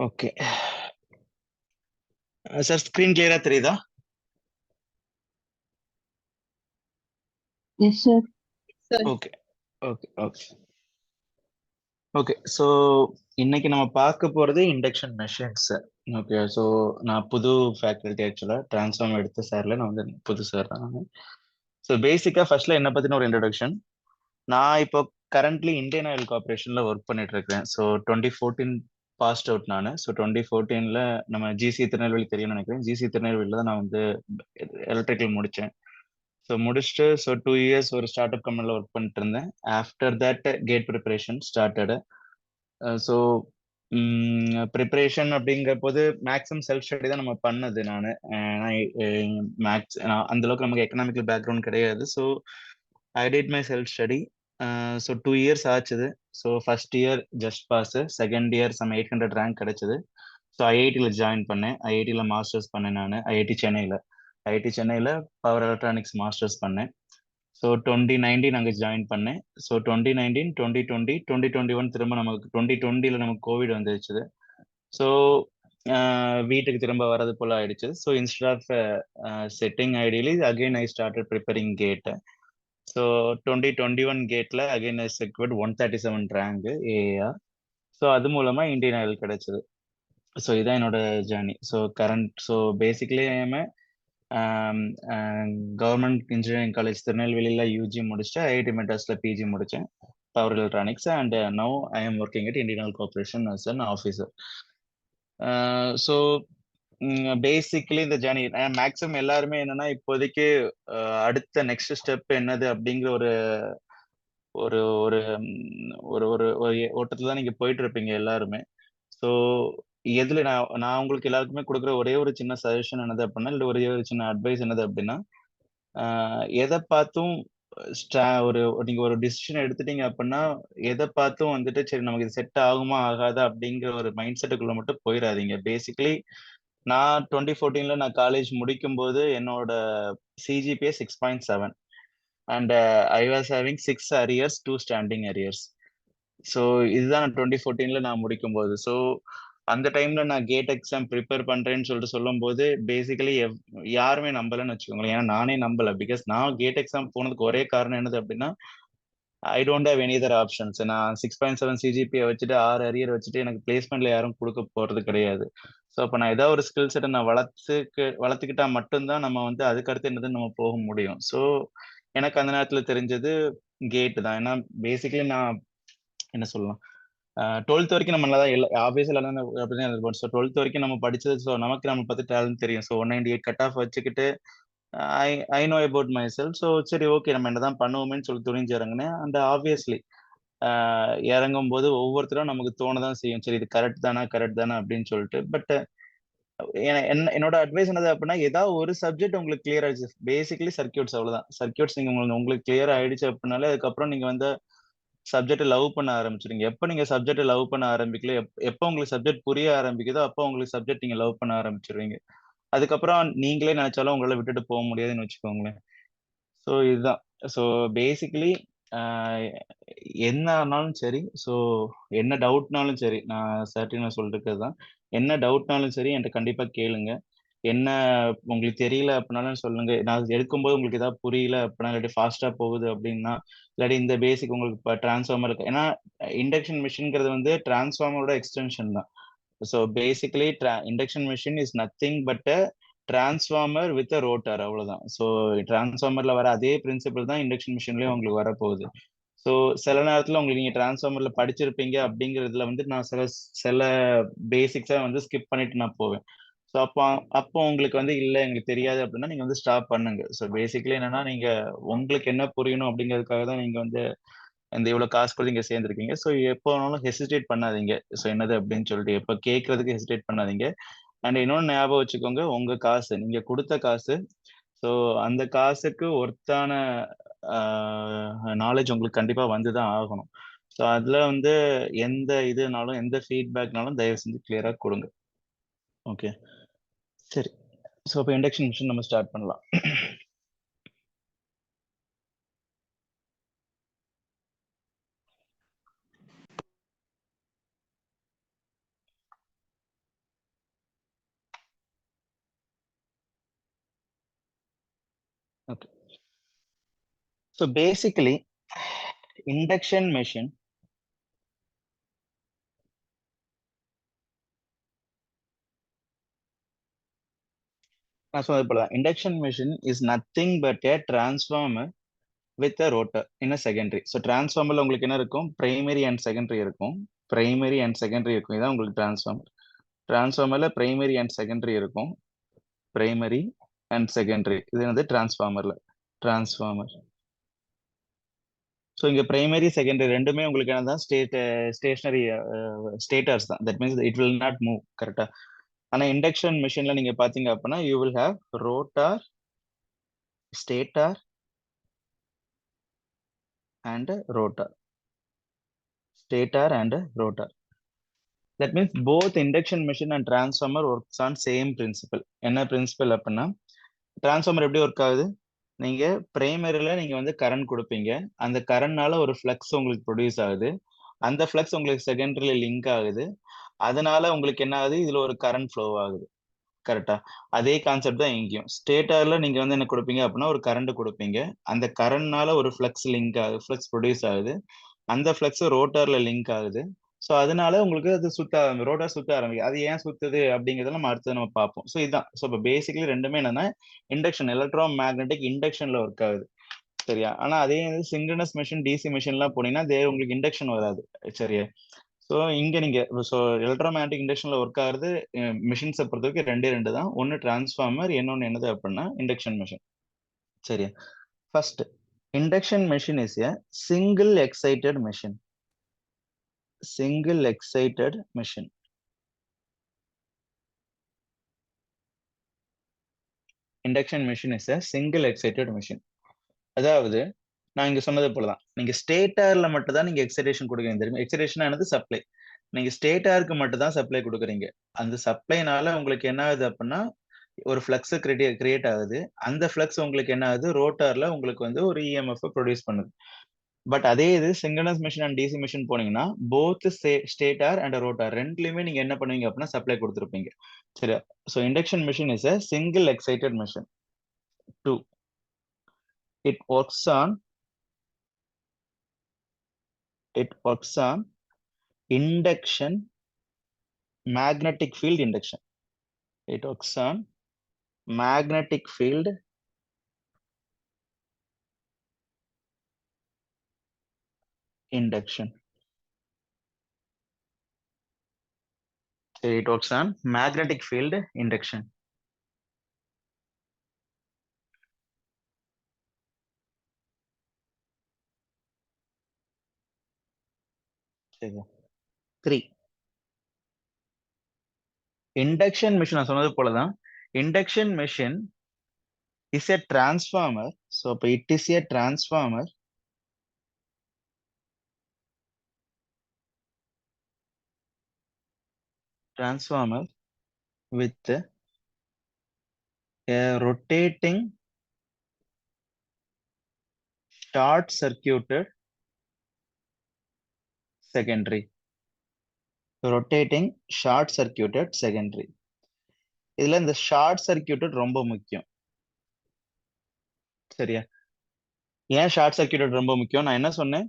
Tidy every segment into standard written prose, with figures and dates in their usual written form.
Okay. Sir screen క్లియరా தெரியுதா? Yes, sir. Okay. Okay. Okay. Okay. So இன்னைக்கு நம்ம பார்க்க போறது இண்டக்ஷன் மெஷின்ஸ். ஓகே. ஸோ நான் புது ஃபேக்கல்ட்டி ஆக்சுவலா ட்ரான்ஸ்ஃபார்ம் எடுத்த சார்ல நான் வந்து புது சார் தான் நானு. ஸோ பேசிக்கா ஃபர்ஸ்ட்ல என்ன பத்தின ஒரு இன்ட்ரோடக்ஷன். நான் இப்போ கரண்ட்லி இந்தியன் ஆயில் கார்பரேஷன்ல ஒர்க் பண்ணிட்டு இருக்கேன். ஸோ 2014 பாஸ்ட் அவுட் நான். ஸோ 2014ல நம்ம ஜிசி திருநெல்வேலி தெரியும்னு நினைக்கிறேன். ஜிசி திருநெல்வேலியில் தான் நான் வந்து எலக்ட்ரிக்கல் முடித்தேன். ஸோ முடிச்சுட்டு 2 இயர்ஸ் ஒரு ஸ்டார்ட் அப் கம்பெனியில் ஒர்க் பண்ணிட்டு இருந்தேன். After that GATE preparation started. So preparation அப்படிங்கிற போது மேக்ஸிமம் செல்ஃப் ஸ்டடி தான் நம்ம பண்ணது. நான் மேக்ஸ் அந்த அளவுக்கு நமக்கு எக்கனாமிக்கல் பேக்ரவுண்ட் கிடையாது. So I did my self study. So 2 years ஆச்சுது. So first year just pass, second year some 800 rank கிடைச்சது. ஸோ ஐஐடியில் ஜாயின் பண்ணேன். ஐஐடியில் மாஸ்டர்ஸ் பண்ணேன் நான். ஐஐடி சென்னையில் பவர் எலக்ட்ரானிக்ஸ் மாஸ்டர்ஸ் பண்ணேன். ஸோ 2019 அங்கே ஜாயின் பண்ணேன். ஸோ 2019, 2020, 2021 திரும்ப நமக்கு 2020ல நமக்கு கோவிட் வந்துருச்சு. ஸோ வீட்டுக்கு திரும்ப வரது போல ஆயிடுச்சு. So instead of setting ideally again I started preparing GATE. So 2021 கேட்ல again I secured 137 rank A R. So அது மூலமா இந்தியன் ஆயில் கிடைச்சது. ஸோ இதான் என்னோட journey. So basically government engineering college திருநெல்வேலியில் யூஜி முடிச்சுட்டு ஐஐடி மெட்ராஸ்ல பிஜி முடித்தேன் power electronics. And now I am working at Indian Oil Corporation as an officer. So basically இந்த ஜேர்னி மேக்ஸிமம் எல்லாருமே என்னன்னா இப்போதைக்கு அடுத்த நெக்ஸ்ட் ஸ்டெப் என்னது அப்படிங்கிற ஒரு ஒரு ஒரு ஒரு ஒரு ஓட்டத்துல தான் நீங்க போயிட்டு இருப்பீங்க எல்லாருமே. ஸோ எதுல நான் உங்களுக்கு எல்லாருக்குமே கொடுக்குற ஒரே ஒரு சின்ன சஜஷன் என்னது அப்படின்னா, இல்லை ஒரே ஒரு சின்ன அட்வைஸ் என்னது அப்படின்னா, எதை பார்த்தும் ஒரு நீங்க ஒரு டிசிஷன் எடுத்துட்டீங்க அப்படின்னா எதை பார்த்தும் வந்துட்டு சரி நமக்கு இது செட் ஆகுமா ஆகாதா அப்படிங்கிற ஒரு மைண்ட் செட்டுக்குள்ள மட்டும் போயிடாதீங்க. பேசிக்கலி நான் 2014ல நான் காலேஜ் முடிக்கும் போது என்னோட CGPA 6.7 and I was having 6 arrears, 2 standing arrears. So இதுதான் நான் 2014ல நான் முடிக்கும் போது. ஸோ அந்த டைம்ல நான் கேட் எக்ஸாம் ப்ரிப்பேர் பண்றேன்னு சொல்லிட்டு சொல்லும் போது பேசிக்கலி யாருமே நம்பலன்னு வச்சுக்கோங்களேன். ஏன்னா நானே நம்பல. பிகாஸ் நான் கேட் எக்ஸாம் போனதுக்கு ஒரே காரணம் என்னது அப்படின்னா, I don't have any other options. நான் 6.7 சிஜிபியை வச்சுட்டு 6 அரியர் வச்சுட்டு எனக்கு பிளேஸ்மெண்ட்ல யாரும் கொடுக்க போறது கிடையாது. ஸோ அப்போ நான் ஏதாவது ஒரு ஸ்கில் செட்டை நான் வளர்த்துக்கிட்டா மட்டும்தான் நம்ம வந்து அதுக்கடுத்து என்னதுன்னு நம்ம போக முடியும். ஸோ எனக்கு அந்த நேரத்தில் தெரிஞ்சது கேட் தான். ஏன்னா பேசிக்கலி நான் என்ன சொல்லலாம், 12th வரைக்கும் நம்ம நல்லா தான் ஆப்வியஸ் எல்லாரும் அப்படிதான் இருப்போம். ஸோ 12th வரைக்கும் நம்ம படிச்சது. ஸோ நமக்கு நம்ம பத்தி டேலண்ட் தெரியும். ஸோ 198 கட் ஆஃப் வச்சுக்கிட்டு I I know about myself. So சரி ஓகே நம்ம என்னதான் பண்ணுவோமேன்னு சொல்லி துணிஞ்சு இறங்கினேன். அண்ட் ஆப்வியஸ்லி இறங்கும் போது ஒவ்வொருத்தரும் நமக்கு தோணதான் செய்யும், சரி இது கரெக்ட் தானா அப்படின்னு சொல்லிட்டு. பட் என்னோட அட்வைஸ் என்னது அப்படின்னா, ஏதாவது ஒரு சப்ஜெக்ட் உங்களுக்கு கிளியர் ஆயிடுச்சு. பேசிக்கலி சர்க்கியூட்ஸ், அவ்வளவுதான். சர்க்கியூட்ஸ் நீங்க உங்களுக்கு கிளியர் ஆயிடுச்சு அப்படின்னாலே அதுக்கப்புறம் நீங்க வந்து சப்ஜெக்ட் லவ் பண்ண ஆரம்பிச்சிருங்க. எப்போ நீங்க சப்ஜெக்ட் லவ் பண்ண ஆரம்பிக்கல, எப்போ உங்களுக்கு சப்ஜெக்ட் புரிய ஆரம்பிக்குதோ அப்போ உங்களுக்கு சப்ஜெக்ட் நீங்க லவ் பண்ண ஆரம்பிச்சிருவீங்க. அதுக்கப்புறம் நீங்களே நினைச்சாலும் உங்களால விட்டுட்டு போக முடியாதுன்னு வச்சுக்கோங்களேன். ஸோ இதுதான். ஸோ பேசிக்கலி என்ன ஆனாலும் சரி, ஸோ என்ன டவுட்னாலும் சரி, நான் சர்டினா சொல்லிருக்கிறது தான். என்ன டவுட்னாலும் சரி என்கிட்ட கண்டிப்பா கேளுங்க. என்ன உங்களுக்கு தெரியல அப்படின்னாலும் சொல்லுங்க. நான் எடுக்கும்போது உங்களுக்கு ஏதாவது புரியல அப்படின்னா, இல்லாட்டி ஃபாஸ்டா போகுது அப்படின்னா, இல்லாட்டி இந்த பேசிக் உங்களுக்கு இப்போ டிரான்ஸ்ஃபார்மர் இருக்கு. ஏன்னா இண்டக்ஷன் மிஷின்ங்கிறது வந்து டிரான்ஸ்ஃபார்மரோட எக்ஸ்டென்ஷன் தான். So basically induction machine is nothing but a transformer with a rotor, அவ்வளவுதான். ஸோ டிரான்ஸ்ஃபார்மர்ல வர அதே பிரின்சிபல் தான் இண்டக்ஷன் மிஷின்லயும் உங்களுக்கு வரப்போகுது. ஸோ சில நேரத்துல உங்களுக்கு நீங்க டிரான்ஸ்ஃபார்மர்ல படிச்சிருப்பீங்க அப்படிங்கிறதுல வந்து நான் சில சில பேசிக்ஸா வந்து ஸ்கிப் பண்ணிட்டு நான் போவேன். ஸோ அப்போ உங்களுக்கு வந்து இல்லை எங்களுக்கு தெரியாது அப்படின்னா நீங்க வந்து ஸ்டாப் பண்ணுங்க. ஸோ பேசிக்கலி என்னன்னா நீங்க உங்களுக்கு என்ன புரியணும் அப்படிங்கிறதுக்காக தான் நீங்க வந்து இந்த இவ்வளவு காசு கொடுத்து இங்க சேர்ந்துருக்கீங்க. ஸோ எப்போ வேணாலும் ஹெசிடேட் பண்ணாதீங்க. ஸோ என்னது அப்படின்னு சொல்லிட்டு எப்போ கேட்கறதுக்கு ஹெசிடேட் பண்ணாதீங்க. அண்ட் இன்னொன்னு ஞாபகம் வச்சுக்கோங்க, உங்க காசு, நீங்க கொடுத்த காசு. ஸோ அந்த காசுக்கு ஒர்த்தான நாலேஜ் உங்களுக்கு கண்டிப்பா வந்துதான் ஆகணும். ஸோ அதுல வந்து எந்த இதுனாலும் எந்த ஃபீட்பேக்னாலும் தயவு செஞ்சு கிளியரா கொடுங்க. ஓகே, சரி. ஸோ இப்போ இண்டக்ஷன் மிஷின் நம்ம ஸ்டார்ட் பண்ணலாம். Okay. So basically, induction machine induction machine is nothing but a transformer with a rotor in a secondary. So transformer உங்களுக்கு என்ன இருக்கும், primary and secondary இருக்கும். Primary and secondary இருக்கும். இதான் உங்களுக்கு transformer. Transformerல primary and secondary இருக்கும். Primary and secondary. இது வந்து transformerல. Transformer. ஸோ இங்க பிரைமரி செகண்டரி ரெண்டுமே உங்களுக்கு என்னதான் ஸ்டேஷனரி ஸ்டேட்டர்ஸ் தான். That means it will not move. கரெக்டா? ஆனா இண்டக்ஷன் மிஷின்ல நீங்க பாத்தீங்க அப்படின்னா you will have rotor, stator and rotor. Stator and rotor. That means both induction machine and transformer works on same principal. என்ன பிரின்சிபல் அப்படின்னா, டிரான்ஸ்ஃபார்மர் எப்படி ஒர்க் ஆகுது, நீங்க பிரைமரியில நீங்க வந்து கரண்ட் கொடுப்பீங்க, அந்த கரண்ட்னால ஒரு ஃப்ளக்ஸ் உங்களுக்கு ப்ரொடியூஸ் ஆகுது, அந்த ஃப்ளக்ஸ் உங்களுக்கு செகண்டரியில லிங்க் ஆகுது, அதனால உங்களுக்கு என்ன ஆகுது, இதுல ஒரு கரண்ட் ஃப்ளோ ஆகுது. கரெக்டா? அதே கான்செப்ட் தான் இங்கேயும். ஸ்டேட்டர்ல நீங்க வந்து என்ன கொடுப்பீங்க அப்படின்னா ஒரு கரண்ட் கொடுப்பீங்க, அந்த கரண்ட்னால ஒரு ஃப்ளக்ஸ் லிங்க் ஆகுது, ஃப்ளக்ஸ் ப்ரொடியூஸ் ஆகுது, அந்த ஃப்ளக்ஸ் ரோட்டர்ல லிங்க் ஆகுது. ஸோ அதனால உங்களுக்கு அது ரோட்டார் சுத்த ஆரம்பிக்கும். அது ஏன் சுத்துது அப்படிங்கறத நம்ம அடுத்து நம்ம பார்ப்போம். ஸோ இதுதான். ஸோ இப்போ பேசிக்கலி ரெண்டுமே என்னன்னா இண்டக்ஷன், எலக்ட்ரோ மேக்னெட்டிக் இண்டக்ஷன்ல ஒர்க் ஆகுது. சரியா? ஆனா அதே சிங்க்ரனஸ் மிஷின், டிசி மிஷின்லாம் போனீங்கன்னா உங்களுக்கு இண்டக்ஷன் வராது. சரியா? ஸோ இங்க நீங்க எலக்ட்ரோ மேக்னெட்டிக் இண்டக்ஷன்ல ஒர்க் ஆகுறது மிஷின்ஸை பொறுத்த வரைக்கும் ரெண்டு தான். ஒன்னு டிரான்ஸ்ஃபார்மர், இன்னொன்னு என்னது அப்படின்னா இண்டக்ஷன் மிஷின். சரியா? First, induction machine is a single excited machine. Single excited machine. Induction machine is a single excited machine. அதாவது நான் இங்க சொன்னது போலதான், நீங்க ஸ்டேட்டர்ல மட்டும் தான் நீங்க எக்ஸைடேஷன் கொடுக்குறீங்க. தெரியுமா? எக்ஸைடேஷன் ஆனது சப்ளை. நீங்க ஸ்டேட்டருக்கு மட்டும் தான் சப்ளை கொடுக்குறீங்க. அந்த சப்ளைனால உங்களுக்கு என்ன ஆகுது அப்படின்னா ஒரு ஃப்ளக்ஸ் கிரியேட் ஆகுது. அந்த ஃப்ளக்ஸ் உங்களுக்கு என்ன ஆகுது, ரோட்டார்ல உங்களுக்கு வந்து ஒரு இஎம்எஃப் ப்ரொடியூஸ் பண்ணுது. பட் அதே இது synchronous machine and DC machine போனீங்கன்னா போத் ஸ்டேட்டார் அண்ட் ரோட்டார் ரெண்டுலயுமே நீங்க என்ன பண்ணுவீங்க அப்படின்னா சப்ளை கொடுத்துருப்பீங்க. சரியா? So induction machine is a single excited machine. 2, it works on induction, magnetic field induction. It works on magnetic field induction. It works on magnetic field induction. சரியா? 3, induction machine நான் சொன்னது போலதான், induction machine is a transformer. So it is a transformer with a rotating short circuited secondary. Rotating short circuited secondary. இதுல இந்த short circuited ரொம்ப முக்கியம். சரியா? ஏன் ஷார்ட் சர்க்கியூட்டட் ரொம்ப முக்கியம்? நான் என்ன சொன்னேன்,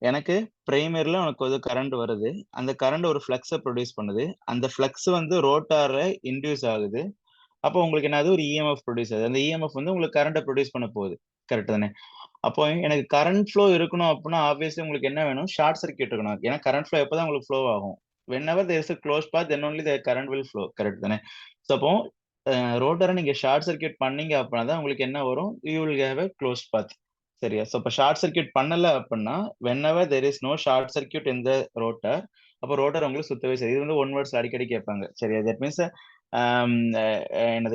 எனக்கு பிரைமரில உனக்கு ஒரு கரண்ட் வருது, அந்த கரண்ட் ஒரு ஃப்ளக்ஸை ப்ரொடியூஸ் பண்ணுது, அந்த ஃப்ளக்ஸ் வந்து ரோட்டார்ல இன்டியூஸ் ஆகுது. அப்போ உங்களுக்கு என்னது, ஒரு இஎம்எஃப் ப்ரொடியூஸ் ஆகுது. அந்த இஎம்எஃப் வந்து உங்களுக்கு கரண்ட்டை ப்ரொடியூஸ் பண்ண போகுது. கரெக்ட் தானே? அப்போ எனக்கு கரண்ட் ஃப்ளோ இருக்கணும் அப்படின்னா ஆப்வியஸ்லி உங்களுக்கு என்ன வேணும், ஷார்ட் சர்க்கியூட் இருக்கணும். ஏன்னா கரண்ட் ஃப்ளோ எப்பதான் உங்களுக்கு ஃப்ளோ ஆகும், whenever there is a closed path then only the current will flow. Correct தானே? ஸோ அப்போ ரோட்டரை நீங்க ஷார்ட் சர்க்கியூட் பண்ணீங்க அப்படின்னா தான் உங்களுக்கு என்ன வரும், you will have a closed path. சரியா? ஸோ இப்போ ஷார்ட் சர்க்கியூட் பண்ணல அப்படின்னா whenever there is no short circuit in the rotor, அப்போ ரோட்டர் உங்களுக்கு சுத்தவே சரி. இது வந்து ஒன் வேர்ட்ஸ் அடிக்கடி கேட்பாங்க. சரியா? தட் மீன்ஸ்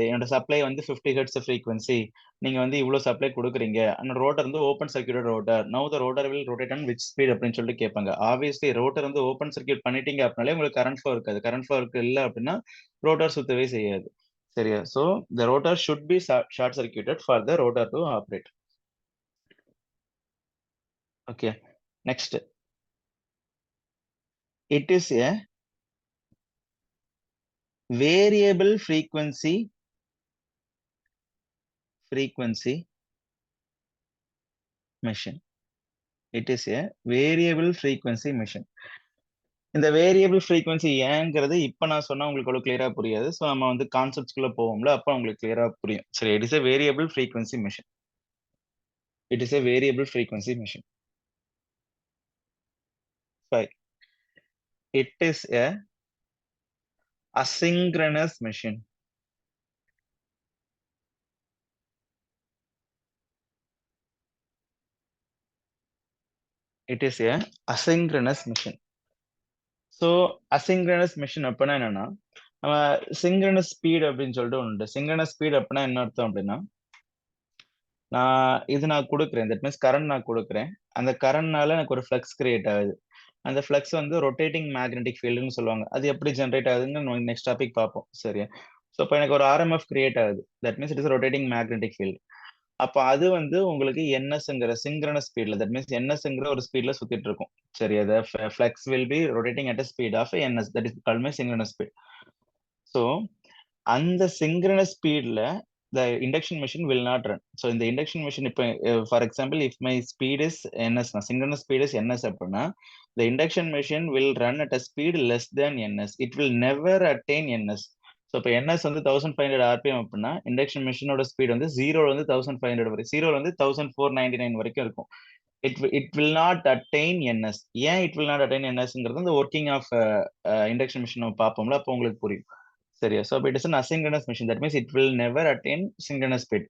என்னோட சப்ளை வந்து 50 ஹெர்ட்ஸ் ஃப்ரீக்வன்சி, நீங்க வந்து இவ்வளவு சப்ளை கொடுக்குறீங்க, அந்த ரோட்டர் வந்து open circuited rotor, now the rotor will rotate on which speed அப்படின்னு சொல்லிட்டு கேட்பாங்க. ஆப்வியஸ்லி ரோட்டர் வந்து ஓப்பன் சர்க்கியூட் பண்ணிட்டீங்க அப்படின்னாலே உங்களுக்கு கரண்ட் ஃப்ளோ இருக்காது. கரண்ட் ஃப்ளோ இருக்கு இல்ல அப்படின்னா ரோட்டர் சுத்தவே செய்யாது. சரியா? So the rotor should be short circuited for the rotor to operate. Okay, next, it is a variable frequency machine. It is a variable frequency machine. இந்த variable frequency ஏங்கிறது இப்ப நான் சொன்னா உங்களுக்கு அவ்வளவு கிளியரா புரியாது. ஸோ நம்ம வந்து கான்செப்ட்ஸ்குள்ள போவோம்ல, அப்ப உங்களுக்கு கிளியரா புரியும். சரி, it is a variable frequency machine. It is a variable frequency machine. 5. It is a asynchronous machine. It is a asynchronous machine. So asynchronous machine அப்படின்னா என்னன்னா, நம்ம சிங்க்ரனஸ் ஸ்பீட் அப்படின்னு சொல்லிட்டு ஒன்று. சிங்க்ரனஸ் ஸ்பீட் அப்படின்னா என்ன அர்த்தம் அப்படின்னா, நான் கொடுக்குறேன், தட் மீன்ஸ் கரண்ட் நான் கொடுக்குறேன். அந்த கரண்ட்னால எனக்கு ஒரு ஃப்ளக்ஸ் கிரியேட் ஆகுது. அந்த ஃப்ளக்ஸ் வந்து ரொட்டேட்டிங் மேக்னெட்டிக் ஃபீல்டுன்னு சொல்லுவாங்க. அது எப்படி ஜென்ரேட் ஆகுதுன்னு நெக்ஸ்ட் டாபிக் பார்ப்போம். சரியா? ஸோ இப்போ எனக்கு ஒரு ஆர்எம்எஃப் கிரியேட் ஆகுது. That means it is rotating magnetic field. அப்ப அது வந்து உங்களுக்கு என்எஸ்ங்கிற சிங்க்ரனஸ் ஸ்பீட்ல, தட் மீன்ஸ் என்எஸ்ங்கிற ஒரு ஸ்பீட்ல சுத்திட்டு இருக்கும். சரி, அது flux will be rotating at speed of NS, that is called my synchronous speed. So அந்த சிங்க்ரனஸ் ஸ்பீட்ல the induction machine will not run. So in the induction machine, if for example, if my speed is ns, synchronous speed is ns அப்படின்னா, the induction machine will run at a speed less than ns. It will never attain ns. So இப்போ ns வந்து 1500 rpm அப்படின்னா, induction மிஷினோட speed வந்து 0 வந்து 1500 வரை, 0 வந்து 1499 வரைக்கும் இருக்கும். It will not attain ns. ஏன் it will not attain nsங்கிறது இந்த ஒர்க்கிங் ஆஃப் இண்டக்ஷன் மிஷின் நம்ம பார்ப்போம்ல, அப்போ உங்களுக்கு புரியும். சரியா? So it is an asynchronous machine. That means it will never attain synchronous speed.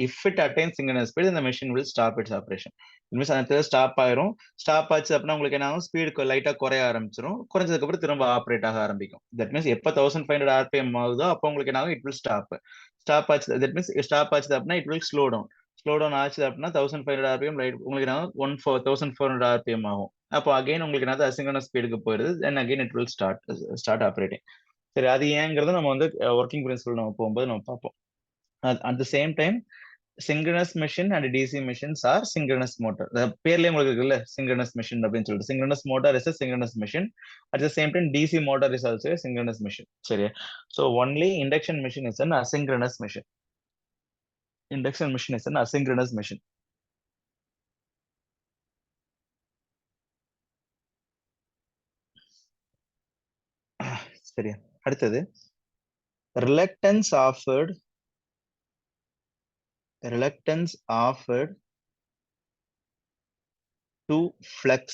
If it attains synchronous speed, then the machine will stop its operation. It means அந்த stop ஆயிரும். Stop ஆச்சு அப்படின்னா உங்களுக்கு என்ன ஆகும்? ஸ்பீடு லைட்டா குறைய ஆரம்பிச்சிடும். குறைஞ்சதுக்கு அப்புறம் திரும்ப ஆப்ரேட் ஆக ஆரம்பிக்கும். தட் மீன்ஸ் எப்போ 1500 rpm ஆகுதோ அப்போ உங்களுக்கு என்ன ஆகும்? It will stop. ஸ்டாப் ஆச்சு, தட் மீன்ஸ் ஸ்டாப் ஆச்சு அப்படின்னா it will slow down. Slow down ஆச்சு அப்படின்னா 1500 rpm உங்களுக்கு என்ன ஆகும்? 1400 rpm ஆகும். அப்போ அகைன் உங்களுக்கு என்ன அசிங்கனஸ் ஸ்பீடுக்கு போயிருது. Then again it will start operating. சரி, அது ஏங்கிறத நம்ம வந்து ஒர்க்கிங் பிரின்சிபல் நம்ம போகும்போது நம்ம பார்ப்போம். At the same time synchronous machine and DC machines are synchronous motor. பேர்லயே உங்களுக்கு இருக்குல்ல சிங்க்ரனஸ் மெஷின் அப்படின்னு சொல்லிட்டு. Synchronous motor is a synchronous machine. At the same time DC motor is also a synchronous machine. சரியா? So only induction machine is an asynchronous machine. Induction machine is an asynchronous machine. சரியா? அடுத்தது reluctance offered to flux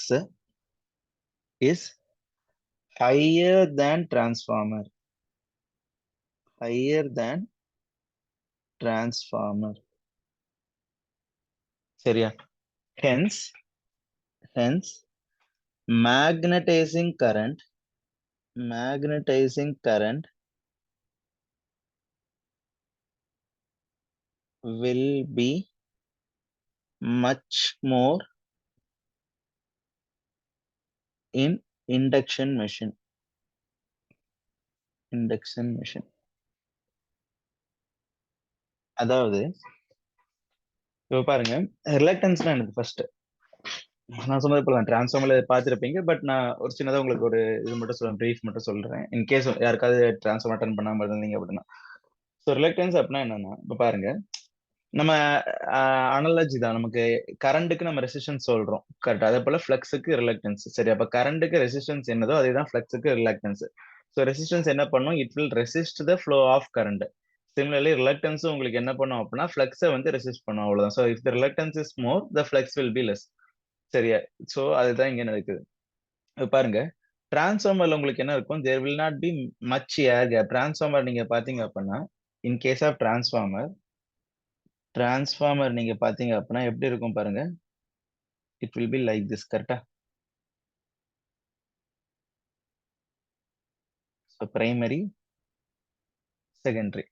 is higher than transformer. சரியா? hence magnetizing current will be much more in induction machine. அதாவது இப்போ பாருங்க, ரிலக்டன்ஸ்னா எனக்கு first நான் சொன்னது போல டிரான்ஸ்ஃபார்மர்ல பார்த்துருப்பீங்க. பட் நான் ஒரு சின்னதாக உங்களுக்கு ஒரு இது மட்டும் சொல்றேன், ப்ரீஃப் மட்டும் சொல்றேன். இன்கேஸ் யாருக்காவது டிரான்ஸ்ஃபார்மர் அட்டன் பண்ணாம இருந்தீங்க அப்படின்னா. ஸோ ரிலக்டன்ஸ் அப்படின்னா என்னன்னா, இப்போ பாருங்க, நம்ம அனலஜி தான். நமக்கு கரண்ட்டுக்கு நம்ம ரெசிஸ்டன்ஸ் சொல்றோம், கரெக்ட்? அதே போல ஃபிளக்ஸுக்கு ரிலக்டன்ஸ். சரி, அப்ப கரண்ட்டுக்கு ரெசிஸ்டன்ஸ் என்னதோ அதே தான் ஃபிளக்ஸுக்கு ரிலக்டன்ஸ். ஸோ ரெசிஸ்டன்ஸ் என்ன பண்ணும்? It will resist the flow of current. Similarly ரிலக்டன்ஸும் உங்களுக்கு என்ன பண்ணும் அப்படின்னா ஃபிளக்ஸை வந்து ரெசிஸ்ட் பண்ணும், அவ்வளவுதான். So if the reluctance is more, the flux will be less. சரியா? ஸோ அதுதான் இங்க நடக்குது. பாருங்க, டிரான்ஸ்ஃபார்மர்ல உங்களுக்கு என்ன இருக்கும்? There will not be much air gap. Transformer நீங்க பாத்தீங்க அப்படின்னா, இன் கேஸ் ஆஃப் டிரான்ஸ்ஃபார்மர் நீங்க பாத்தீங்க அப்படின்னா எப்படி இருக்கும் பாருங்க. It will be like this, கரெக்டா? So primary, secondary.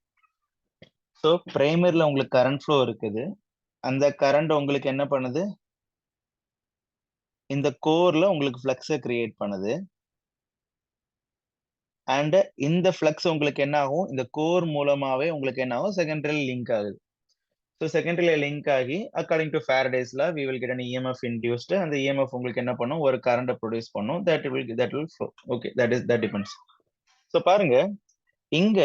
ஸோ பிரைமரில உங்களுக்கு கரண்ட் ஃப்ளோ இருக்குது. அந்த கரண்ட் உங்களுக்கு என்ன பண்ணுது? இந்த கோர்ல உங்களுக்கு ஃப்ளக்ஸை கிரியேட் பண்ணுது. அண்ட் இந்த ஃப்ளக்ஸ் உங்களுக்கு என்ன ஆகும்? இந்த கோர் மூலமாவே உங்களுக்கு என்ன ஆகும்? செகண்டரியில் லிங்க் ஆகுது. ஸோ செகண்டரியில லிங்க் ஆகி அக்கார்டிங் டு ஃபேரடேஸ்ல we will get an EMF induced. அந்த EMF உங்களுக்கு என்ன பண்ணும்? ஒரு கரண்ட் ப்ரொடியூஸ் பண்ணும். that will flow. Okay, that depends. So பாருங்க, இங்க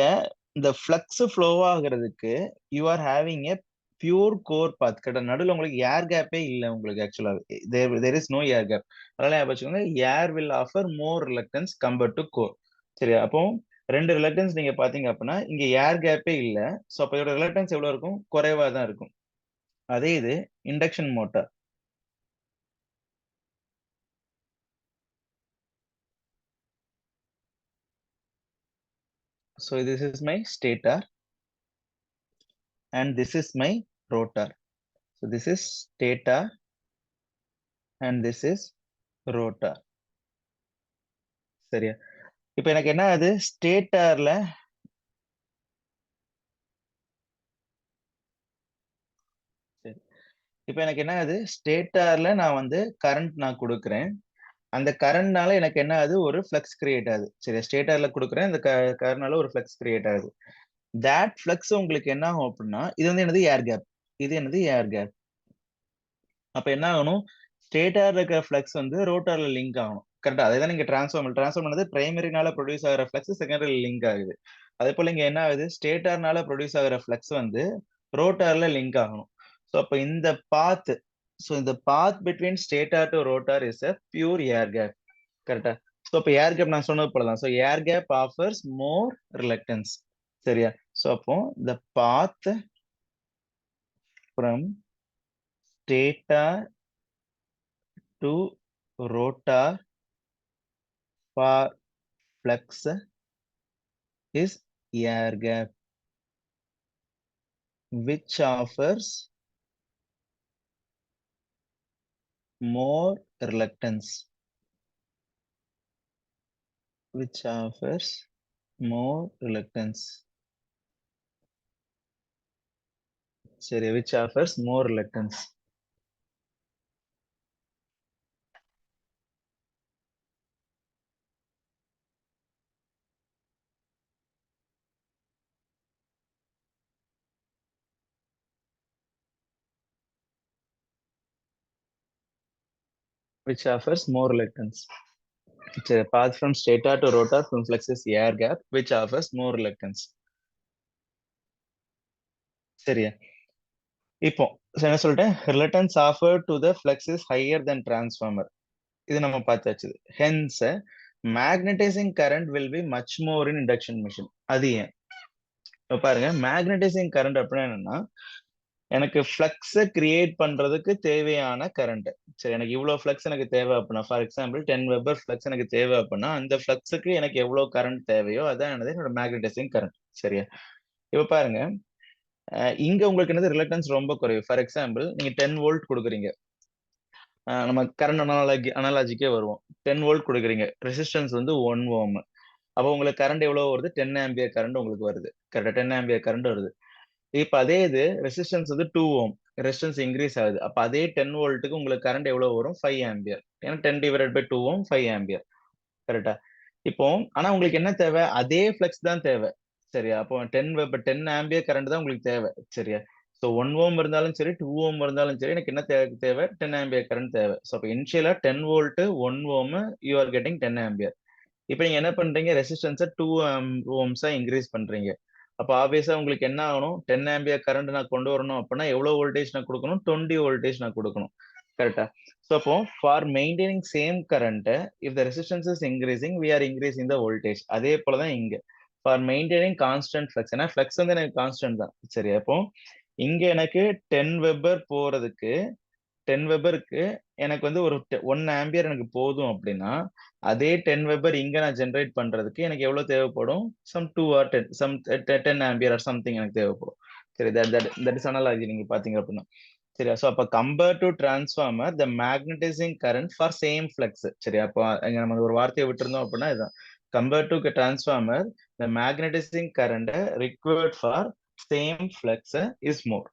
இந்த ஃப்ளக்ஸ் ஃப்ளோ ஆகுறதுக்கு you are having a pure core path கரெக்டா. நடுவுல உங்களுக்கு ஏர் கேப்பே இல்ல உங்களுக்கு ஆக்சுவலா. There is no air gap. அதனால ஞாபகம் வச்சுக்கோங்க, air will offer more reluctance compared to core. சரியா? அப்போ 2 ரிலக்டன்ஸ் நீங்க பாத்தீங்க அப்படின்னா, இங்க ஏர் கேப்பே இல்ல. சோ அப்ப இதோட ரிலக்டன்ஸ் எவ்வளவு இருக்கும்? குறைவா தான் இருக்கும். அதே இது induction motor. So this is my stator and this is my rotor. So this is stator and this is rotor. சரியா? இப்ப எனக்கு என்ன ஆகுது? ஸ்டேட்டர்ல சரி. இப்ப எனக்கு என்ன ஆகுது? ஸ்டேட்டர்ல நான் வந்து கரண்ட் நான் குடுக்குறேன். அந்த கரண்ட்னால எனக்கு என்ன ஆகுது? ஒரு ஃப்ளக்ஸ் கிரியேட் ஆகுது. சரியா? ஸ்டேட்டர்ல குடுக்குறேன். அந்த கரண்ட்னால ஒரு ஃப்ளக்ஸ் கிரியேட் ஆகுது. தட் ஃப்ளக்ஸ் உங்களுக்கு என்ன ஆகும் அப்படின்னா, இது வந்து என்னது? Air gap. இது என்னது? Air gap. அப்ப என்ன ஆகணும்? ஸ்டேட்டர்ல இருக்கிற ஃப்ளக்ஸ் வந்து ரோட்டர்ல லிங்க் ஆகணும். கரெக்ட்டா? அதேதான் நீங்க டிரான்ஸ்ஃபார்மர் பண்ணது பிரைமரினால புரொடியூஸ் ஆகுற ஃப்ளக்ஸ் செகண்டரில லிங்க் ஆகுது. அதேபோல இங்க என்ன ஆகுது? ஸ்டேட்டர்னால புரொடியூஸ் ஆகுற ஃப்ளக்ஸ் வந்து ரோட்டர்ல லிங்க் ஆகணும். சோ அப்ப இந்த பாத் இந்த path between stator to rotor is a pure air gap. கரெக்ட்டா? சோ அப்ப ஏர் கேப் நான் சொன்னது போல தான். So air gap offers more reluctance. சரியா? சோ அப்போ the path from stator to rotor for flux is air gap, which offers more reluctance, which offers more reluctance. Sorry, which offers more reluctance. Which offers more reluctance. It's a path from stator to rotor from flux is air gap, which offers more reluctance. சரியா? இப்போ என்ன சொல்லிட்டேன்? reluctance offered to the flux is higher than transformer. இது நம்ம பார்த்தாச்சு. Hence, magnetizing current will be much more in induction machine. அது ஏன்? இப்ப பாருங்க, மேக்னடைசிங் கரண்ட் அப்படின்னா என்னன்னா, எனக்கு ஃப்ளக்ஸ கிரியேட் பண்றதுக்கு தேவையான கரண்ட். சரி, எனக்கு இவ்வளவு ஃப்ளக்ஸ் எனக்கு தேவை அப்படின்னா, ஃபார் எக்ஸாம்பிள் 10 வெபர் ஃப்ளக்ஸ் எனக்கு தேவை அப்படின்னா, அந்த ஃப்ளக்ஸுக்கு எனக்கு எவ்வளவு கரண்ட் தேவையோ அதான் என்னோட மேக்னடைசிங் கரண்ட். சரியா? இப்ப பாருங்க, இங்க உங்களுக்கு என்னது? ரிலக்டன்ஸ் ரொம்ப குறைவு. ஃபார் எக்ஸாம்பிள் நீங்க 10 வோல்ட் கொடுக்குறீங்க. நம்ம கரண்ட் அனாலஜிக்கே வருவோம். 10 வோல்ட் கொடுக்குறீங்க. ரெசிஸ்டன்ஸ் வந்து 1 ஓம். அப்போ உங்களுக்கு கரண்ட் எவ்வளவு வருது? 10 ஆம்பியர் கரண்ட் உங்களுக்கு வருது. கரெக்ட்டா? 10 ஆம்பியர் கரண்ட் வருது. இப்ப அதே இது ரெசிஸ்டன்ஸ் வந்து 2 ஓம். ரெசிஸ்டன்ஸ் இன்கிரீஸ் ஆகுது. அப்ப அதே 10 வோல்ட்டுக்கு உங்களுக்கு கரண்ட் எவ்வளவு வரும்? 5 ஆம்பியர். ஏன்னா 10/2 ஓம் 5 ஆம்பியர். கரெக்ட்டா? இப்போ ஆனா உங்களுக்கு என்ன தேவை? அதே ஃப்ளக்ஸ் தான் தேவை. சரியா? அப்போ 10 ஆம்பியர் கரண்ட் தான் உங்களுக்கு தேவை. சரியா? சோ 1 ஓம் இருந்தாலும் சரி, 2 ஓம் இருந்தாலும் சரி, எனக்கு என்ன தேவை? 10 ஆம்பியர் கரண்ட் தேவை. சோ அப்ப இனிஷியலா 10 volt 1 ohm you are getting 10 ampere. இப்ப நீங்க என்ன பண்றீங்க? ரெசிஸ்டன்ஸ 2 ஓம்ஸா இன்கிரீஸ் பண்றீங்க. அப்ப ஆப்வியஸா உங்களுக்கு என்ன ஆகணும்? 10 ஆம்பியர் கரண்ட் நான் கொண்டு வரணும் அப்படின்னா எவ்வளவு வோல்டேஜ் நான் கொடுக்கணும்? 20 வோல்டேஜ் நான் கொடுக்கணும். கரெக்ட்டா? சோ அப்போ for maintaining same current if the resistance is increasing we are increasing the voltage. அதே போல தான் இங்க. For maintaining constant flux. ஏன்னா ஃப்ளக்ஸ் வந்து எனக்கு கான்ஸ்டன்ட் தான். சரி, அப்போ இங்க எனக்கு 10 வெபர் போறதுக்கு 10 வெபருக்கு எனக்கு வந்து ஒரு 1 ஆம்பியர் எனக்கு போதும் அப்படின்னா, அதே 10 வெபர் இங்க நான் ஜெனரேட் பண்றதுக்கு எனக்கு எவ்வளவு தேவைப்படும்? Some 2 or 10 10 ampere or something எனக்கு தேவைப்படும். சரி, தட் இஸ் அனாலஜி நீங்க பாத்தீங்க அப்படின்னா. சரியா? சோ அப்ப compare to transformer the magnetising current for same flux. சரி, அப்போ இங்க நம்ம ஒரு வார்த்தையை விட்டுருந்தோம் அப்படின்னா இதுதான். Compare to transformer the magnetising current required for same flux is more.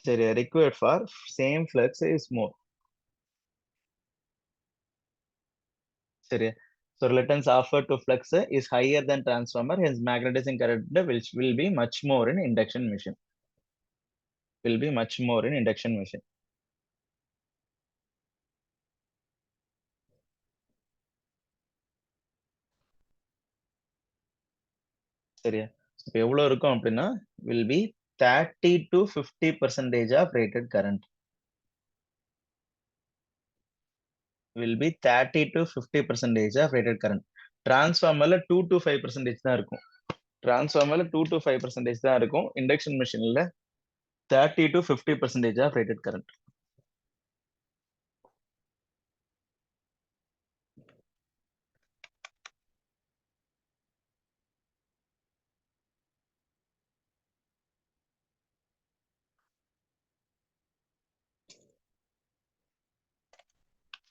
சரியா? required for same flux is more. சரியா? So reluctance offered to flux is higher than transformer, hence magnetizing current will be much more in induction machine. Will be much more in induction machine. சரியா? இப்ப எவ்வளவு இருக்கும் அப்படின்னா will be 30 to 50% of rated current. Will be 30 to 50% of rated current. Transformerல 2 to 5% தான் இருக்கும். Transformerல 2 to 5% தான் இருக்கும். Induction machineல 30 to 50% of rated current.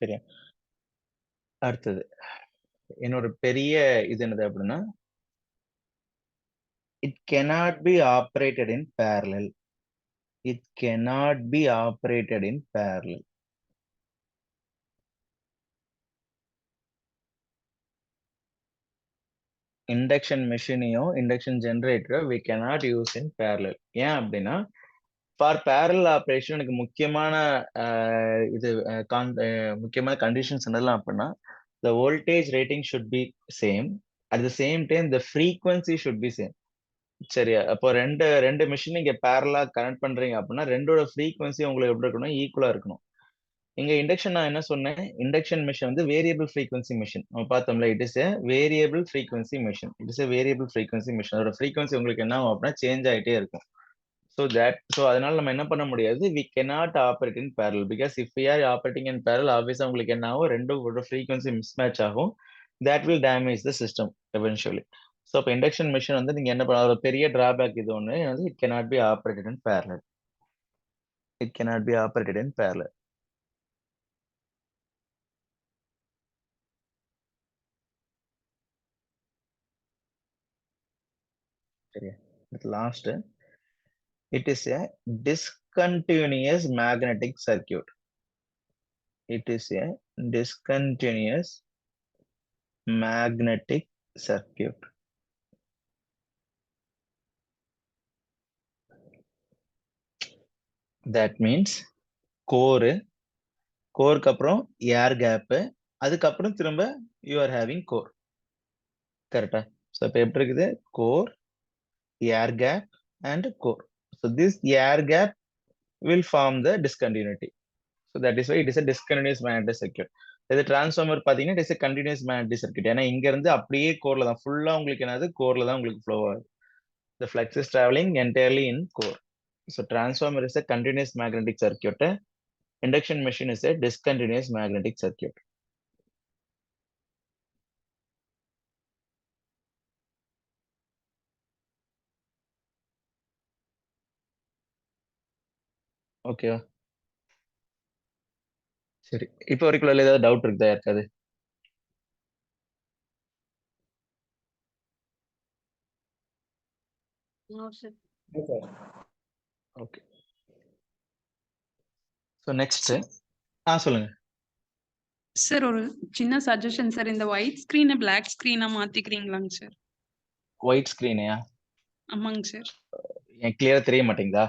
சரியா? அடுத்தது என்னோட பெரிய இது என்னது அப்படின்னா, it cannot be operated in parallel. It cannot be operated in parallel. Induction machine-ஐயும் induction generator we cannot use in parallel. ஏன் அப்படின்னா ஃபார் parallel ஆப்ரேஷன் எனக்கு முக்கியமான முக்கியமான கண்டிஷன்ஸ் என்னெல்லாம் அப்படின்னா the voltage rating should be same, at the same time the frequency should be same. சரியா? அப்போ ரெண்டு மிஷின் நீங்க பேரலா கனெக்ட் பண்றீங்க அப்படின்னா ரெண்டோட ஃப்ரீக்வன்சி உங்களுக்கு எப்படி இருக்கணும்? ஈக்குவலா இருக்கணும். இங்க இண்டக்ஷன் நான் என்ன சொன்னேன்? இண்டக்ஷன் மிஷின் வந்து வேரியபிள் ஃப்ரீக்வன்சி மிஷின். நம்ம பார்த்தோம்ல, it is a variable frequency machine. It is a variable frequency machine. அதோட ஃப்ரீக்வன்சி உங்களுக்கு என்ன ஆகும் அப்படின்னா சேஞ்ச் ஆயிட்டே இருக்கும். ஸோ அதனால நம்ம என்ன பண்ண முடியாது? We cannot operate in parallel because if we are operating in parallel ஆப்வியஸா உங்களுக்கு என்ன ஆகும்? ரெண்டோட ஃப்ரீக்வன்சி மிஸ்மேட்ச் ஆகும். that will damage the system eventually. So இப்போ இண்டக்ஷன் மிஷின் வந்து நீங்க என்ன பண்ண ஒரு பெரிய டிராபேக் இது ஒன்று வந்து it cannot be operated in parallel. It cannot be operated in parallel. சரியா? Last, it is a discontinuous magnetic circuit. It is a discontinuous magnetic circuit. That means கோருக்கு அப்புறம் ஏர் கேப், அதுக்கப்புறம் திரும்ப யூ ஆர் ஹேவிங் கோர். கரெக்டா? So இப்போ எப்படி இருக்குது? Core, air gap and core. So this air gap will form the discontinuity. So that is why it is a discontinuous magnetic circuit. இது transformer பாத்தீங்கன்னா it is a continuous magnetic circuit. ஏன்னா இங்க இருந்து அப்படியே கோர்ல தான் ஃபுல்லா உங்களுக்கு என்னது? கோர்ல தான் உங்களுக்கு ஃப்ளோ ஆகுது. The flux is traveling entirely in core. So transformer is a continuous magnetic circuit. Induction machine is a discontinuous magnetic circuit. ஓகேவா? சரி, இப்போ வரைக்கும் ஏதாவது டவுட் இருக்குதா யாருக்காது? ஓகே. ஸோ நெக்ஸ்ட் சொல்லுங்க சார். ஒரு சின்ன சஜஷன் சார், இந்த ஒயிட் ஸ்கிரீனை பிளாக் ஸ்கிரீனா மாத்திக்கிறீங்களாங்க சார்? ஒயிட் ஸ்கிரீனையா? ஆமாங்க சார். எனக்கு கிளியரா தெரிய மாட்டேங்குதா?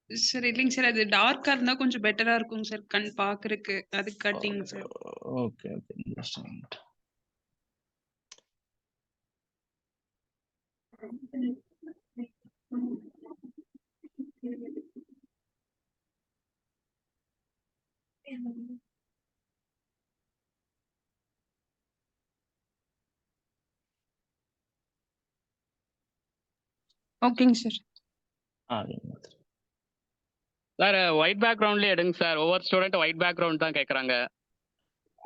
சார் இல்லைங்க சார், அது டார்க்கா இருந்தா கொஞ்சம் பெட்டரா இருக்குங்க சார் கண் பாக்குறதுக்கு. அது cutting sir. Okay okay, understand. ஓகேங்க சார். சார் ஒயிட் பேக்ரவுண்ட்லயே எடுங்க சார். ஒவ்வொரு ஸ்டூடெண்ட் ஒயிட் பேக்ரவுண்ட் தான் கேட்குறாங்க.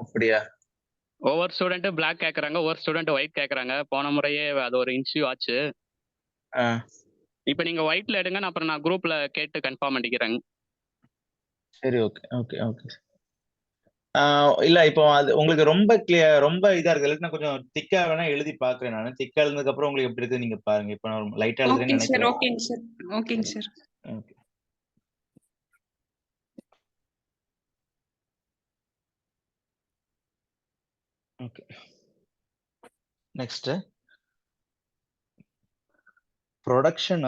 அப்படியா? ஒவ்வொரு ஸ்டூடெண்ட் பிளாக் கேட்குறாங்க, ஒவ்வொரு ஸ்டூடெண்ட் ஒயிட் கேட்குறாங்க. போன முறையே அது ஒரு இன்ஸ்யூ ஆச்சு. இப்போ நீங்க ஒயிட்ல எடுங்க, அப்புறம் நான் குரூப்ல கேட்டு கன்ஃபார்ம் பண்ணிக்கிறேங்க. சரி, ஓகே ஓகே ஓகே. இல்ல இப்போ அது உங்களுக்கு ரொம்ப ரொம்ப இதா இருக்கு. நான் கொஞ்சம் திக்கா வேணா எழுதி பாக்குறேன். நான் திக்கா எழுதுனதுக்கு அப்புறம் உங்களுக்கு எப்படி இருக்கு நீங்க பாருங்க. இப்போ நான் லைட்டா எழுதுறேன்னு நினைக்கிறேன். ஓகேங்க சார். ஓகேங்க sir. Okay. Okay. Next, production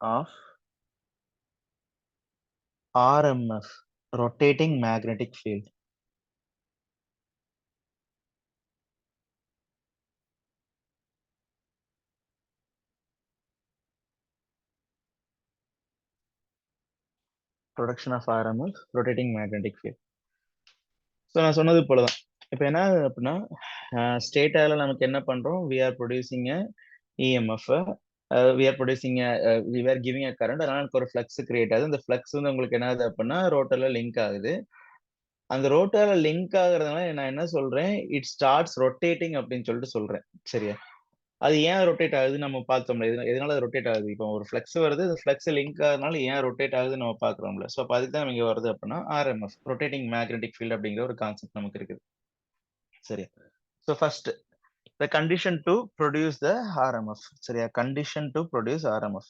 of RMF. rotating magnetic field. Production of RMF, rotating magnetic field. So நான் சொன்னது போல தான். இப்போ என்ன ஆகுது அப்படின்னா ஸ்டேட்டால நமக்கு என்ன பண்றோம், we are producing a EMF, we are producing a we are giving a current, அதனால எனக்கு ஒரு ஃப்ளக்ஸ் கிரியேட் ஆகுது. அந்த ஃப்ளக்ஸ் வந்து உங்களுக்கு என்ன ஆகுது அப்படின்னா ரோட்டர்ல லிங்க் ஆகுது. அந்த ரோட்டர்ல லிங்க் ஆகுறதுனால நான் என்ன சொல்றேன், இட் ஸ்டார்ட்ஸ் ரொட்டேட்டிங் அப்படின்னு சொல்லிட்டு சொல்றேன். சரியா? அது ஏன் ரொட்டேட் ஆகுது நம்ம பார்த்தோம்ல, எதனால ரொட்டேட் ஆகுது. இப்போ ஒரு ஃப்ளக்ஸ் வருது, அந்த ஃப்ளக்ஸ் லிங்க் ஆகுறதுனால ஏன் ரொட்டேட் ஆகுது நம்ம பார்க்குறோம்ல. ஸோ அப்போ அதுக்கு தான் இங்க வருது அப்படின்னா RMF, ரொட்டேட்டிங் மேக்னெட்டிக் ஃபீல்ட் அப்படிங்கிற ஒரு கான்செப்ட் நமக்கு இருக்குது. சரியா? So first the condition to produce the RMF. சரியா? condition to produce RMF.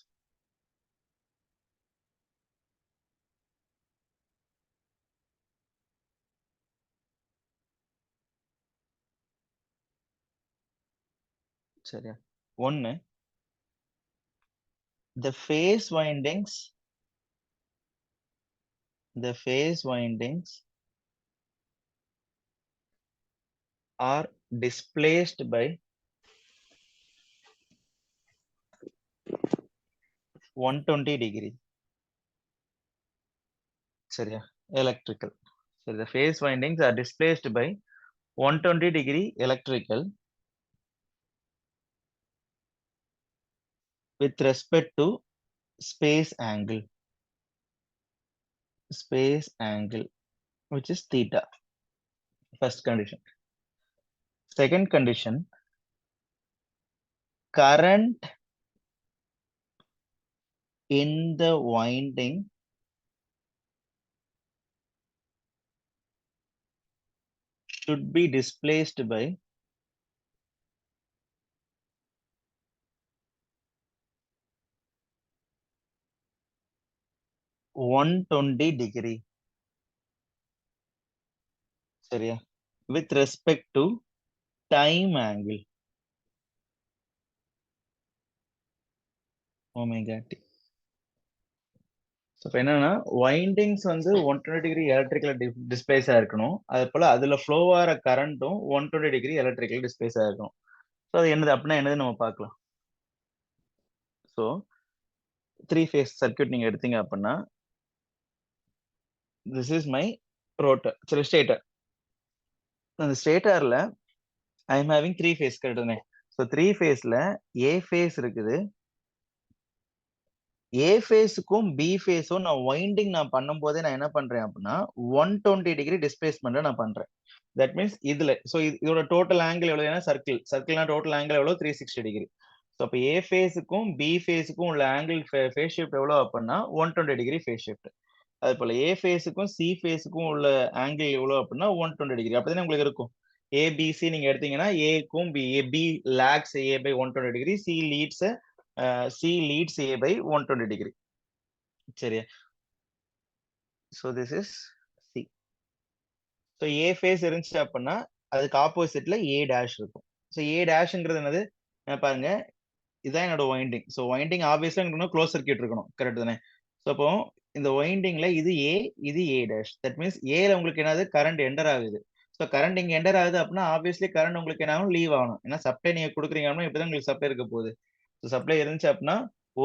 சரியா? ஒன்னு, the phase windings are displaced by 120 degree. சரியா? electrical. So the phase windings are displaced by 120 degree electrical with respect to space angle, which is theta. First condition. Second condition, current in the winding should be displaced by 120 degree. சரியா? with respect to time angle, omega t. So இப்போ என்னன்னா windings வந்து 120 degree electrical displays ஆயிருக்கணும். அது போல அதுல flow ஆகிற கரண்ட்டும் 120 டிகிரி எலக்ட்ரிக்கல் டிஸ்பிளேஸ் ஆயிருக்கணும். ஸோ அது என்னது அப்படின்னா என்னது நம்ம பார்க்கலாம். ஸோ 3 phase சர்க்யூட் நீங்க எடுத்தீங்க அப்படின்னா this is my rotor, சரி ஸ்டேட்டர். அந்த ஸ்டேட்டர்ல ஐ எம் ஹேவிங் 3 phase கரெக்டுனே. ஸோ 3 phaseல A phase இருக்குது. A phase-க்கும் B phase-ம் நான் வைண்டிங் நான் பண்ணும்போதே நான் என்ன பண்றேன் அப்படின்னா 120 டிகிரி டிஸ்பிளேஸ்மெண்ட் நான் பண்றேன். தட் மீன்ஸ் இதுல ஸோ இதோட டோட்டல் ஆங்கிள் எவ்வளவு, ஏன்னா சர்க்கிள்னா டோட்டல் ஆங்கிள் எவ்வளவு 360 டிகிரி. ஸோ அப்போ A phase-க்கும் B phase-க்கும் உள்ள ஆங்கிள் ஃபேஸ் ஷிஃப்ட் எவ்வளவு அப்படின்னா 120 டிகிரி ஃபேஸ் ஷிஃப்ட். அது போல A phase-க்கும் C phase-க்கும் உள்ள ஆங்கிள் எவ்வளவு அப்படின்னா 120 டிகிரி. அப்படிதான் உங்களுக்கு இருக்கும். ABC நீங்க எடுத்தீங்கன்னா A-க்கும் B lags A by 120 degree, C leads A by 120 degree. சரியா? So this is C. So A phase இருந்துச்சு அப்படின்னா அதுக்கு ஆப்போசிட்ல A dash இருக்கும். ஸோ A dashங்கிறது என்னது பாருங்க, இதுதான் என்னோட வைண்டிங். ஸோ வைண்டிங் ஆப்வியஸ்லா எனக்கு க்ளோஸ் சர்க்யூட் இருக்கணும், கரெக்ட் தானே? ஸோ அப்போ இந்த வைண்டிங்ல இது A, இது A டேஷ். தட் மீன்ஸ் ஏல உங்களுக்கு என்னது கரண்ட் என்டர் ஆகுது. ஸோ கரண்ட் இங்க என்டர் ஆகுது அப்படின்னா ஆப்வியஸ்லி கரண்ட் உங்களுக்கு என்ன ஆகும், லீவ் ஆகணும். ஏன்னா சப்ளை நீங்க கொடுக்குறீங்க அப்படின்னா இப்படிதான் உங்களுக்கு சப்ளை இருக்க போகுது. ஸோ சப்ளை இருந்துச்சு அப்படின்னா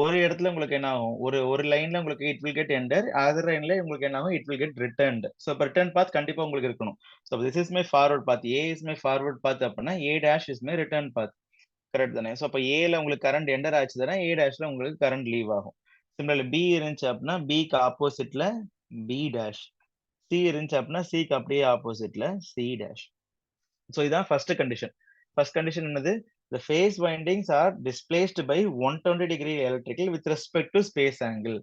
ஒரு இடத்துல உங்களுக்கு என்ன ஆகும், ஒரு லைன்ல உங்களுக்கு இட் வில் கெட் என்டர், அதர் லைன்ல உங்களுக்கு என்ன ஆகும், it will get returned. So இப்போ ரிட்டர்ன் பாத் கண்டிப்பா உங்களுக்கு இருக்கணும். So this is my forward path, A is my forward path அப்படின்னா A dash is my return path, correct தானே? ஸோ அப்போ ஏல உங்களுக்கு கரண்ட் என்டர் ஆச்சு தானே, A டேஷ்ல உங்களுக்கு கரண்ட் லீவ் ஆகும். சிமிலர்லி B இருந்துச்சு அப்படின்னா பிக்கு ஆப்போசிட்ல B டேஷ், C இருந்துச்சு அப்படின்னா சிக்கு அப்படியே ஆப்போசிட்ல C டேஷ். ஸோ இதான் ஃபர்ஸ்ட் கண்டிஷன். ஃபர்ஸ்ட் கண்டிஷன் என்னது, the phase windings are displaced by 120 degree electrical with respect to space angle.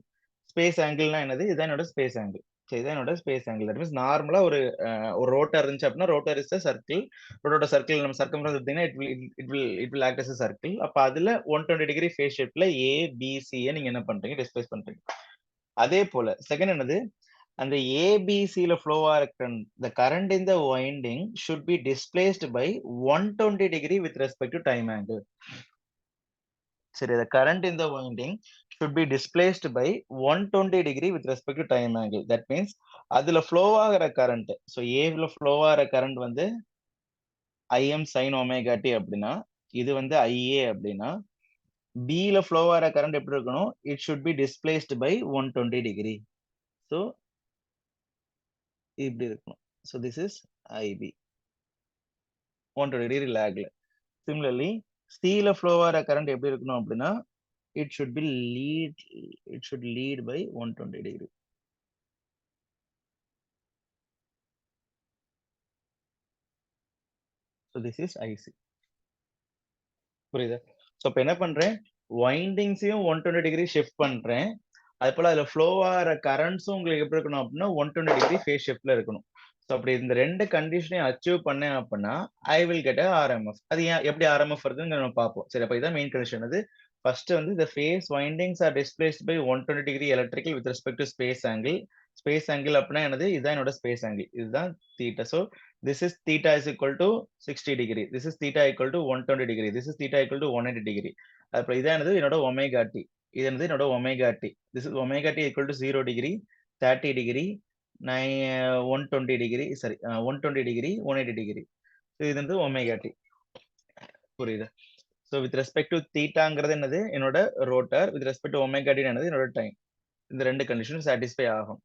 Space ஆங்கிள்னா என்னது, இதுதான் என்னோட ஸ்பேஸ் ஆங்கிள். சரி, இதான் என்னோட ஸ்பேஸ் ஆங்கிள். தட் மீன்ஸ் நார்மலா ஒரு ரோட்டர் இருந்துச்சு அப்படின்னா ரோட்டர் இஸ் சர்க்கிள். ரோட்டோட சர்க்கிள் நம்ம சர்க்கம்ஃபரன்ஸ் எடுத்தீங்கன்னா it will act as a circle. அப்ப அதுல 120 டிகிரி ஃபேஸ் ஷிஃப்ட்ல A B C நீங்க என்ன பண்றீங்க, டிஸ்பிளேஸ் பண்றீங்க. அதே போல செகண்ட் என்னது, அந்த ஏபிசில ஃப்ளோவா இருக்கிற the current in the winding should be displaced by 120 degree with respect to time angle. சரி, the current in the winding should be displaced by 120 degree with respect to time angle. That means அதுல flow ஆகிற current. So A flow ஆகிற current வந்து Im sin omega t அப்படின்னா இது வந்து IA அப்படின்னா B flow ஆகிற current எப்படி இருக்கணும்? It should be displaced by 120 degree. So இப்படி இருக்கணும். So this is IB 120 degree lagல. Similarly C flow ஆகிற current எப்படி இருக்கணும் அப்படின்னா it should lead by 120 degree. So this is IC. புரியுதா? ஸோ இப்போ என்ன பண்றேன், வைண்டிங்ஸையும் 120 டிகிரி ஷிஃப்ட் பண்றேன். அது போல அதுல ஃப்ளோ ஆகிற கரண்ட்ஸும் உங்களுக்கு எப்படி இருக்கணும் அப்படின்னா 120 டிகிரி ஃபேஸ் ஷிஃப்ட்ல இருக்கணும். ஸோ அப்படி இந்த ரெண்டு கண்டிஷனையும் அச்சீவ் பண்ணேன் அப்படின்னா ஐ வில் கெட் ஆர்எம்எஃப். அது ஏன் எப்படி ஆர்எம்எஃப் வருதுன்னு நம்ம பார்ப்போம். சரி, அப்போ இதான் மெயின் கண்டிஷன். அது ஃபர்ஸ்ட் வந்து the phase windings are displaced by 120 degree electrical with respect to space angle. Space angle அப்படின்னா என்னது, இதுதான் என்னோட ஸ்பேஸ் ஆங்கிள், இதுதான் theta. So this is theta is equal to 60 degree, this is theta equal to 120 degree, this is theta equal to 180 degree. அப்புறம் இதான் என்னது என்னோட omega D, இது என்னது என்னோட omega t. this is omega t equal to 0 degree, 30 degree, 120 degree, sorry 120 degree, 180 degree. So இது வந்து omega t. புரியுதா? ஸோ வித் ரெஸ்பெக்ட் டு தீட்டாங்கிறது என்னது என்னோட rotor, with respect to omega t என்னது என்னோட டைம். இந்த ரெண்டு கண்டிஷனும் சாட்டிஸ்ஃபை ஆகும்.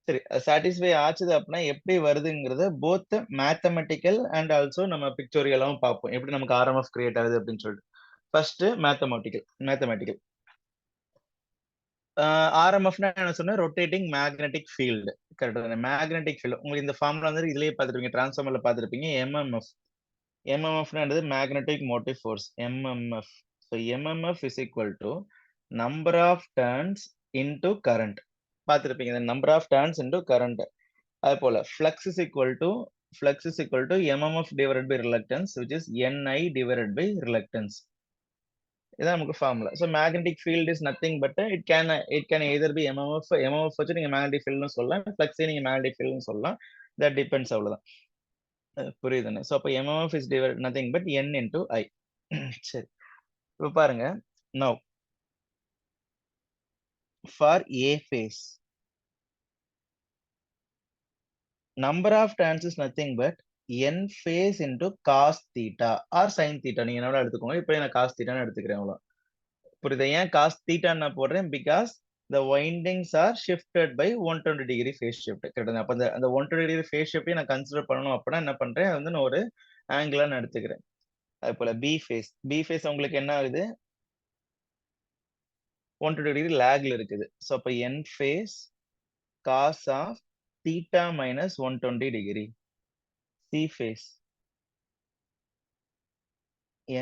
சரி, சாட்டிஸ்ஃபை ஆச்சுது அப்படின்னா எப்படி வருதுங்கிறத போத் மேத்தமெட்டிக்கல் அண்ட் ஆல்சோ நம்ம பிக்டோரியலாவும் பார்ப்போம், எப்படி நமக்கு ஆர்எம்எஃப் கிரியேட் ஆகுது அப்படின்னு சொல்லிட்டு. ஃபர்ஸ்ட் மேத்தமெட்டிக்கல் ஆர்எம்எஃப்னா என்ன சொன்னேன், ரொட்டேட்டிங் மேக்னெட்டிக் ஃபீல்டு. கரெக்டாக, மேக்னெட்டிக் ஃபீல்டு உங்களுக்கு இந்த ஃபார்முலா வந்து இதுலயே பார்த்துருப்பீங்க, டிரான்ஸ்ஃபார்மர்ல பார்த்துருப்பீங்க. எம்எம்எஃப்னா என்னது, magnetic motive force, MMF. So MMF is equal to number of turns into current. பார்த்துருப்பீங்க, இந்த number of turns into current. அது போல flux is equal to MMF divided by reluctance, which is Ni divided by reluctance. இதான் நமக்கு formula. So magnetic field is nothing but it can either be MMF வச்சு நீங்க magnetic ஃபீல்ட்னு சொல்லலாம், ஃப்ளக்ஸே நீங்க magnetic ஃபீல்ட்னு சொல்லலாம். That depends, அவ்வளவுதான். புரியுதுன்னு. ஸோ அப்போ MMF is divide nothing but N into I. சரி, இப்போ பாருங்க, now for A phase number of turns is nothing but n phase into cos theta or sin theta. நீங்க என்ன எடுத்துக்கோங்க, இப்போ நான் cos theta எடுத்துக்கிறேன், அவ்வளவு. புரியுதா? ஏன் cos theta நான் போடுறேன், because the windings are shifted by 120 degree phase shift. கரெக்ட்டா? அப்ப அந்த 120 degree phase shift நான் கன்சிடர் பண்ணனும் அப்படினா என்ன பண்றேன், அது வந்து நான் ஒரு ஆங்கிளா நான் எடுத்துக்கிறேன். அது போல B phase உங்களுக்கு என்ன ஆகுது, 120 degree லாக்ல இருக்குது. சோ அப்ப n phase cos of theta minus 120 degree. C phase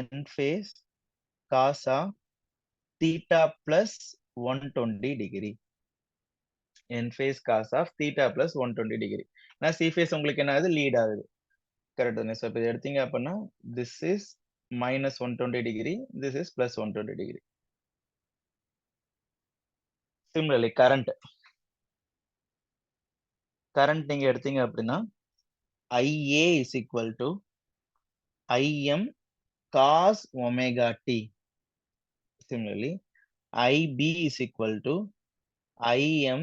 n phase cos of theta plus 120 degree. n phase cos of theta plus 120 degree. நான் C phase உங்களுக்கு என்ன ஆகுது, லீட் ஆகுது. கரெக்ட் தானே? ஸோ இப்போ இது எடுத்தீங்க அப்படின்னா this is minus 120 degree, this is plus 120 degree. Similarly current நீங்க எடுத்தீங்க அப்படின்னா IA is equal to IM cos omega t. Similarly IB is equal to IM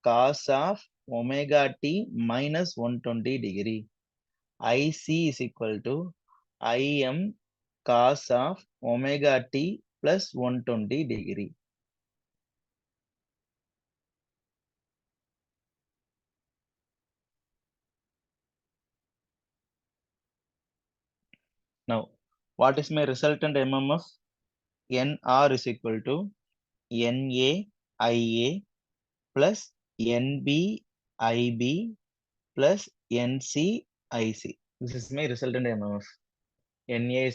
cos of omega t minus 120 degree. IC is equal to IM cos of omega t plus 120 degree. Now, what is my resultant MMF? NR is equal to NA IA plus NB IB plus NC IC. This is my resultant MMF. NR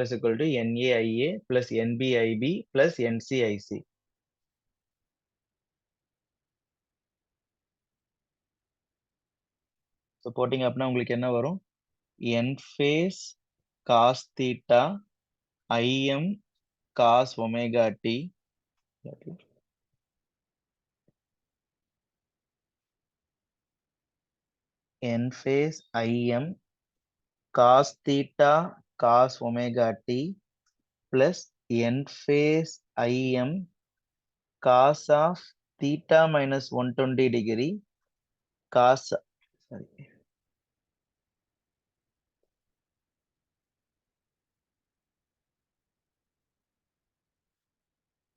is equal to NA IA plus NB IB plus NC IC. So போட்டிங்க அப்படின்னா உங்களுக்கு என்ன வரும், n phase cos theta IM cos omega t n phase IM cos theta cos omega t plus n phase IM cos of theta minus 120 degree cos, sorry,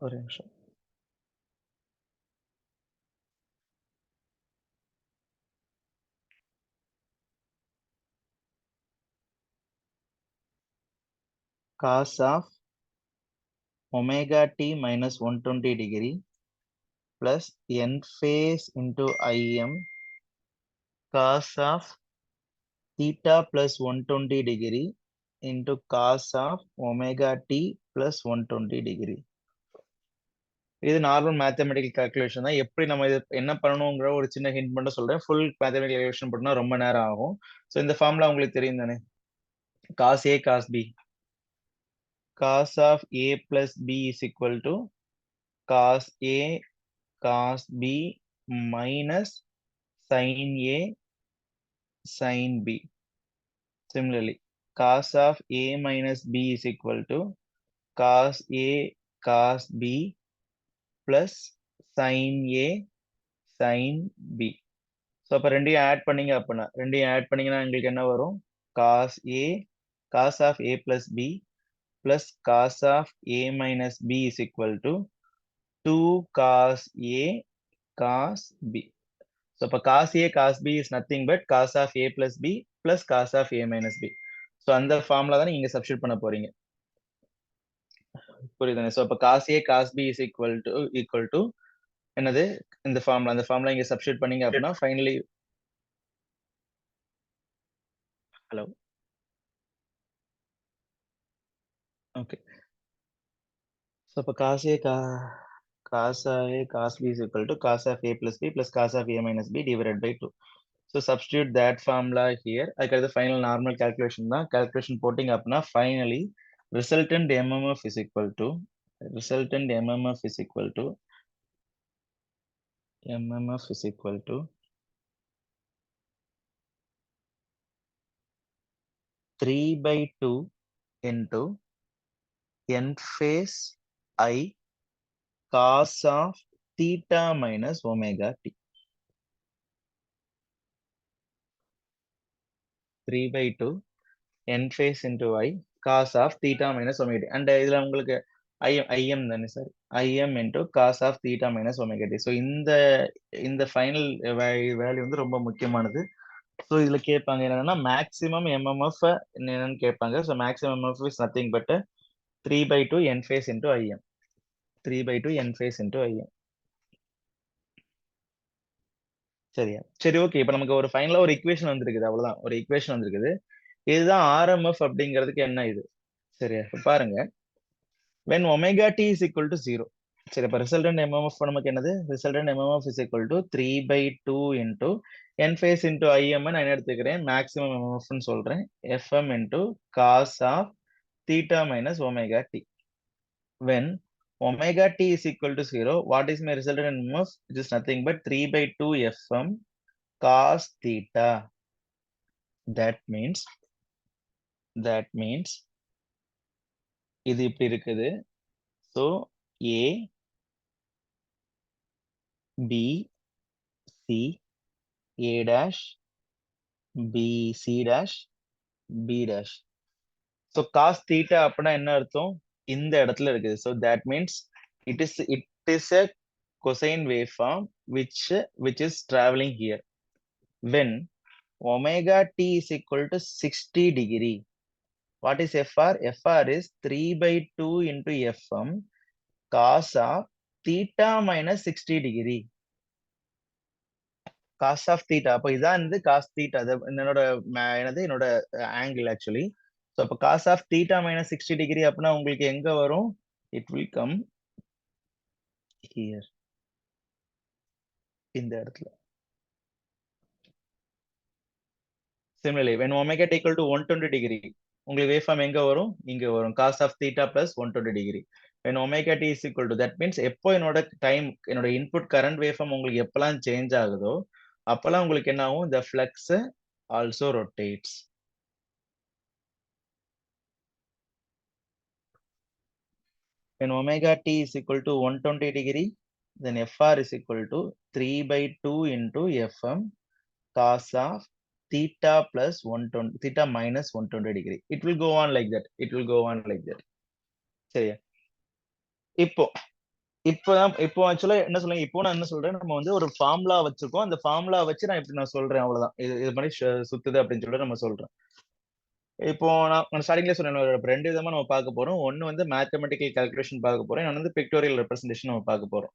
ஒரு நிமிஷம். Cos of omega t minus 120 degree plus n phase into Im cos of theta plus 120 degree into cos of omega t plus 120 degree. இது normal mathematical calculation தான். எப்படி நம்ம இது என்ன பண்ணணுங்கிற ஒரு சின்ன ஹிண்ட் மட்டும் சொல்றேன். ஃபுல் மேத்தமெட்டிக்கல் கால்குலேஷன் பண்ணா ரொம்ப நேரம் ஆகும். ஸோ இந்த ஃபார்முலா உங்களுக்கு தெரியும் தானே? cos a cos b. Cos of a plus b is equal to cos a cos b minus sin a sin b. Similarly, cos of a minus b is equal to cos a cos b plus sin a sin b. So அப்போ ரெண்டையும் add பண்ணீங்க அப்படின்னா உங்களுக்கு என்ன வரும்? cos a cos of a plus b plus cos of a minus b is equal to 2 cos a cos b. So அப்ப cos a cos b is nothing but cos of a plus b plus cos of a minus b. So அந்த formula தான் நீங்க substitute பண்ண போறீங்க. புரியுதுங்க? So அப்ப cos a cos b is equal to என்னது? இந்த ஃபார்முலா. அந்த ஃபார்முலா இங்க சப்ஸ்டிட்யூட் பண்ணீங்க அப்படின்னா ஃபைனலி ஹலோ ஓகே. So அப்ப cos a cos b is equal to cos of a plus b plus cos of a minus b divided by 2. So substitute that formula here. அதுக்கு final normal calculation தான். calculation போட்டிங்க அப்படின்னா finally resultant MMF is equal to 3/2 into n phase I cos of theta minus omega t. 3/2 n phase into I cos of theta minus omega t. And இதுல உங்களுக்கு im தானே sir? im into cos of theta minus omega t. So இந்த final value வந்து ரொம்ப முக்கியமானது. So இதுல கேட்பாங்க என்னன்னா மேக்ஸிமம் MMF என்னன்னு கேட்பாங்க. So maximum MMF is nothing but 3/2 n phase into im. 3/2 n phase into im. சரியா? சரி, ஓகே. இப்போ நமக்கு ஒரு ஃபைனலா ஒரு ஈக்குவேஷன் வந்திருக்குது. அவ்வளவுதான், ஒரு ஈக்குவேஷன் வந்திருக்குது. இதுதான் RMF அப்படிங்கிறதுக்கு என்ன இது? சரியா? இப்ப பாருங்க, when omega t is equal to 0. சரி, அப்ப ரிசல்டன்ட் MMF நமக்கு என்னது? Resultant MMF is equal to 3/2 into n phase into im நான் என்ன எடுத்துக்கிறேன்? மேக்ஸிமம் MMF ன்னு சொல்றேன். fm into cos of theta minus omega t. When omega t is equal to 0, what is my resultant MMF? It is nothing but 3/2 fm cos theta. That means இது இப்படி இருக்குது. So A B C A dash B C dash B dash. So cos theta அப்படின்னா என்ன அர்த்தம்? இந்த இடத்துல இருக்குது. So that means it is a cosine waveform which is traveling here. When omega t is equal to 60 degree. What is FR? FR is 3/2 into FM cos of theta minus 60 degree. Cos of theta. அப்போ இதான் வந்து cos theta. என்னோட angle actually. So அப்போ cos of theta minus 60 degree அப்படின்னா உங்களுக்கு எங்க வரும்? It will come here. இந்த இடத்துல. Similarly, when omega t equal to 120 degree, உங்களுக்கு வேவ்ஃபார்ம் எங்க வரும்? இங்க வரும். cos of theta plus 120 degree. When omega t is equal to, that means எப்போ என்னோட இன்புட் கரண்ட் வேவ்ஃபார்ம் உங்களுக்கு எப்பெல்லாம் சேஞ்ச் ஆகுதோ அப்பெல்லாம் உங்களுக்கு என்ன ஆகும்? The flux also rotates. When omega t is equal to 120 degree, then FR is equal to 3/2 into FM cos of theta plus 120, theta minus 120 degree. It will go on like that. It will go on like that. சரியா? இப்போ இப்போ ஆக்சுவலா என்ன சொல்லுங்க, இப்போ நான் என்ன சொல்றேன், நம்ம வந்து ஒரு ஃபார்முலா வச்சிருக்கோம். அந்த ஃபார்முலா வச்சு நான் இப்படி நான் சொல்றேன், அவ்வளவுதான். இது மாதிரி சுத்துது அப்படின்னு சொல்லிட்டு நம்ம சொல்றோம். இப்போ நான் ஸ்டார்டிங்ல சொன்னேன், ரெண்டு விதமா நம்ம பார்க்க போறோம். ஒன்னு வந்து மேத்தமெட்டிக்கல் கால்குலேஷன் பார்க்க போறோம், இன்னொன்னு வந்து பிக்டோரியல் ரெப்ரசன்டேஷன் நம்ம பார்க்க போறோம்.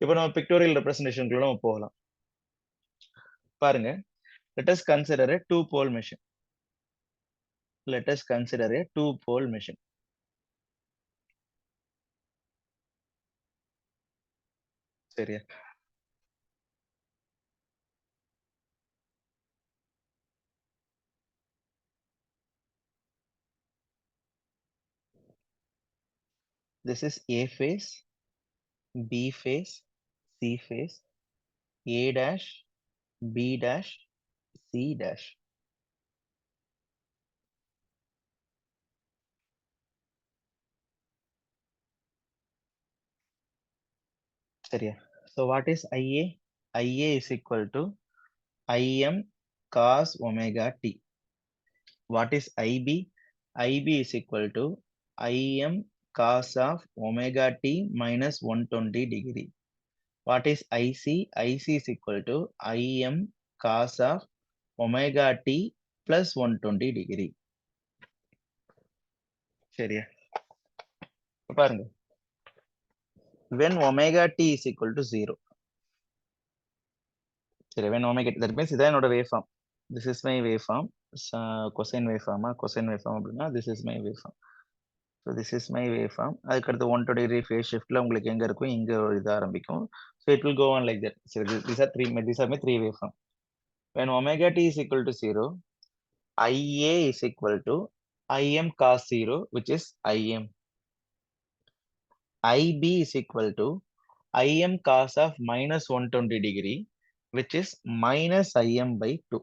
இப்போ நம்ம பிக்டோரியல் ரெப்ரசன்டேஷனுக்குள்ள நம்ம போகலாம். பாருங்க, let us consider a two pole machine. Let us consider a two pole machine. சரியா? This is A phase, B phase, C phase, A dash, B dash, C dash. சரியா? So what is IA? IA is equal to IM cos omega t. What is IB? IB is equal to IM cos of omega t minus 120 degree. What is IC? IC is equal to IM cos of omega t plus 120 degree. சரியா? பாருங்க, when omega t is equal to 0. சரி, when omega t, that means இதான் என்னோட waveform. This is my waveform. Cosine waveform, cosine waveform அப்படின்னா this is my waveform. So this is my waveform. அதுக்கு அடுத்து 120 degree phase shiftல உங்களுக்கு எங்க இருக்கும், இங்க ஒரு இது ஆரம்பிக்கும். So it will go on like that. So these are my three waveform. When omega t is equal to 0, IA is equal to IM cos 0, which is IM. IB is equal to IM cos of minus 120 degree, which is minus IM by 2.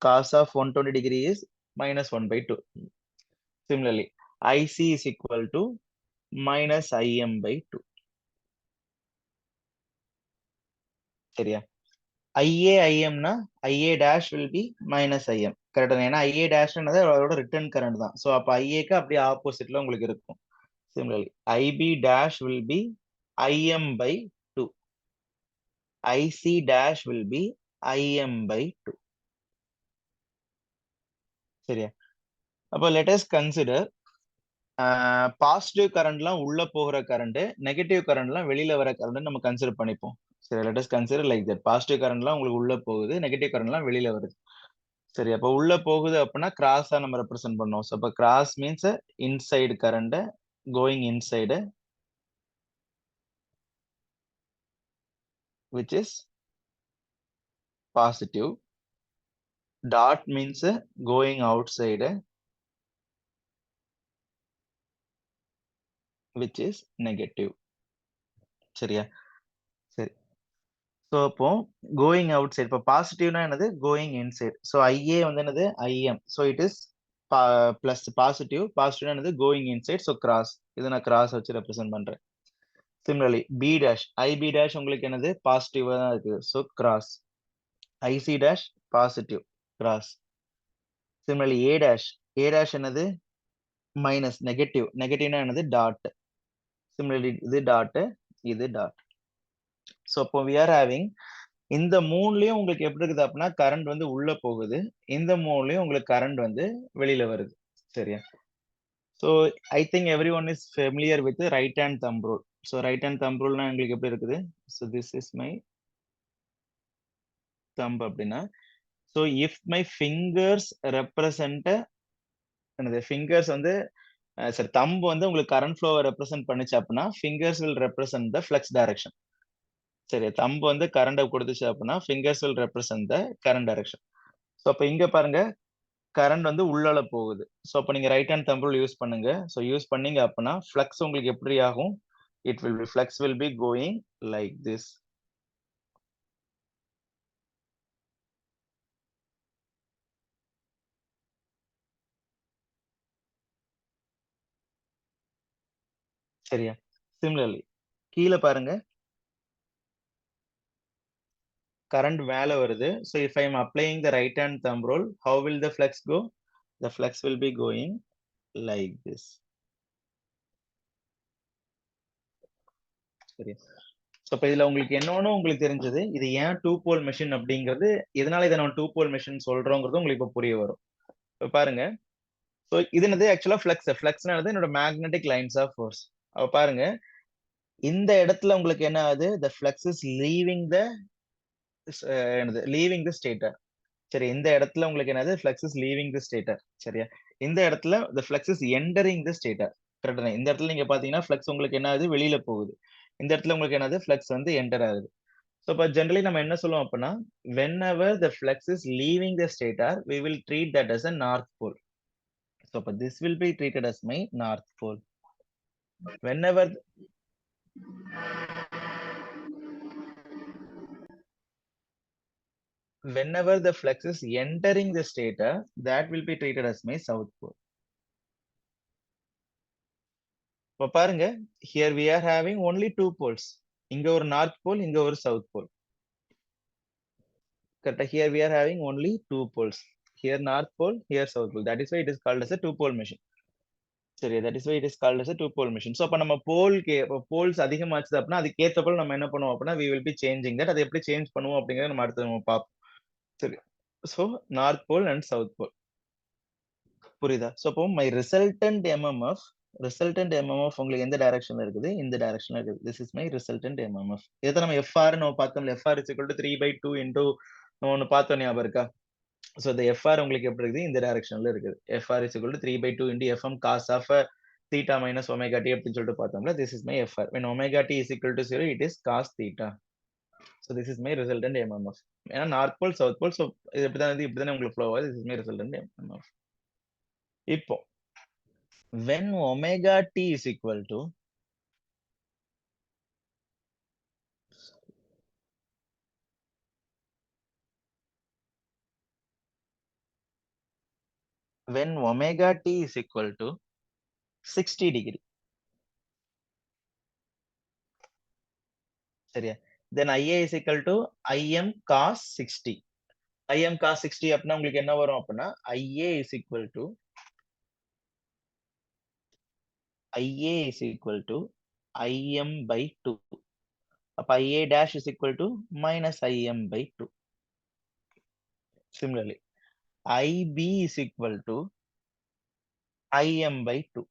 Cos of 120 degree is minus 1 by 2. Similarly, IC is equal to minus IM by 2. சரியா? IA IM னா IA dash will be minus IM. கரெக்டா? ஏன்னா IA dash அதோட return current தான். So அப்போ ஐஏக்கு அப்படியே ஆப்போசிட்ல உங்களுக்கு இருக்கும். Similarly, IB dash will be IM by 2. IC dash will be IM by 2. சரியா? அப்போ let us consider பாசிட்டிவ் கரண்ட்லாம் உள்ள போகிற கரண்ட், நெகட்டிவ் கரண்ட்லாம் வெளியில வர கரண்ட் நம்ம கன்சிடர் பண்ணிப்போம். சரி, let us consider like that. Positive கரண்ட்லாம் உங்களுக்கு உள்ள போகுது, நெகட்டிவ் கரண்ட்லாம் வெளியில வருது. சரி, அப்போ உள்ள போகுது அப்படின்னா கிராஸா நம்ம ரெப்ரசென்ட் பண்ணோம். ஸோ அப்போ cross means inside current going inside, which is positive. Dot means going outside, which is negative. சரியா? சரி, ஸோ அப்போ கோயிங் அவுட் சைட், இப்போ பாசிட்டிவ்னா என்னது, கோயிங் இன்சைட். ஸோ ஐஏ வந்து என்னது, IM. So it is plus positive. பாசிட்டிவ்னா என்னது, கோயிங் இன்சைட். ஸோ கிராஸ், இதை நான் கிராஸ் வச்சு ரெப்ரசென்ட் பண்றேன். Similarly B dash, IB dash உங்களுக்கு என்னது, பாசிட்டிவா தான் இருக்குது. So cross. IC dash positive, cross. Similarly A dash, A dash என்னது, மைனஸ் நெகட்டிவ். நெகட்டிவ்னா என்னது, டாட். சிமிலர்லி இது டாட், இது டாட். ஸோ அப்போ வி ஆர் ஹேவிங் இந்த மூணுலயும் உங்களுக்கு எப்படி இருக்குது அப்படின்னா கரண்ட் வந்து உள்ள போகுது, இந்த மூணுலயும் உங்களுக்கு கரண்ட் வந்து வெளியில வருது. சரியா? So I think everyone is familiar with right hand thumb rule. So right hand thumb ரூல்னா உங்களுக்கு எப்படி இருக்குது, so this is my thumb அப்படின்னா, so if my fingers represent என்னது, ஃபிங்கர்ஸ் வந்து சரி, தம்ப் வந்து உங்களுக்கு கரண்ட் ஃப்ளோவை ரெப்ரசென்ட் பண்ணுச்சு அப்படின்னா fingers will represent the flux direction. சரி, தம்ப் வந்து கரண்டை கொடுத்துச்சு அப்படின்னா fingers will represent the current direction. So அப்போ இங்க பாருங்க, கரண்ட் வந்து உள்ளால போகுது. ஸோ அப்போ நீங்க right hand thumb rule use பண்ணுங்க. ஸோ யூஸ் பண்ணீங்க அப்படின்னா ஃப்ளக்ஸ் உங்களுக்கு எப்படி ஆகும், it will B, flux will be going like this. சரியா? சிமிலர்லி கீழே பாருங்க, current மேல வருது. So if I am applying the right hand thumb rule, how will the flux go? The flux will be going like this. சரி. So இப்போ இதுல உங்களுக்கு என்னன்னு உங்களுக்கு தெரிஞ்சது, இது ஏன் டூ போல் மெஷின் அப்படிங்கிறது, எதனால இதை நம்ம டூ போல் மெஷின் சொல்றோங்கிறது உங்களுக்கு இப்போ புரிய வரும். இப்போ பாருங்க, ஸோ இது என்னது ஆக்சுவலா ஃபிளக்ஸ்னானது என்னோட மேக்னெட்டிக் லைன்ஸ் ஆஃப் ஃபோர்ஸ். அப்ப பாருங்க, இந்த இடத்துல உங்களுக்கு என்ன ஆகுது, the flux is leaving the என்னது leaving the stator. சரி, இந்த இடத்துல உங்களுக்கு என்னது, flux is leaving the stator. சரியா, இந்த இடத்துல the flux is entering the stator. கரெக்டா, இந்த இடத்துல நீங்க பாத்தீங்கன்னா flux உங்களுக்கு என்ன ஆகுது, வெளியில போகுது. இந்த இடத்துல உங்களுக்கு என்னது, flux வந்து என்டர் ஆகுது. ஸோ இப்போ ஜென்ரலி நம்ம என்ன சொல்லுவோம் அப்படின்னா, whenever the flux is leaving the stator, we will treat that as a north pole. So இப்போ this will be treated as my north pole. Whenever the flux is entering the stator, that will be treated as my south pole. இப்போ பாருங்க, here we are having only two poles. இங்க ஒரு north pole, இங்க ஒரு south pole. கரெக்டா, here we are having only two poles. Here north pole, here south pole. That is why it is called as a two pole machine. சரி, that is why it is called as a two pole machine. So அப்ப நம்ம poles அதிகமாச்சு அப்படின்னா அதுக்கு ஏத்த போல நம்ம என்ன பண்ணுவோம் அப்படின்னா, we will be changing that. அதை எப்படி சேஞ்ச் பண்ணுவோம் அப்படிங்கறத நம்ம அடுத்து நம்ம பார்ப்போம். சரி, so north pole and south pole. புரியுதா? So அப்போ my resultant MMF உங்களுக்கு எந்த டைரக்ஷன்ல இருக்குது, இந்த டைரக்ஷன்ல இருக்குது. This is my resultant MMF. இதை நம்ம FR நம்ம பார்த்தோம்ல, FR is equal to 3/2 into நம்ம ஒன்னு பார்த்தோம், ஞாபகம் இருக்கா? So the FR உங்களுக்கு எப்படி இருக்குது, இந்த டைரக்ஷன்ல இருக்குது. FR is equal to 3/2 into FM cos of theta minus omega t அப்படின்னு சொல்லிட்டு பார்த்தோம்ல. This is my FR. When omega t is equal to 0, it is cos theta. So this is my resultant MMF. ஏன்னா north pole south pole, so இது இப்படிதான் உங்களுக்கு flow ஆகுது. This is my resultant MMF. இப்போ when omega t is equal to when omega t is equal to 60 degree, சரியா, then IA is equal to IM cos 60. IM cos 60 அப்படின்னா உங்களுக்கு என்ன வரும் அப்படின்னா, IA is equal to IM by 2. அப்ப IA dash is equal to minus IM by 2. Similarly, IB is equal to IM by 2.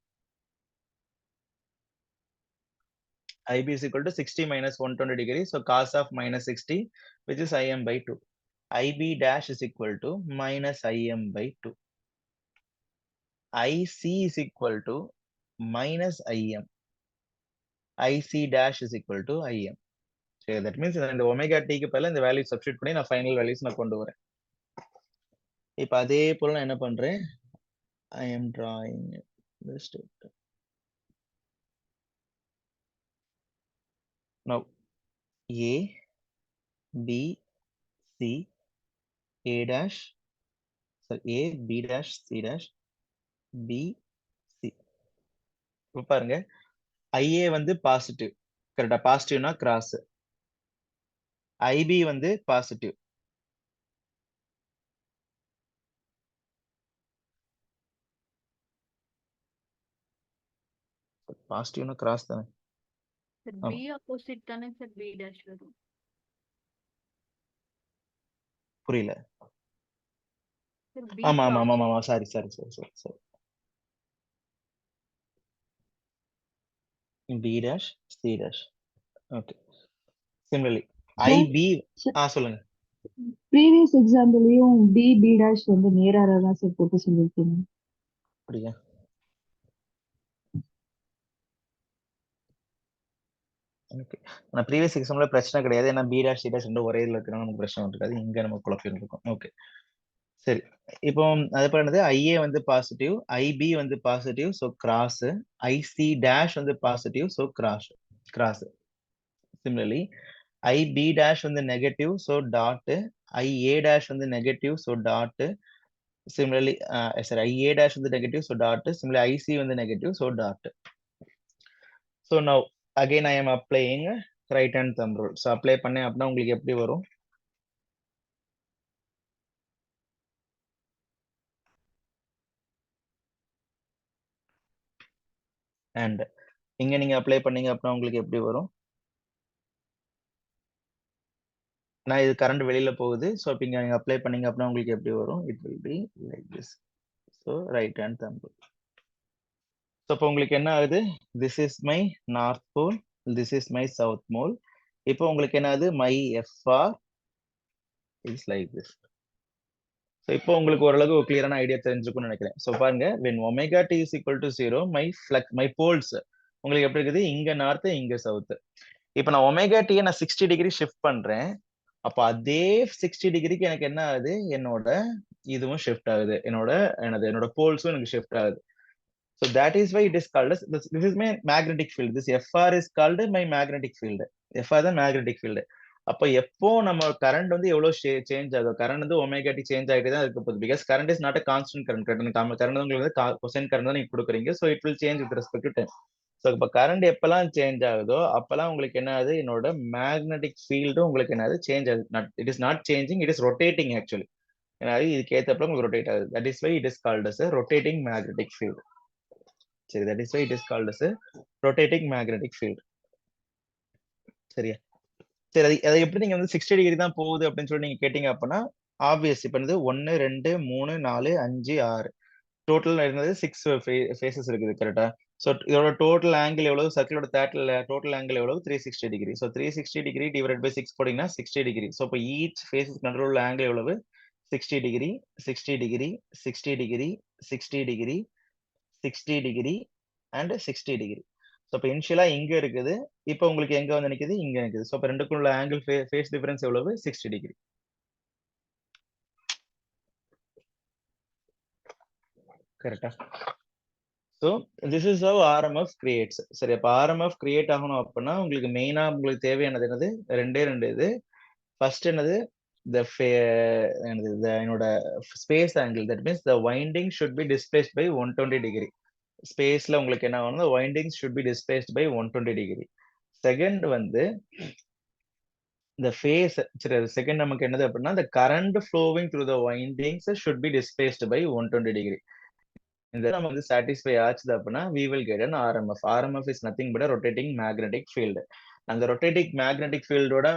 IB is equal to 60 minus 120 degree. So cos of minus 60, which is IM by 2. IB dash is equal to minus IM by 2. IC is equal to minus IM. IC dash is equal to IM. So that means இந்த omega t க்கு பதிலா இந்த value substitute பண்ணி நான் final values நான் கொண்டு வரேன். இப்போ அதே போல நான் என்ன பண்றேன், I am drawing this. Now A, B, C, A dash, sorry, A, B dash, C dash, B, C. இப்போ பாருங்க, IA வந்து பாசிட்டிவ், கரெக்டா, பாசிட்டிவ்னா கிராஸ். IB வந்து பாசிட்டிவ். பாசிட்டிவ்னா கிராஸ் தானே. B opposite தானே சார் B dash வரும். புரியல. சார் B ஆமா ஆமா ஆமா ஆமா, sorry. B dash, C dash. Okay. Similarly, IB, சொல்லுங்க. ப்ரீவியஸ் எக்ஸாம்பிளையும் B dash வந்து நேராக தான் சார் போட்டு சொல்லியிருக்கீங்க. அப்படியா? நான் ப்ரீவியஸ் எக்ஸாம்ல பிரச்சனை கிடையாது, ஏன்னா B dash C dash ரெண்டும் ஒரே இதுல இருக்கிறனால நமக்கு பிரச்சனை இருக்காது. இங்க நம்ம குழப்பம் இருக்கும். ஓகே, சரி. இப்போ அது பண்ணது IA வந்து பாசிட்டிவ், IB வந்து positive, so cross. IC dash வந்து positive, so cross. Similarly, IB dash வந்து negative, so dot. IA dash வந்து negative, so dot. Similarly, IA dash வந்து negative, so dot. Similarly, IC வந்து negative, so dot. So now again I am applying right hand thumb rule. So apply பண்ணேன் அப்படின்னா உங்களுக்கு எப்படி வரும், and இங்க நீங்க அப்ளை பண்ணீங்க அப்படின்னா உங்களுக்கு எப்படி வரும்? நான் இது கரண்ட் வெளியில போகுது. ஸோ இப்போ இங்க நீங்க அப்ளை பண்ணீங்க அப்படின்னா உங்களுக்கு எப்படி வரும்? It will be like this. So right hand thumb. So இப்போ உங்களுக்கு என்ன ஆகுது? This is my north pole, this is my south pole. இப்போ உங்களுக்கு என்ன ஆகுது? My FR is like this. So இப்போ உங்களுக்கு ஓரளவுக்கு ஒரு கிளியரான ஐடியா தெரிஞ்சுக்கும்னு நினைக்கிறேன். ஸோ பாருங்க, when omega t is equal to 0, my poles உங்களுக்கு எப்படி இருக்குது? இங்க நார்த், இங்க சவுத். இப்போ நான் ஒமேகா டி நான் 60 டிகிரி ஷிஃப்ட் பண்றேன். அப்போ அதே 60 டிகிரிக்கு எனக்கு என்ன ஆகுது? என்னோட இதுவும் ஷிஃப்ட் ஆகுது. என்னோட போல்ஸும் எனக்கு ஷிஃப்ட் ஆகுது. So that is why it is called as this is my magnetic field. This FR is called my magnetic field. FR தான் magnetic field. அப்போ எப்போ நம்ம கரண்ட் வந்து எவ்வளவு சேஞ்ச் ஆகும்? கரண்ட் வந்து ஒமேகா டி சேஞ்ச் ஆகிட்டே தான் இருக்க போகுது. Because current is not a constant current. Current உங்களுக்கு வந்து கொசைன் கரண்ட் தான் நீங்க கொடுக்குறீங்க. So it will change with respect to time. So இப்போ கரண்ட் எப்பெல்லாம் சேஞ்ச் ஆகுதோ அப்பெல்லாம் உங்களுக்கு என்ன ஆகுது? என்னோட மேக்னெட்டிக் ஃபீல்டும் உங்களுக்கு என்ன ஆகுது? சேஞ்ச் ஆகுது. It is not changing, it is rotating actually. ஏன்னா இதுக்கு ஏற்றப்ப உங்களுக்கு ரொட்டேட் ஆகுது. That is why it is called as rotating magnetic field. சரி, that is why it is called as rotating magnetic field. சரியா? சரி, அதை எப்படி நீங்க வந்து 60 டிகிரி தான் போகுது அப்படின்னு சொல்லி நீங்க கேட்டீங்க அப்படின்னா ஆப்வியஸ். இப்போ வந்து 1 2 3 4 5 6 டோட்டல் இருந்தது 6 ஃபேஸஸ் இருக்குது. கரெக்டா? ஸோ இதோட டோட்டல் ஆங்கிள் எவ்வளவு? சர்க்கிளோட டோட்டல் ஆங்கிள் எவ்வளவு? 360 degree. So 360 degree divide by 6 போட்டீங்கன்னா 60 டிகிரி. ஸோ இப்போ ஈச் ஃபேஸஸ் நடுவில் உள்ள ஆங்கிள் எவ்வளவு? 60 degree, 60 degree, 60 degree, 60 degree, 60 degree and 60 degree. So இப்போ இனிஷியலா இங்க இருக்குது. இப்போ உங்களுக்கு எங்க வந்து நிக்குது? இங்க நிக்குது. ஸோ இப்போ ரெண்டுக்கும் உள்ள ஆங்கிள் ஃபேஸ் டிஃபரன்ஸ் எவ்வளவு? 60 டிகிரி. கரெக்டா? So this is how RMF creates. சரி, அப்போ ஆர்எம்எஃப் கிரியேட் ஆகணும் அப்படின்னா உங்களுக்கு மெயினா உங்களுக்கு தேவையானது என்னது? ரெண்டே இது. ஃபர்ஸ்ட் என்னது? என்னோட space angle. That means the winding should be displaced by 120 degree. ஸ்பேஸ்ல உங்களுக்கு என்ன ஆகணும்? Winding should be displaced by 120 degree. Second வந்து the phase. சரி, செகண்ட் நமக்கு என்னது அப்படின்னா the current flowing through the windings should be displaced by 120 degree. இந்த நம்ம வந்து satisfy ஆச்சுது அப்படின்னா we will get an RMF. RMF is nothing but a rotating magnetic field. அந்த rotating magnetic field ஓட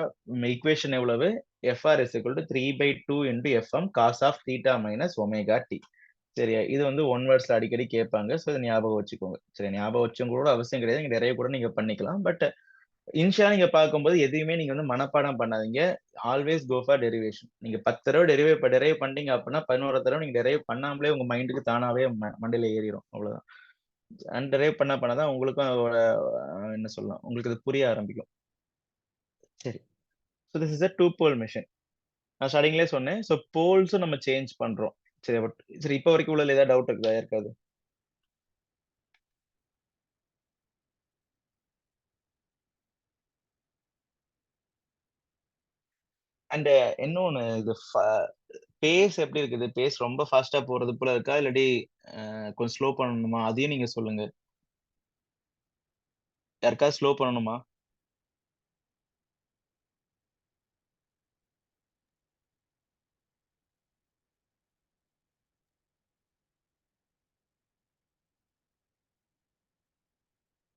equation எவ்வளவு? FR is equal to 3/2 into FM cos of theta minus omega t. சரியா? இது வந்து ஒன் வேர்ட்ஸ்ல அடிக்கடி கேட்பாங்க. So இதை ஞாபகம் வச்சுக்கோங்க. சரி, ஞாபகம் வச்சுங்க கூட அவசியம் கிடையாது. நீங்க நிறைய கூட நீங்க பண்ணிக்கலாம். பட் இன்ஷியா நீங்க பார்க்கும்போது எதையுமே நீங்க வந்து மனப்பாடம் பண்ணாதீங்க. Always go for derivation. நீங்க 10 தடவை டெரைவ் பண்ணீங்க அப்படின்னா 11 தடவை நீங்க டெரைவ் பண்ணாமலே உங்க மைண்டுக்கு தானாவே மண்டையில ஏறிடும். அவ்வளவுதான். அண்ட் டெரைவ் பண்ணதான் உங்களுக்கும் அதோட என்ன சொல்லலாம், உங்களுக்கு அது புரிய ஆரம்பிக்கும். சரி, so this is a 2 pole machine. நான் ஸ்டார்டிங்லேயே சொன்னேன். ஸோ போல்ஸும் நம்ம சேஞ்ச் பண்றோம். சரி, சரி, இப்போ வரைக்கும் உள்ள ஏதாவது டவுட் இருக்குதா இருக்காது? அண்ட் இன்னொன்னு, இது பேஸ் எப்படி இருக்குது? பேஸ் ரொம்ப ஃபாஸ்டா போறது போல இருக்கா, இல்லாட்டி கொஞ்சம் ஸ்லோ பண்ணணுமா? அதையும் நீங்க சொல்லுங்க. யாருக்காவது ஸ்லோ பண்ணணுமா?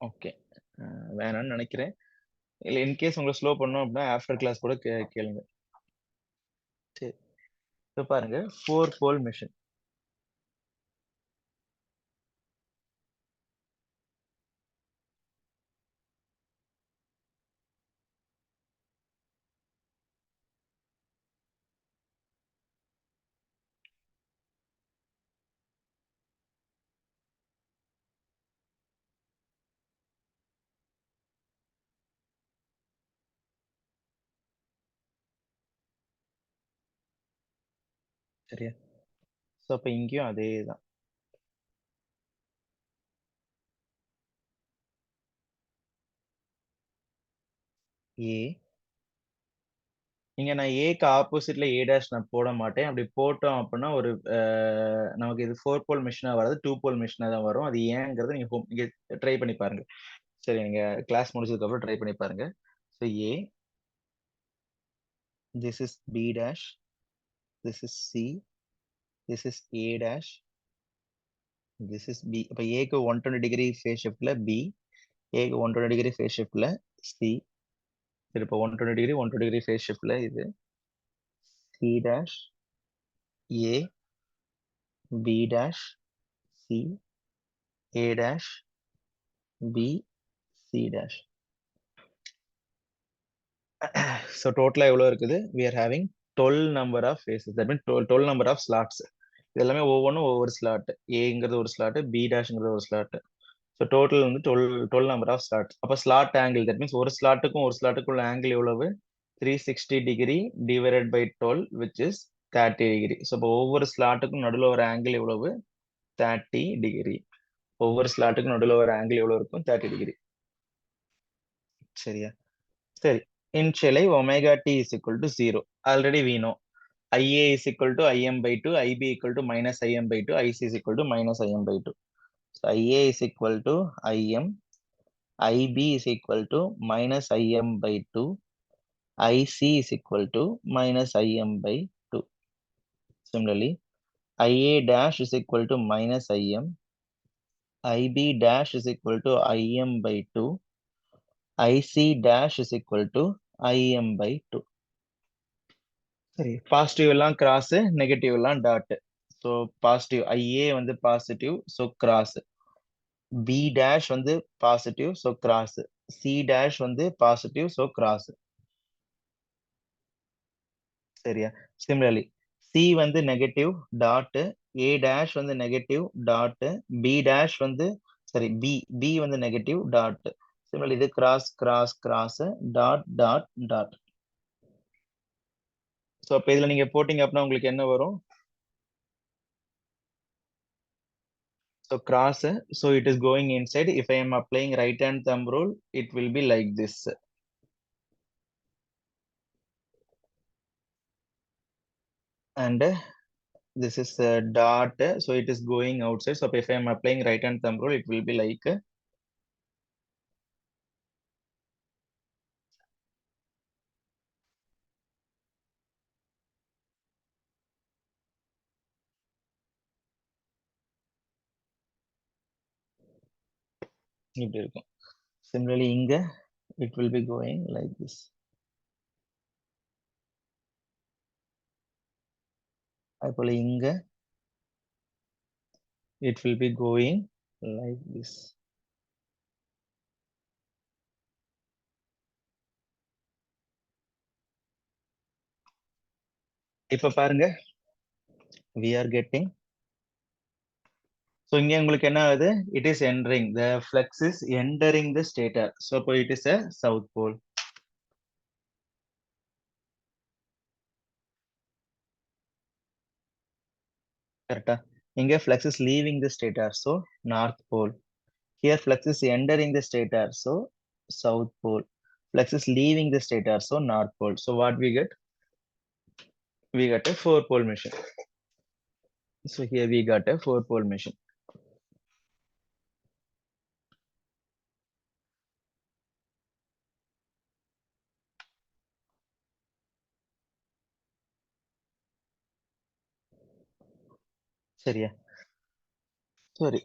ஓகே, வேணாம்னு நினைக்கிறேன். இல்லை, இன்கேஸ் உங்களை ஸ்லோ பண்ணணும் அப்படின்னா ஆஃப்டர் கிளாஸ் கூட கேளுங்க. சரி, இப்போ பாருங்க, 4 போல் மிஷின். சரியா? ஸோ அப்போ இங்கேயும் அதே தான். ஏ, இங்க நான் ஏக்கு ஆப்போசிட்ல ஏ டேஷ் நான் போட மாட்டேன். அப்படி போட்டோம் அப்படின்னா ஒரு நமக்கு இது 4 போல் மிஷினா வராது, 2 போல் மிஷினா தான் வரும். அது ஏங்கிறது நீங்க ட்ரை பண்ணி பாருங்க. சரி, நீங்க கிளாஸ் முடிச்சதுக்கு அப்புறம் ட்ரை பண்ணி பாருங்க. So A, this is B dash, this is C, this is A dash, this is B. அப்ப A க்கு 120 degree phase shiftல B, A க்கு 120 degree phase shiftல C. சரி, இப்போ 120 degree phase shiftல இது C dash A, B dash C, A dash B, C dash. So total எவ்வளவு இருக்குது? We are having 12 number of phases. That means 12 number of slots. இது எல்லாமே ஒவ்வொன்றும் ஒவ்வொரு ஸ்லாட். ஏங்கிறது ஒரு ஸ்லாட், பி டேஷ்ங்கிறது ஒரு ஸ்லாட். ஸோ டோட்டல் வந்து 12 நம்பர் ஆஃப் ஸ்லாட். அப்போ ஸ்லாட் ஆங்கிள், தட் மீன்ஸ் ஒரு ஸ்லாட்டுக்கும் ஒரு ஸ்லாட்டுக்குள்ள ஆங்கிள் எவ்வளவு? 360 degree divided by 12 which is 30 degree. So இப்போ ஒவ்வொரு ஸ்லாட்டுக்கும் நடுவில் ஒரு ஆங்கிள் எவ்வளவு? 30 டிகிரி. ஒவ்வொரு ஸ்லாட்டுக்கும் நடுவில் ஒரு ஆங்கிள் எவ்வளவு இருக்கும்? 30 டிகிரி. சரியா? சரி, இன்ஷியலை omega t is equal to 0. Already we know IA is equal to IM by 2, IB equal to minus IM by 2, IC is equal to minus IM by 2. So IA is equal to IM, IB is equal to minus IM by 2, IC is equal to minus IM by 2. Similarly, IA dash is equal to minus IM, IB dash is equal to IM by 2, IC dash is equal to IM by 2. சரி, positive எல்லாம் cross, negative எல்லாம் dot. So positive IA வந்து positive, so cross. B dash வந்து positive, so cross. C dash வந்து positive, so cross. சரியா? Similarly C வந்து negative dot, A dash வந்து negative dot, B dash வந்து சரி பி பி வந்து நெகட்டிவ் டாட். சிமிலர்லி இது cross cross cross dot dot dot. So அப்போ இதில் நீங்க போட்டீங்க அப்படின்னா உங்களுக்கு என்ன வரும்? So cross, so it is going inside. If I am applying right hand thumb rule, it will be like this. And this is a dot, so it is going outside. So if I am applying right hand thumb rule, it will be like இப்படி இருக்கும். Similarly, இங்க it will be going like this. அதுபோல இங்க it will be going like this. இப்ப பாருங்க, we are getting. So இங்க உங்களுக்கு என்ன ஆகுது? It is entering, the flux is entering the stator. So அப்போ it is a south pole. Correct. Inge flux is leaving the stator, so north pole. Here flux is entering the stator, so south pole. Flux is leaving the stator, so north pole. So what we get? We got a 4-pole machine. So here we got a 4-pole machine. சரியா? சரி.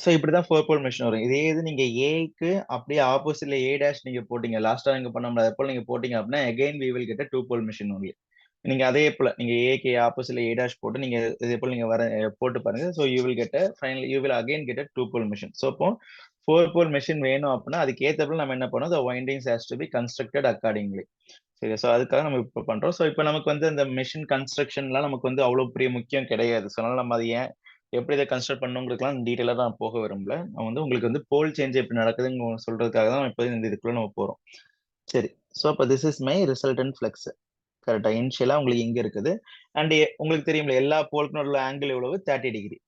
So இப்படிதான் 4-pole machine வரும். இதே இது நீங்க ஏக்கு அப்படியே ஆப்போசிட்ல ஏ டேஷ் நீங்க போட்டீங்க, லாஸ்டா நீங்க பண்ண முடியாது, அதே போல நீங்க போட்டீங்க அப்படின்னா again we will get a 2-pole machine only. நீங்க அதே போல நீங்க ஏக்கு ஆப்போசிட்ல ஏ டேஷ் போட்டு நீங்க இதே போல நீங்க போட்டு பாருங்க. So you will get final you will again get 2-pole machine. So இப்போ 4-pole மெஷின் வேணும் அப்படின்னா அதுக்கு ஏற்றப்பல நம்ம என்ன பண்ணோம்? the windings has to be constructed accordingly. சரி, ஸோ அதுக்காக நம்ம இப்போ பண்றோம். ஸோ இப்போ நமக்கு வந்து இந்த மெஷின் கன்ஸ்ட்ரக்ஷன்லாம் நமக்கு வந்து அவ்வளோ பெரிய முக்கியம் கிடையாது. ஸோ அதனால நம்ம அதை ஏன் எப்படி இதை கன்ஸ்ட்ரக்ட் பண்ணணுங்கிறதுலாம் டீட்டெயிலாக தான் போக விரும்பல. நான் வந்து உங்களுக்கு வந்து போல் சேஞ்ச் எப்படி நடக்குதுன்னு சொல்றதுக்காக தான் இப்போ இந்த இதுக்குள்ள நம்ம போறோம். சரி, ஸோ அப்போ this is my resultant flux. கரெக்டா? இனிஷியலா உங்களுக்கு இங்க இருக்குது. அண்ட் உங்களுக்கு தெரியும்ல எல்லா போல்க்கும் நடுவில் ஆங்கிள் எவ்வளவு? 30 டிகிரி.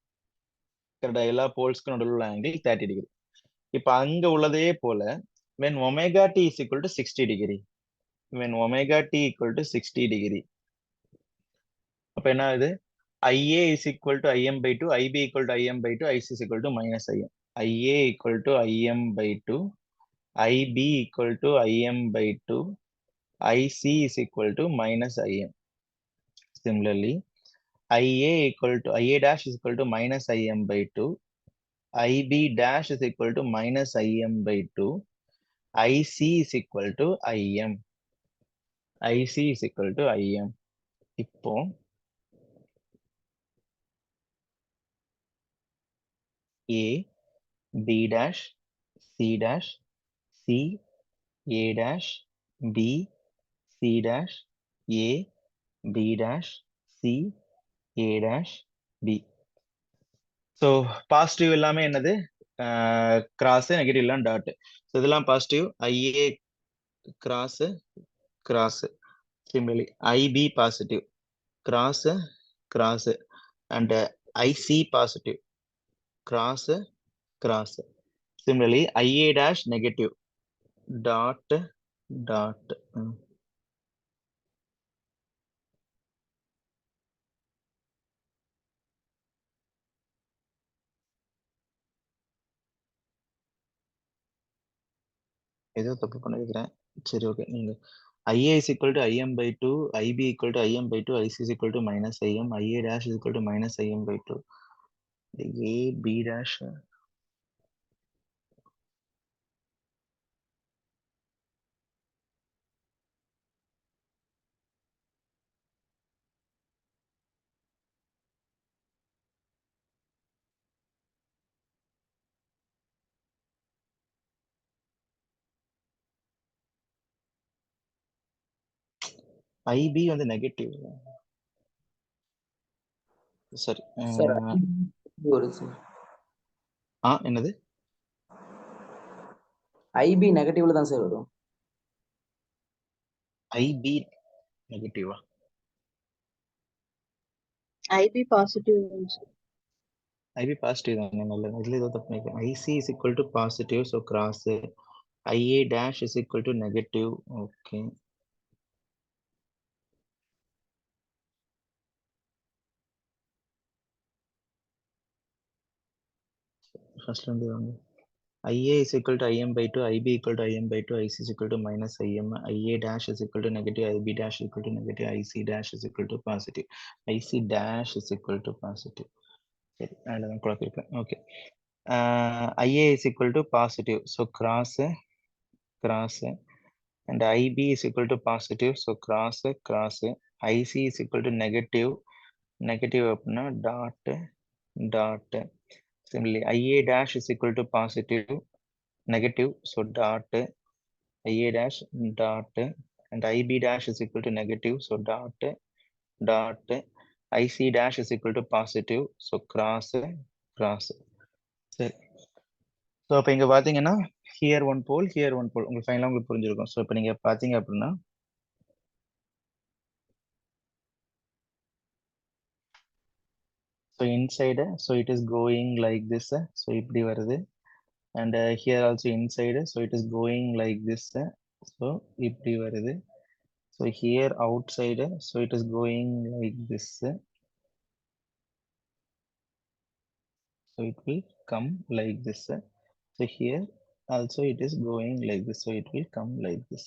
கரெக்டா? எல்லா போல்ஸ்க்கும் நடுவில் உள்ள ஆங்கிள் 30 டிகிரி. இப்போ அங்க உள்ளதே போல when omega t is equal to 60 degree, when omega t equal to 60 degree, அப்ப என்ன ஆகுது? IA is equal to IM by 2, IB equal to IM by 2, IC is equal to minus IM. IA equal to IM by 2, IB equal to IM by 2, IC is equal to minus IM. Similarly, IA dash is equal to minus IM by 2. IB dash is equal to minus IM by 2. IC is equal to IM. IC is equal to IM. இப்போ A, B dash, C dash, C, A dash, B, C dash, A, B dash, C, A dash, B. So positive எல்லாமே என்னது cross negative எல்லாம் dot. So இதெல்லாம் positive. IA cross cross. Similarly IB positive cross cross and IC positive cross cross. Similarly, IA dash negative dot dot. ஏதோ தப்பு பண்ணிருக்கிறேன். சரி, okay. நீங்க IA is equal to IM by 2, IB equal to IM by 2, IC is equal to minus IM, IA dash is equal to minus IM by 2. A, B dash. IB வந்து negative. சரி. Sir ஒரு sir என்னது? IP நெகட்டிவ்ல தான் sir வரும். IP நெகட்டிவா? IP positive. IB positive தான். நல்லது. இதுல ஏதோ தப்பு பண்ணிருக்கேன். IC is equal to positive, so cross. IA dash is equal to negative. Okay. First one IA is equal to IM by 2, IB equal to IM by 2, IC is equal to minus IM, IA dash is equal to negative, IB dash is equal to negative, IC dash is equal to positive, IC dash is equal to positive. Okay. IA is equal to positive, so cross, and IB is equal to positive, so cross, IC is equal to negative, dot. Similarly, IA dash is equal to positive, negative, so dot, IA dash dot, and IB dash is equal to negative, so dot, IC dash is equal to positive, so cross. சரி. So இப்போ இங்க பாத்தீங்கன்னா here one pole, உங்களுக்கு ஃபைனலாக உங்களுக்கு புரிஞ்சிருக்கும். So இப்போ நீங்க பாத்தீங்க அப்படின்னா so inside, so it is going like this, so இப்படி வருது. And here also inside, so it is going like this, so இப்படி வருது. So here outside, so it is going like this, so it will come like this. So here also it is going like this, so it will come like this.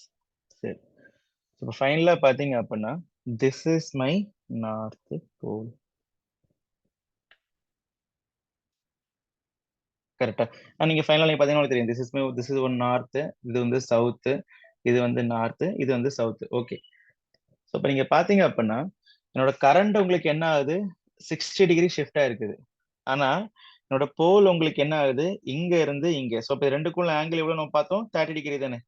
So finally பாத்தீங்க அப்படின்னா this is my north pole. கரெக்டா? நீங்க ஃபைனலா பாத்தீங்கன்னா தெரியும், this is one north, இது வந்து south, இது வந்து north, இது வந்து south. ஓகே. ஸோ இப்போ நீங்க பாத்தீங்க அப்படின்னா என்னோட கரண்ட் உங்களுக்கு என்ன ஆகுது, 60 டிகிரி ஷிஃப்டா இருக்குது. ஆனா என்னோட போல் உங்களுக்கு என்ன ஆகுது, இங்க இருந்து இங்க. ஸோ இப்போ ரெண்டுக்குள்ள ஆங்கிள் எவ்வளவு நம்ம பார்த்தோம், 30 டிகிரி தானே.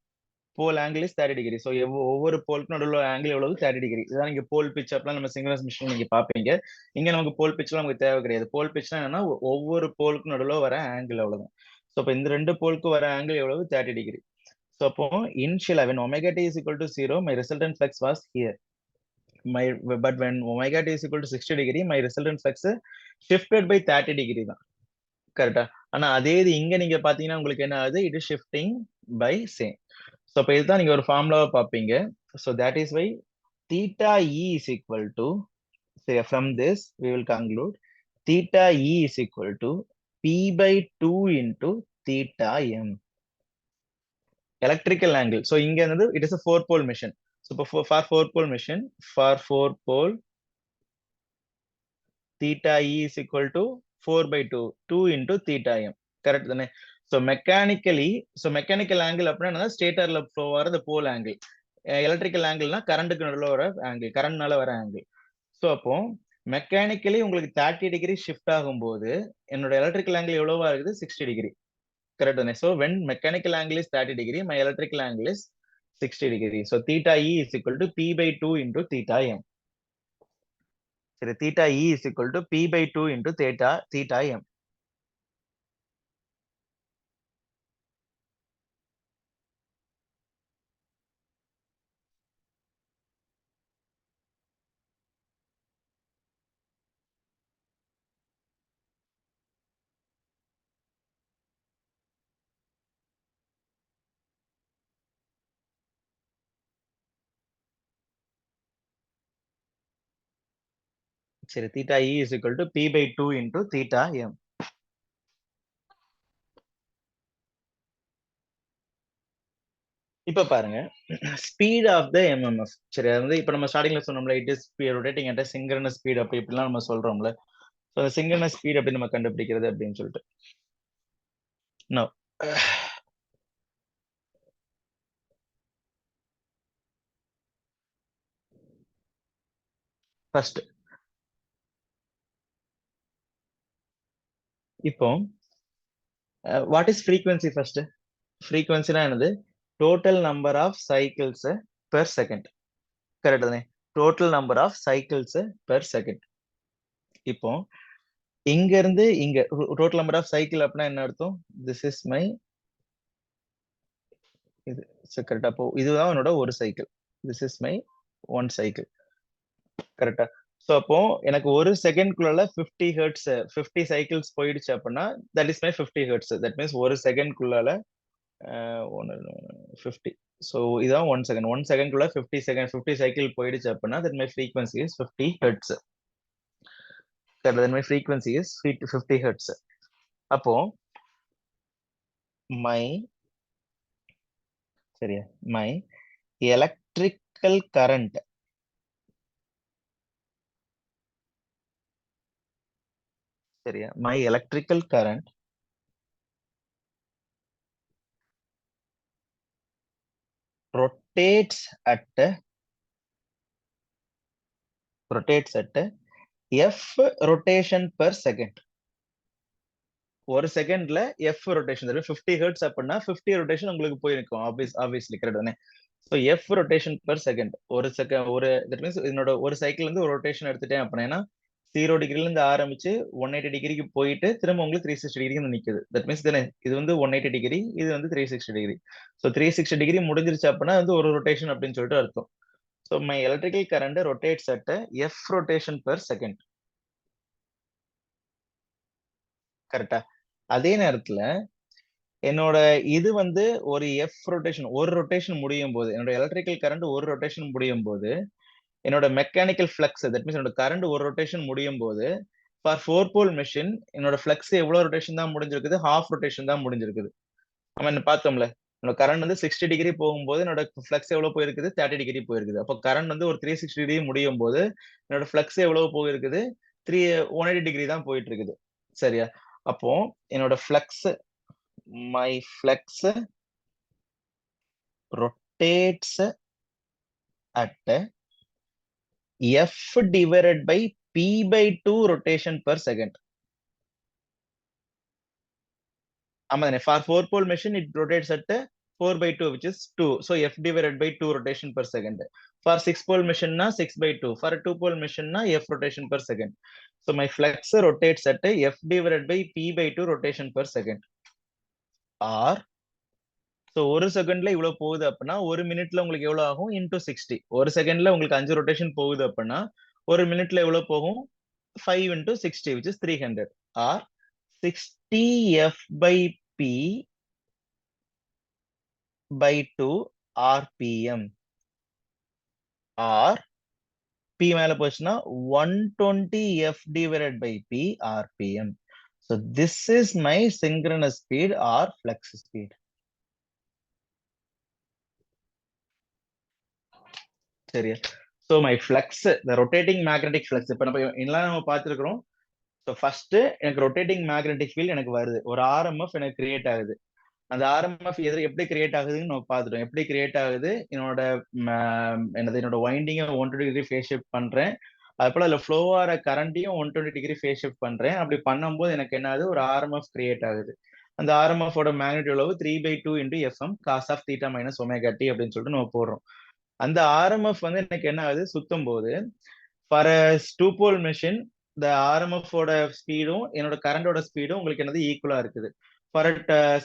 போல் ஆங்கிள் இஸ் 30 டிகிரி. ஸோ ஒவ்வொரு போலுக்கும் நடுவில் ஆங்கிள் எவ்வளவு, 30 டிகிரி. இதான் நீங்க போல் பிச் அப்பெல்லாம் நம்ம சிங்க்ரனஸ் மிஷின் நீங்க பாப்பீங்க. இங்க நமக்கு போல் பிச்லாம் நமக்கு தேவை கிடையாது. போல் பிச்னா என்னன்னா ஒவ்வொரு போலுக்கும் நடுவில் வர ஆங்கிள் அவ்வளவுதான். ஸோ இப்போ இந்த ரெண்டு போலுக்கும் வர ஆங்கிள் எவ்வளவு, 30 டிகிரி. ஸோ அப்போ இனிஷியலா when omega t is equal to 0, my resultant flux was here. But when omega t is equal to 60 degree, my resultant flux shifted by 30 degree தான். கரெக்டா? ஆனா அதே இது இங்க நீங்க பாத்தீங்கன்னா உங்களுக்கு என்ன ஆகுது, it is shifting by same. So அப்ப இதுதான் நீங்க ஒரு ஃபார்முலாவை பார்ப்பீங்க. So that is why theta E is equal to, say from this we will conclude theta E is equal to P by 2 into theta M. Electrical angle. So இங்க என்னது, it is a 4-pole machine. So for 4-pole machine, for 4-pole theta E is equal to 4/2, 2 into theta M. Correct தானே? So mechanical angle அப்படின்னா ஸ்டேட்டர்ல flow வர the pole angle. Electrical ஆங்கிள்னா கரண்ட்டுக்கு நடுவில் வர angle, கரண்ட்னால வர angle. So அப்போ mechanically உங்களுக்கு 30 degree shift ஆகும்போது என்னோட எலக்ட்ரிக்கல் ஆங்கிள் எவ்வளவா இருக்குது? 60 டிகிரி. கரெக்ட் தானே? So when mechanical angle is 30 degree, my electrical angle is 60 degree. So theta E is equal to P/2 into theta M. சரி, theta E is equal to P/2 into theta M. சரி, theta E is equal to P/2 into theta M. இப்ப பாருங்க, speed of the MMF. சரி, அது வந்து இப்ப நம்ம ஸ்டார்டிங்ல சொன்னோம்ல, it is rotating at synchronous speed, அப்படி இப்படிலாம் நம்ம சொல்றோம்ல. ஸோ சிங்க்ரனஸ் ஸ்பீட் எப்படி நம்ம கண்டுபிடிக்கிறது அப்படின்னு சொல்லிட்டு நோ ஃபர்ஸ்ட் இப்போ வாட் இஸ் ஃப்ரீக்வன்சி? ஃபர்ஸ்ட் ஃப்ரீக்வன்சினா என்னது? Total number of cycles per second. Correct தானே? Total number of cycles per second. இப்போ இங்க இருந்து இங்க டோட்டல் நம்பர் ஆஃப் சைக்கிள் அப்படின்னா என்ன அர்த்தம்? திஸ் இஸ் மை இது கரெக்டா? அப்போ இதுதான் என்னோட ஒரு cycle. This is my one cycle. கரெக்டா? ஸோ அப்போ எனக்கு ஒரு செகண்ட்குள்ள 50 ஹெர்ட்ஸ் 50 சைக்கிள்ஸ் போயிடுச்சு அப்படின்னா that is my 50 hertz. That means ஒரு செகண்ட்குள்ளால 50. ஸோ இதான் 1 செகண்ட். 1 செகண்ட்குள்ள 50 சைக்கிள் போயிடுச்சு அப்படின்னா that my frequency is 50 hertz. That my frequency is 50 hertz. அப்போ சரியா, மை எலக்ட்ரிக்கல் கரண்ட் சரியா, my electrical current rotates at f rotation per second. ஒரு செகண்ட்ல f rotation. 50 hertz அப்படின்னா 50 ரொட்டேஷன் உங்களுக்கு போயிருக்கும். ஆப்வியஸ்லி கரெக்ட் தானே? So f rotation per second. That means என்னோட ஒரு சைக்கிள் வந்து ஒரு ரொட்டேஷன் எடுத்துட்டேன் அப்படின்னா 0 டிகிரில இருந்து ஆரம்பிச்சு 180 டிகிரிக்கு போயிட்டு திரும்ப உங்களுக்கு 360 டிகிரி நிக்குது. தட் மீன்ஸ் தானே இது வந்து 180 டிகிரி, இது வந்து 360 டிகிரி. ஸோ 360 டிகிரி முடிஞ்சிருச்சு அப்படின்னா வந்து ஒரு ரொட்டேஷன் அப்படின்னு சொல்லிட்டு அர்த்தம். So my electrical current rotates at f rotation per second. கரெக்டா? அதே நேரத்துல என்னோட இது வந்து ஒரு ஒரு ரொட்டேஷன் முடியும் போது, என்னோட எலக்ட்ரிக்கல் கரண்ட் ஒரு ரொட்டேஷன் முடியும் போது என்னோட மெக்கானிக்கல் ஃப்ளக்ஸ், தட் மீன்ஸ் என்னோட கரண்ட் ஒரு ரொட்டேஷன் முடியும் போது ஃபார் 4 போல் மெஷின் என்னோட ஃப்ளக்ஸ் எவ்வளவு ரொட்டேஷன் தான் முடிஞ்சிருக்குது? ஹாஃப் ரொட்டேஷன் தான் முடிஞ்சிருக்குது. நம்ம என்ன பார்த்தோம்ல, என்னோட கரண்ட் வந்து 60 டிகிரி போகும்போது என்னோட ஃப்ளக்ஸ் எவ்வளவு போயிருக்குது? 30 டிகிரி போயிருக்குது. அப்போ கரண்ட் வந்து ஒரு 360 டிகிரி முடியும் போது என்னோட ஃப்ளக்ஸ் எவ்வளவு போயிருக்குது? 180 டிகிரி தான் போயிட்டு இருக்குது. சரியா? அப்போ என்னோட flux, my flux rotates at f divided by p/2 rotation per second. For 4 pole machine it rotates at 4/2, which is 2. So f divided by 2 rotation per second. For 6 pole machine na 6/2. For 2 pole machine na f rotation per second. So my flux rotates at f divided by p/2 rotation per second. Or so ஒரு செகண்ட்ல இவ்வளவு போகுது அப்படின்னா ஒரு மினிட்ல உங்களுக்கு எவ்வளவு ஆகும்? இன்டூ 60. ஒரு செகண்ட்ல உங்களுக்கு 5 ரொட்டேஷன் போகுது அப்படின்னா ஒரு மினிட்ல எவ்வளவு போகும்? 5 into 60, which is 300. Or 60 f by p by 2 rpm. Or p மேல போச்சுன்னா 120 f divided by p rpm. So this is my synchronous speed or flux speed. சரியா? So my flux, the rotating magnetic flux, இப்போ நம்ம பார்த்துருக்கிறோம் so first எனக்கு rotating magnetic field எனக்கு வருது, ஒரு RMF எனக்கு கிரியேட் ஆகுது. அந்த ஆர்எம்எஃப் எப்படி கிரியேட் ஆகுதுன்னு நம்ம பார்த்துட்டோம். எப்படி கிரியேட் ஆகுது, என்னோட வைண்டிங்கை 120 டிகிரி ஃபேஸ் ஷிஃப்ட் பண்றேன். அது போல அதுல ஃப்ளோ ஆகிற கரண்ட்டையும் 120 டிகிரி ஃபேஸ் ஷிஃப்ட் பண்றேன். அப்படி பண்ணும்போது எனக்கு என்ன ஆகுது, ஒரு ஆர்எம்எஃப் கிரியேட் ஆகுது. அந்த ஆர்எம்எஃப் ஓட மேக்னெட் எவ்வளவு, 3/2 into FM cos of theta minus omega t அப்படின்னு சொல்லிட்டு நம்ம போடுறோம். அந்த ஆர்எம்எஃப் வந்து எனக்கு என்ன ஆகுது, சுத்தும் போது ஃபார் டூ போல் மெஷின் இந்த ஆர்எம்எஃப் ஓட ஸ்பீடும் என்னோட கரண்டோட ஸ்பீடும் உங்களுக்கு என்னது ஈக்குவலா இருக்குது. For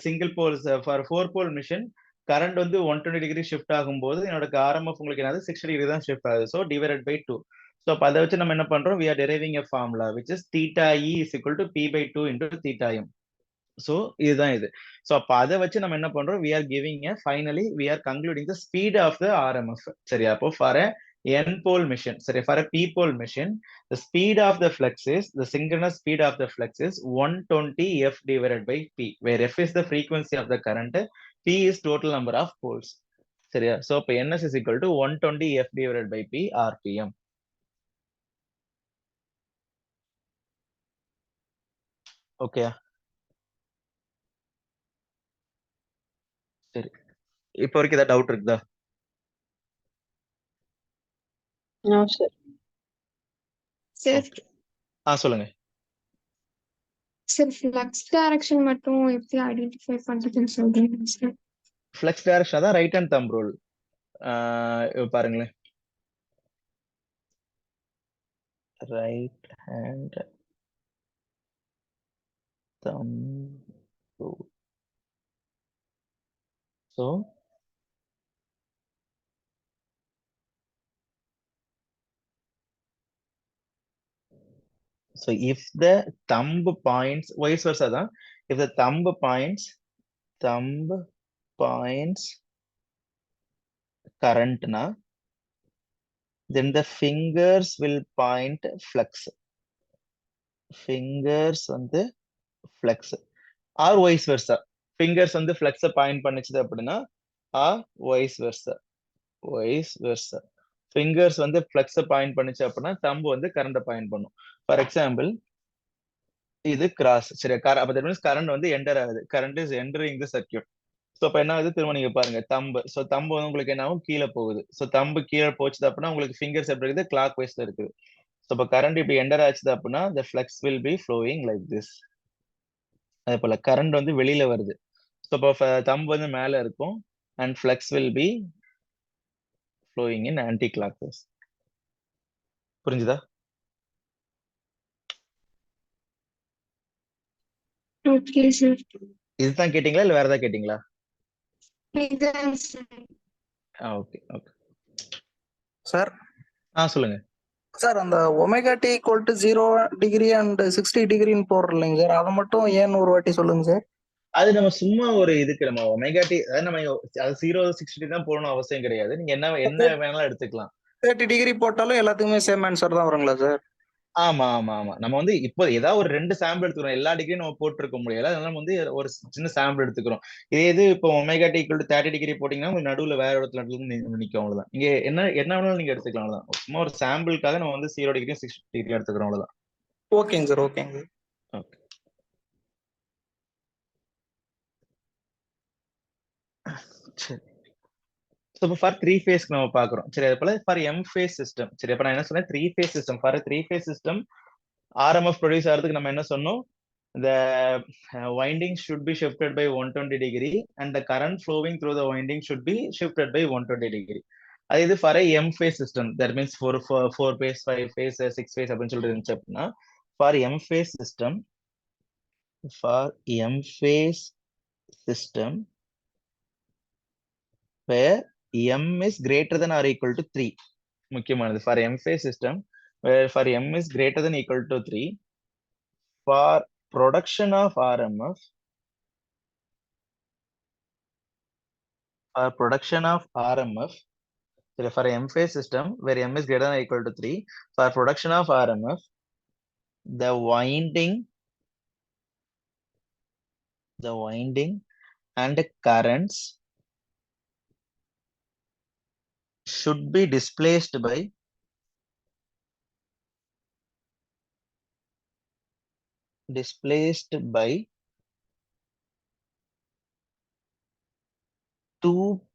single poles, for 4 pole machine current வந்து 120 டிகிரி ஷிஃப்ட் ஆகும்போது என்னோட ஆர்எம்எஃப் உங்களுக்கு என்னது 60 டிகிரி தான் ஷிஃப்ட் ஆகுது. So divided by 2. ஸோ அப்போ அதை வச்சு நம்ம என்ன பண்றோம், we are deriving a formula which is theta e is equal to p/2 into theta m. So இதுதான் இது. ஸோ அப்போ அதை வச்சு நம்ம என்ன பண்றோம், we are giving a finally we are concluding the speed of the RMF. சரியா? அப்போ for a n pole machine, sorry, for a p pole machine, the speed of the flux is, the synchronous speed of the flux is 120 f divided by p, where f is the frequency of the current, p is total number of poles. சரியா? So அப்போ ns is equal to 120 f divided by p rpm. Okay, சரி. இப்போ வரைக்கும் ஏதாவது doubt இருக்குதா? No, sir. Sir, சொல்லுங்க. sir, flux direction மட்டும் எப்படி ஐடென்டிஃபை பண்றதுன்னு சொல்றீங்க சார்? ஃப்ளக்ஸ் டைரக்ஷன் தான் ரைட் ஹேண்ட் தம்ப் ரூல். பாருங்களேன், right hand thumb rule. So So if the thumb points, vice versa தான், if the thumb points current na, then the fingers will point flux. Fingers வந்து flux or vice versa. Fingers வந்து flux point பண்ணிச்சுது அப்படின்னா or vice versa. Fingers வந்து ஃப்ளக்ஸை point பண்ணிச்சு அப்படின்னா தம்பு வந்து கரண்ட்டை பாயிண்ட் பண்ணும். ஃபார் எக்ஸாம்பிள் இது கிராஸ், சரி, அப்ப தட் மீன்ஸ் கரண்ட் வந்து என்டர் ஆகுது, current is entering the circuit. So அப்போ என்ன ஆகுது, திரும்ப நீங்க பாருங்க தம்பு. ஸோ தம்பு வந்து உங்களுக்கு என்ன ஆகும், கீழே போகுது. ஸோ தம்பு கீழே போச்சுது அப்படின்னா உங்களுக்கு ஃபிங்கர்ஸ் எப்படி இருக்குது, கிளாக் வைஸ்ல இருக்குது. ஸோ இப்போ கரண்ட் இப்படி என்டர் ஆச்சுது அப்படின்னா the flux will be flowing like this. அதே போல கரண்ட் வந்து வெளியில வருது. ஸோ இப்போ தம்பு வந்து மேல இருக்கும் and flux will be flowing in anti-clockwise. புரிஞ்சுதா? Okay sir. இதுதான் கேட்டீங்களா இல்ல வேற ஏதாவது கேட்டீங்களா? இதுதான் சார். Okay okay sir. சொல்லுங்க சார், அந்த omega t equal to 0 degree and 60 டிகிரின்னு போடுறோம் இல்லைங்க சார், அதை மட்டும் ஏன்னு ஒரு வாட்டி சொல்லுங்க சார். அது நம்ம சும்மா ஒரு இதுக்கு நம்ம ஒமேகா டி, அதாவது நம்ம அது 0-60 தான் போடணும் அவசியம் கிடையாது. நீங்க என்ன வேணாலும் எடுத்துக்கலாம். 30 டிகிரி போட்டாலும் எல்லாத்துக்குமே சேம் ஆன்சர் தான் வருங்களா சார்? ஆமா ஆமா ஆமா. நம்ம வந்து இப்போ ஏதாவது ஒரு 2 சாம்பிள் எடுத்துக்கிறோம், எல்லா டிகிரியும் நம்ம போட்டிருக்க முடியல, அதனால நம்ம வந்து ஒரு சின்ன சாம்பிள் எடுத்துக்கிறோம். இது இப்போ omega t equal to 30 degree போட்டீங்கன்னா உங்களுக்கு நடுவுல வேற இடத்துல நிற்கும், அவ்வளவுதான். இங்க என்ன வேணாலும் நீங்க எடுத்துக்கலாம், அவ்வளவுதான். சும்மா ஒரு சாம்பிளுக்காக நம்ம வந்து 0 டிகிரி 60 டிகிரி எடுத்துக்கிறோம், அவ்வளவுதான். ஓகேங்க சார், ஓகேங்க. ஓகே, சரி. ஸோ இப்போ ஃபார் 3 ஃபேஸ்க்கு நம்ம பார்க்குறோம், சரி. அது போல ஃபார் எம் ஃபேஸ் சிஸ்டம், சரி. அப்போ நான் என்ன சொன்னேன், 3 face system. For 3 face system RMF produce ஆகிறதுக்கு நம்ம என்ன சொன்னோம், the winding should be shifted by 120 degree and the current flowing through the winding should be shifted by 120 degree. அது for a m phase system, that means for 4 phase, 5 phase, 6 phase அப்படின்னு சொல்லிட்டு இருந்துச்சு அப்படின்னா, for m phase system where m is greater than or equal to 3, முக்கியமானது. for m phase system where for m is greater than equal to 3, for production of RMF, so for M phase system where M is greater than or equal to 3, for production of RMF, the winding and currents should be displaced by displaced by 2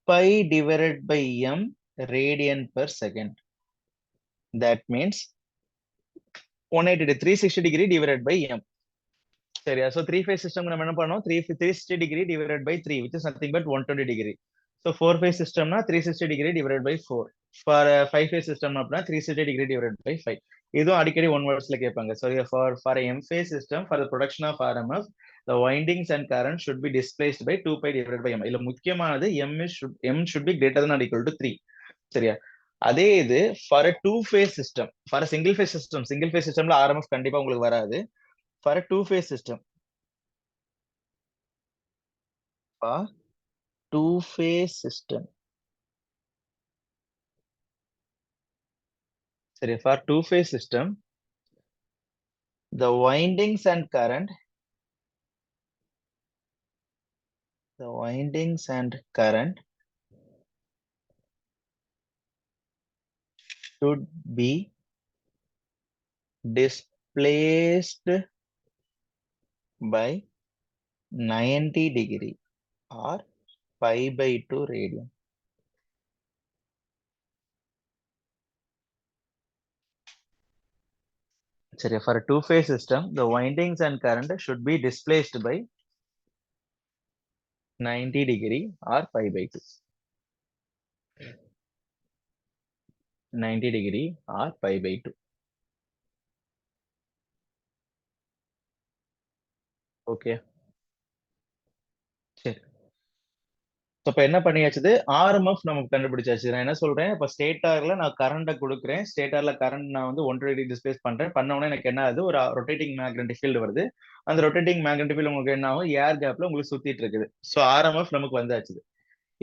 pi divided by m radian per second. That means 180 360 degree divided by m. சரியா? So 3-phase system நம்ம என்ன பண்ணோம்? 360 degree divided by 3, which is nothing but 120 degree. So 4-phase systemனா 360 degree divided by 4. For 5-phase system அப்படின்னா 360 degree divided by 5. இதுவும் அடிக்கடி one வேர்ட்ஸ்ல கேட்பாங்க. So for a m-phase system, for the production of RMF, the windings and current should be displaced by 2 pi divided by m. இதுல முக்கியமானது m should be greater than or equal to 3. சரியா? அதே இது for a 2-phase system, for a single-phase systemல RMF கண்டிப்பா உங்களுக்கு வராது. For a 2-phase system, for 2-phase system, sorry, for 2-phase system, the windings and current should be displaced by 90 degree or pi by 2 radian. Sorry, for a 2-phase system, the windings and current should be displaced by 90 degree or pi by 2. 90 degree or pi by 2. Okay. சரி. இப்ப என்ன பண்ணியாச்சு? RMF நமக்கு கண்டுபிடிச்சாச்சு. நான் என்ன சொல்றேன்? இப்ப ஸ்டேட்டார்ல நான் கரண்ட கொடுக்குறேன். ஸ்டேட்டார்ல கரண்ட் நான் வந்து 120 டிகிரி டிஸ்பிளேஸ் பண்றேன். பண்ண உடனே எனக்கு என்ன ஆகுது? ஒரு ரொட்டேட்டிங் மேக்னெட்டிக் ஃபீல்டு வருது. அந்த ரொட்டேட்டிங் மேக்னெட்டிக் ஃபீல்டு உங்களுக்கு என்ன ஆகும்? ஏர் கேப்ல உங்களுக்கு சுத்திட்டு இருக்குது. சோ RMF நமக்கு வந்தாச்சு.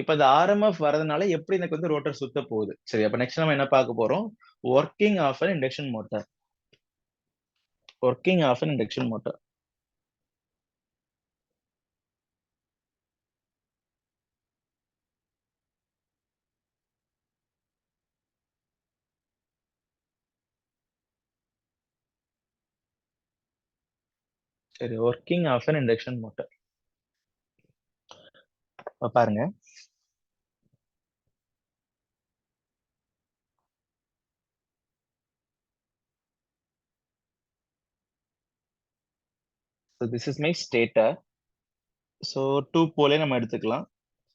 இப்ப இந்த RMF வரதுனால எப்படி எனக்கு வந்து ரோட்டர் சுத்த போகுது? சரி, அப்ப நெக்ஸ்ட் நம்ம என்ன பார்க்க போறோம்? Working of an induction motor. Working of an induction motor. சரி, working of an induction motor. பாருங்க, so this is my stator. So 2 pole நம்ம எடுத்துக்கலாம்.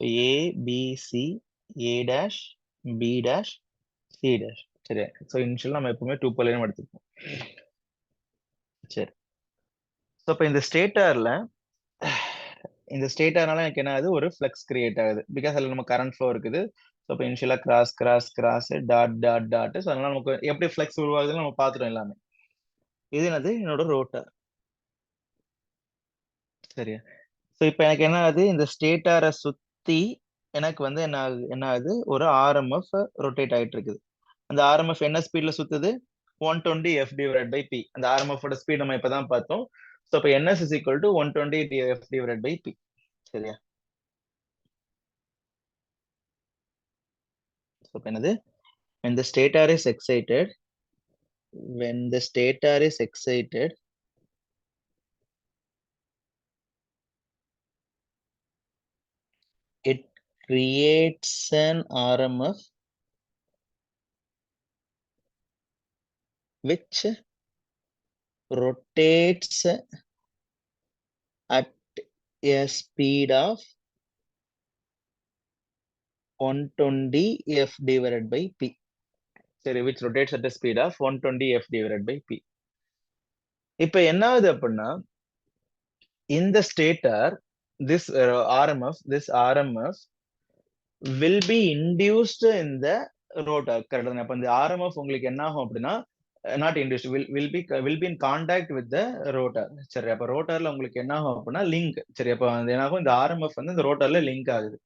So A, B, C, A dash, B dash, C dash. சரி, so initial நம்ம எப்பவுமே 2 pole நம்ம எடுத்துப்போம். சரி, ஸோ இப்போ இந்த ஸ்டேட்டர்னால எனக்கு என்ன ஆகுது? ஒரு ஃப்ளக்ஸ் கிரியேட் ஆகுது. பிகாஸ் அதில் நம்ம கரண்ட் ஃப்ளோ இருக்குது. ஸோ இப்போ இனிஷியலாக cross dot dot dot. So அதனால நமக்கு எப்படி ஃப்ளக்ஸ் உருவாகுதுன்னு நம்ம பார்த்துட்டோம் எல்லாமே. இது என்னது? என்னோட ரோட்டர். சரியா? ஸோ இப்போ எனக்கு என்ன ஆகுது? இந்த ஸ்டேட்டரை சுற்றி எனக்கு வந்து என்ன ஆகுது? ஒரு RMF ரொட்டேட் ஆகிட்டு இருக்குது. அந்த RMF என்ன ஸ்பீட்ல சுத்துது? 120 F divided by P. அந்த RMF ஓட ஸ்பீட் நம்ம இப்பதான் பார்த்தோம். ஸோ இப்போ NS is equal to 120 F divided by P. சரியா? ஸோ இப்போ என்னது? when the stator is excited, it creates an RMF which rotates at a speed of 120 F divided by P. சரி, which rotates at a speed of 120 F divided by P. இப்போ என்ன ஆகுது அப்படின்னா, இந்த stator this RMF will be induced in the rotor. Correct. அப்ப இந்த RMF உங்களுக்கு என்ன ஆகும் அப்படின்னா, not induced, will be in contact with the rotor. சரி, அப்ப ரோட்டர்ல உங்களுக்கு என்ன ஆகும் அப்படின்னா லிங்க். சரி, அப்ப என்ன ஆகும்? இந்த RMF வந்து இந்த ரோட்டர்ல லிங்க் ஆகுது.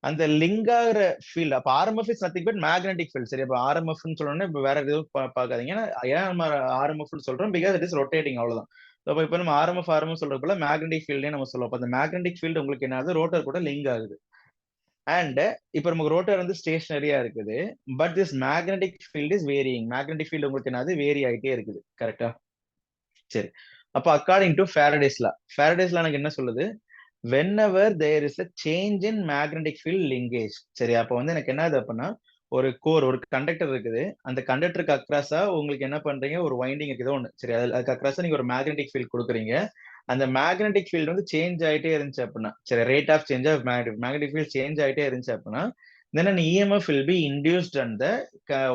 அந்த லிங்க் ஆகிற ஃபீல்ட், அப்ப RMF is nothing but magnetic field. சரி, அப்ப RMF சொல்லணும்னா இப்ப வேற எதுவும் பார்க்காதீங்க. ஏன் நம்ம RMF சொல்றோம்? பிகாஸ் இட் இஸ் ரொட்டேட்டிங், அவ்வளவுதான். இப்போ நம்ம RMF சொல்றது போல மேக்னெட்டிக் ஃபீல்டே நம்ம சொல்லுவோம். அந்த மேக்னெட்டிக் ஃபீல்டு உங்களுக்கு என்ன, ரோட்டர் கூட லிங்க் ஆகுது. அண்ட் இப்போ நமக்கு ரோட்டர் வந்து ஸ்டேஷனரியா இருக்குது. But this magnetic field is varying. Magnetic field உங்களுக்கு என்னது? வேரி ஆகிட்டே இருக்குது. கரெக்டா? சரி, அப்ப அக்கார்டிங் டு Faraday's law எனக்கு என்ன சொல்லுது, whenever there is a change in magnetic field linkage. சரி, அப்ப வந்து எனக்கு என்ன ஆகுது அப்படின்னா, ஒரு கண்டக்டர் இருக்குது, அந்த கண்டக்டருக்கு அக்ராஸா உங்களுக்கு என்ன பண்றீங்க, ஒரு வைண்டிங் இருக்குது ஒண்ணு. சரி, அதுக்கு அக்ராஸா நீங்க ஒரு மேக்னெட்டிக் ஃபீல்ட் கொடுக்குறீங்க. அந்த மேக்னெட்டிக் ஃபீல்டு வந்து சேஞ்ச் ஆயிட்டே இருந்துச்சு அப்படின்னா, சரி, rate of change of magnetic field change ஆயிட்டே இருந்துச்சு அப்படின்னா, then an EMF will be induced on the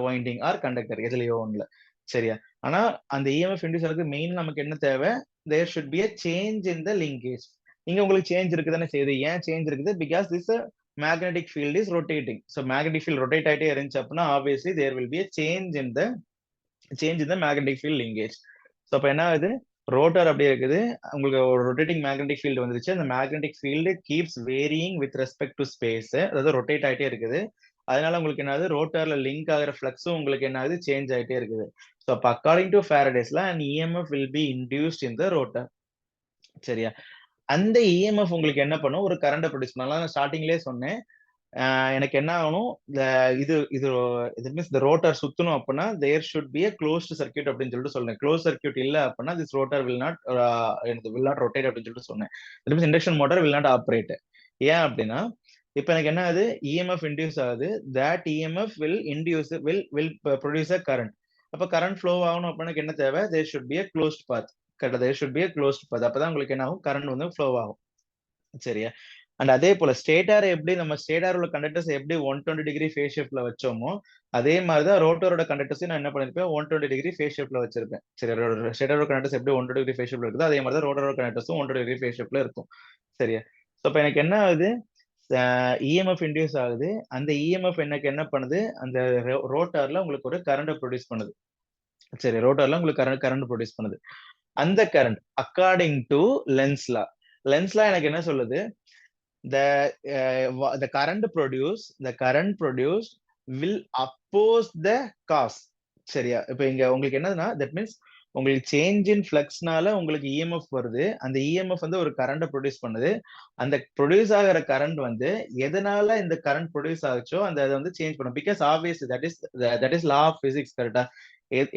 winding or conductor, எதுலயோ ஒண்ணுல. சரியா? ஆனா அந்த EMF induce ஆகுது மெயின் நமக்கு என்ன தேவை, there should be a change in the linkage. இங்க உங்களுக்கு சேஞ்ச் இருக்குதானே செய்யுது. ஏன் சேஞ்ச் இருக்குது? Because this magnetic field is rotating. So magnetic field rotate ஆயிட்டே இருந்துச்சு அப்படின்னா obviously there will be a change in the magnetic field linkage. So அப்ப என்ன ஆகுது, ரோட்டர் அப்படியே இருக்குது, உங்களுக்கு ஒரு ரொட்டேட்டிங் மேக்னெட்டிக் ஃபீல்டு வந்துருச்சு. அந்த magnetic field keeps varying with respect to space, அதாவது ரொட்டேட் ஆயிட்டே இருக்குது. அதனால உங்களுக்கு என்னது, ரோட்டர்ல லிங்க் ஆகிற ஃப்ளக்ஸும் உங்களுக்கு என்ன ஆகுது, சேஞ்ச் ஆயிட்டே இருக்குது. ஸோ அப்போ according to Faraday's law an EMF will be induced in the rotor. சரியா? அந்த EMF உங்களுக்கு என்ன பண்ணும், ஒரு கரண்ட் ப்ரொடியூஸ் பண்ணலாம். நான் ஸ்டார்டிங்லேயே சொன்னேன், எனக்கு என்ன ஆகணும், இது மீன்ஸ் இந்த ரோட்டர் சுத்தணும் அப்படின்னா there should be a closed circuit அப்படின்னு சொல்லிட்டு சொல்றேன். க்ளோஸ் சர்க்யூட் இல்ல அப்படின்னா this rotor will not rotate அப்படின்னு சொல்லிட்டு சொன்னேன். It means induction motor will not operate. ஏன் அப்படின்னா இப்ப எனக்கு என்ன ஆகுது, EMF இன்டியூஸ் ஆகுது, that EMF will produce a current. அப்ப கரண்ட் ஃப்ளோ ஆகணும் அப்படின்னா என்ன தேவை, there should be a closed path. கரெக்டா, there should be a closed path. அப்பதான் உங்களுக்கு என்ன ஆகும், கரண்ட் வந்து ஃப்ளோ ஆகும். சரியா? அண்ட் அதே போல ஸ்டேட்டார் எப்படி நம்ம ஸ்டேட்டார் உள்ள கண்டக்டர்ஸ் எப்படி 120 டிகிரி ஃபேஸ் ஷிஃப்ட்ல வச்சோமோ அதே மாதிரிதான் ரோட்டரோட கண்டக்டர்ஸ் நான் என்ன பண்ணிருப்பேன், 120 டிகிரி ஃபேஸ் ஷிஃப்ட்ல வச்சிருப்பேன். சரி, ஸ்டேட்டாரோட கண்டக்டர்ஸ் எப்படி 120 டிகிரி ஃபேஸ் ஷிஃப்ட்ல இருக்குது, அதே மாதிரி தான் ரோட்டரோட கண்டக்டர்ஸும் 120 டிகிரி ஃபேஸ் ஷிஃப்ட்ல இருக்கும். சரியா? ஸோ இப்போ எனக்கு என்ன ஆகுது, EMF இன்டியூஸ் ஆகுது. அந்த EMF எனக்கு என்ன பண்ணுது, அந்த ரோட்டர்ல உங்களுக்கு ஒரு கரண்ட் ப்ரொடியூஸ் பண்ணுது. சரி, ரோட்டர்ல உங்களுக்கு கரண்ட் ப்ரொடியூஸ் பண்ணுது. அந்த கரண்ட் அக்கார்டிங் டு லென்ஸ் லா எனக்கு என்ன சொல்லுது, the current produced will oppose the cause. சரியா? இப்ப இங்க உங்களுக்கு என்னதுன்னா, that means உங்களுக்கு சேஞ்ச் இன் ஃப்ளக்ஸ்னால உங்களுக்கு EMF வருது. அந்த EMF வந்து ஒரு கரண்ட் ப்ரொடியூஸ் பண்ணுது. அந்த ப்ரொடியூஸ் ஆகிற கரண்ட் வந்து எதனால இந்த கரண்ட் ப்ரொடியூஸ் ஆச்சோ அந்த அதை வந்து சேஞ்ச் பண்ணும். Because obviously that is law of physics. கரெக்டா?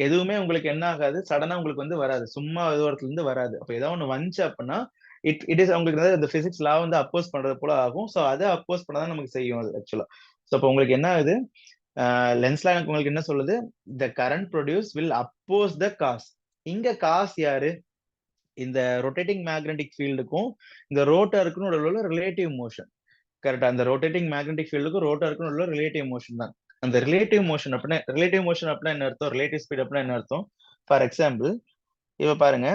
எதுவுமே உங்களுக்கு என்ன ஆகாது, சடனா உங்களுக்கு வந்து வராது, சும்மா தூரத்துல இருந்து வராது. அப்ப ஏதாவது ஒண்ணு வந்துச்சு அப்படின்னா இட் இஸ் உங்களுக்கு இந்த பிசிக்ஸ் லா வந்து அப்போஸ் பண்றது போல ஆகும். ஸோ அதை அப்போஸ் பண்ணதான் நமக்கு செய்யும் அது ஆக்சுவலா. ஸோ இப்போ உங்களுக்கு என்ன ஆகுது, லென்ஸ்ல உங்களுக்கு என்ன சொல்லுது, the current produce will oppose the cause. இங்க காஸ் யாரு, இந்த ரொட்டேட்டிங் மேக்னெட்டிக் ஃபீல்டுக்கும் இந்த ரோட்டருக்கும் உள்ள ரிலேட்டிவ் மோஷன். கரெக்டா? அந்த ரொட்டேட்டிங் மேக்னெட்டிக் ஃபீல்டுக்கும் ரோட்டருக்கும் உள்ள ரிலேட்டிவ் மோஷன் தான். அந்த ரிலேட்டிவ் மோஷன் அப்படின்னா என்ன அர்த்தம், ரிலேட்டிவ் ஸ்பீட் அப்படின்னா என்ன அர்த்தம். ஃபார் எக்ஸாம்பிள் இப்ப பாருங்க,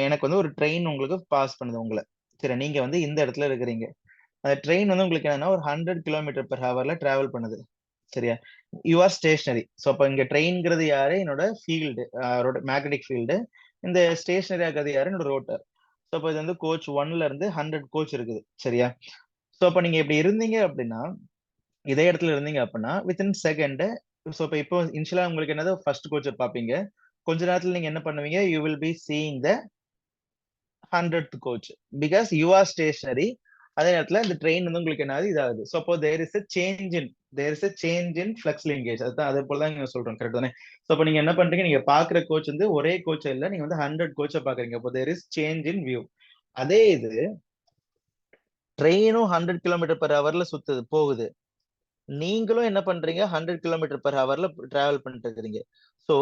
எனக்கு வந்து ஒரு ட்ரெயின் உங்களுக்கு பாஸ் பண்ணுது உங்களை. சரி, நீங்க வந்து இந்த இடத்துல இருக்கிறீங்க. அந்த ட்ரெயின் வந்து உங்களுக்கு என்னன்னா ஒரு 100 km/h டிராவல் பண்ணுது. சரியா? You are stationary. ஸோ அப்போ இங்க ட்ரெயின்ங்கிறது யாரு, என்னோட ஃபீல்டு, மேக்னெட்டிக் ஃபீல்டு. இந்த ஸ்டேஷனரி ஆகிறது யாரு, என்னோட ரோட்டர். ஸோ அப்போ இது வந்து கோச் 1ல இருந்து 100 கோச் இருக்குது. சரியா? ஸோ அப்போ நீங்க இப்படி இருந்தீங்க அப்படின்னா, இதே இடத்துல இருந்தீங்க அப்படின்னா வித்தின் செகண்ட், ஸோ இப்போ இனிஷியலா உங்களுக்கு என்னது ஃபர்ஸ்ட் கோச்சை பார்ப்பீங்க. கொஞ்ச நேரத்துல நீங்க என்ன பண்ணுவீங்க, you will be seeing the 100th coach because you are stationary. அதே நேரத்துல இந்த ட்ரெயின் வந்து உங்களுக்கு என்ன ஆகுது, இதாகுது. ஸோ அப்போ there is a change in flux linkage. அதுதான் அதே போல தான் நீங்க சொல்றோம். கரெக்ட் தானே? ஸோ அப்போ நீங்க என்ன பண்றீங்க, நீங்க பாக்குற கோச் வந்து ஒரே கோச் இல்ல, நீங்க வந்து 100 கோச்சை பாக்குறீங்க. அப்போ there is change in view. அதே இது ட்ரெயினும் 100 km/h சுத்துது போகுது, நீங்களும் என்ன பண்றீங்க, 100 km/h டிராவல் பண்ணிட்டு இருக்கிறீங்க. So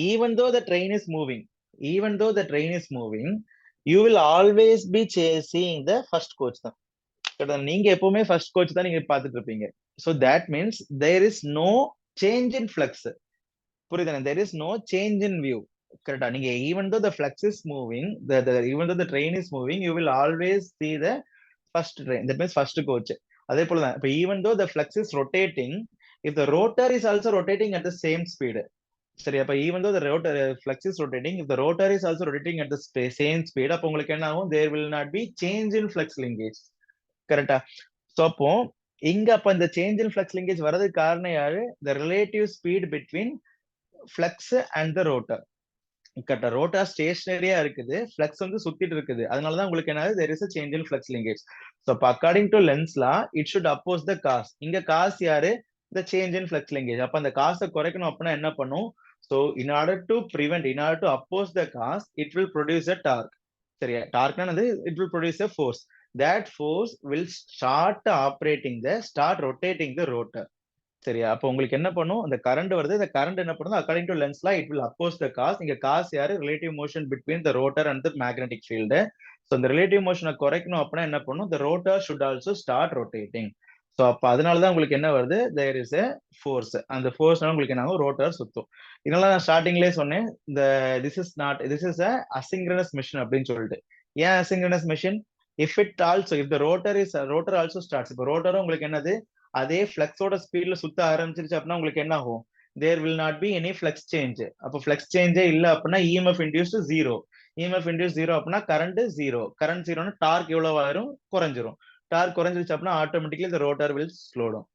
even though the train is moving, you will always be seeing the first coach தான். நீங்க எப்பவுமே ஃபர்ஸ்ட் கோச் தான் நீங்க பார்த்துட்டு இருப்பீங்க. So that means there is no change in flux. புரியுதானே? there is no change in view. கரெக்டா? நீங்க even though the flux is moving, even though the train is moving, you will always see the first train. That means first coach. அதே போலதான் இப்ப even though the flux is rotating, if the rotor is also rotating at the same speed. சரி, அப்ப even though the rotor flux is rotating, if the rotor is also rotating at the same speed, அப்ப உங்களுக்கு என்ன ஆகும், there will not be change in flux linkage. கரெக்டா? So அப்போ இங்க அப்ப இந்த change in flux linkage வரதுக்கு காரணம் யாரு, the relative speed between flux and the rotor. கரெக்டா? ரோட்டார் ஸ்டேஷனரியா இருக்குது, ஃப்ளக்ஸ் வந்து சுத்திட்டு இருக்குது. அதனாலதான் உங்களுக்கு என்ன, there is a change in flux linkage. So according to Lenz law, it should oppose the cause. இங்க காஸ் யாரு, the change in flux linkage. அப்ப அந்த காசை குறைக்கணும் அப்படின்னா என்ன பண்ணும், So in order to oppose the cause, it will produce a torque. சரியா? torque it will produce a force. That force will start rotating the rotor. சரியா? அப்போ உங்களுக்கு என்ன பண்ணும்? இந்த கரண்ட் வருது. இந்த கரண்ட் என்ன பண்ணுது? According to Lenz's law it will oppose the cause. இங்க காஸ் யாரு? Relative motion between the rotor and the magnetic field. So இந்த ரிலேட்டிவ் மோஷனை குறைக்கணும் அப்படின்னா என்ன பண்ணும்? The rotor should also start rotating. So அப்போ அதனாலதான் உங்களுக்கு என்ன வருது? There is a force. அந்த ஃபோர்ஸ்னால உங்களுக்கு என்ன ஆகும்? ரோட்டர் சுத்தும். இதனால நான் ஸ்டார்டிங்லேயே சொன்னேன், இந்த this is a asynchronous machine அப்படின்னு சொல்லிட்டு. ஏன் asynchronous machine? If the rotor also starts. இப்போ ரோட்டரும் உங்களுக்கு என்னது? அதே ஃபிளக்ஸோட ஸ்பீட்ல சுத்த ஆரம்பிச்சிருச்சு அப்படின்னா உங்களுக்கு என்ன ஆகும்? There will not be any flux change. அப்போ ஃபிளக்ஸ் சேஞ்சே இல்லை அப்படின்னா EMF induced zero. EMF induce zero அப்படின்னா கரண்ட் ஜீரோ. கரண்ட் ஜீரோனா டார்க் எவ்வளவு ஆயிரும்? குறைஞ்சிரும். டார்க் குறைஞ்சிருச்சு அப்படின்னா ஆட்டோமேட்டிக்கலி இந்த ரோட்டர் வில் ஸ்லோடும்.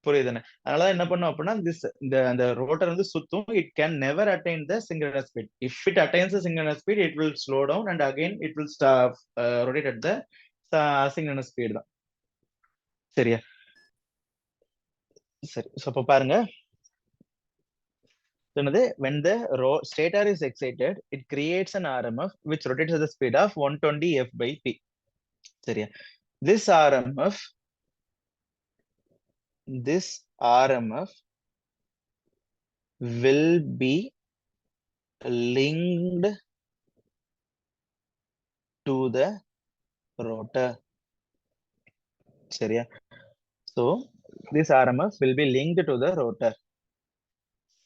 புரியுதுன்னு? அதனால என்ன பண்ணும் அப்படின்னா இந்த ரோட்டர் வந்து சுத்தும். It can never attain the synchronous speed. If it attains the synchronous speed it will slow down and again it will rotate at the asynchronous speed தான். சரியா? சரி. ஸோ அப்போ பாருங்க, சொன்னது when the stator is excited, it creates an RMF which rotates at the speed of 120 F by P. சரியா? This RMF will be linked to the rotor. சரியா? So this RMF will be linked to the rotor.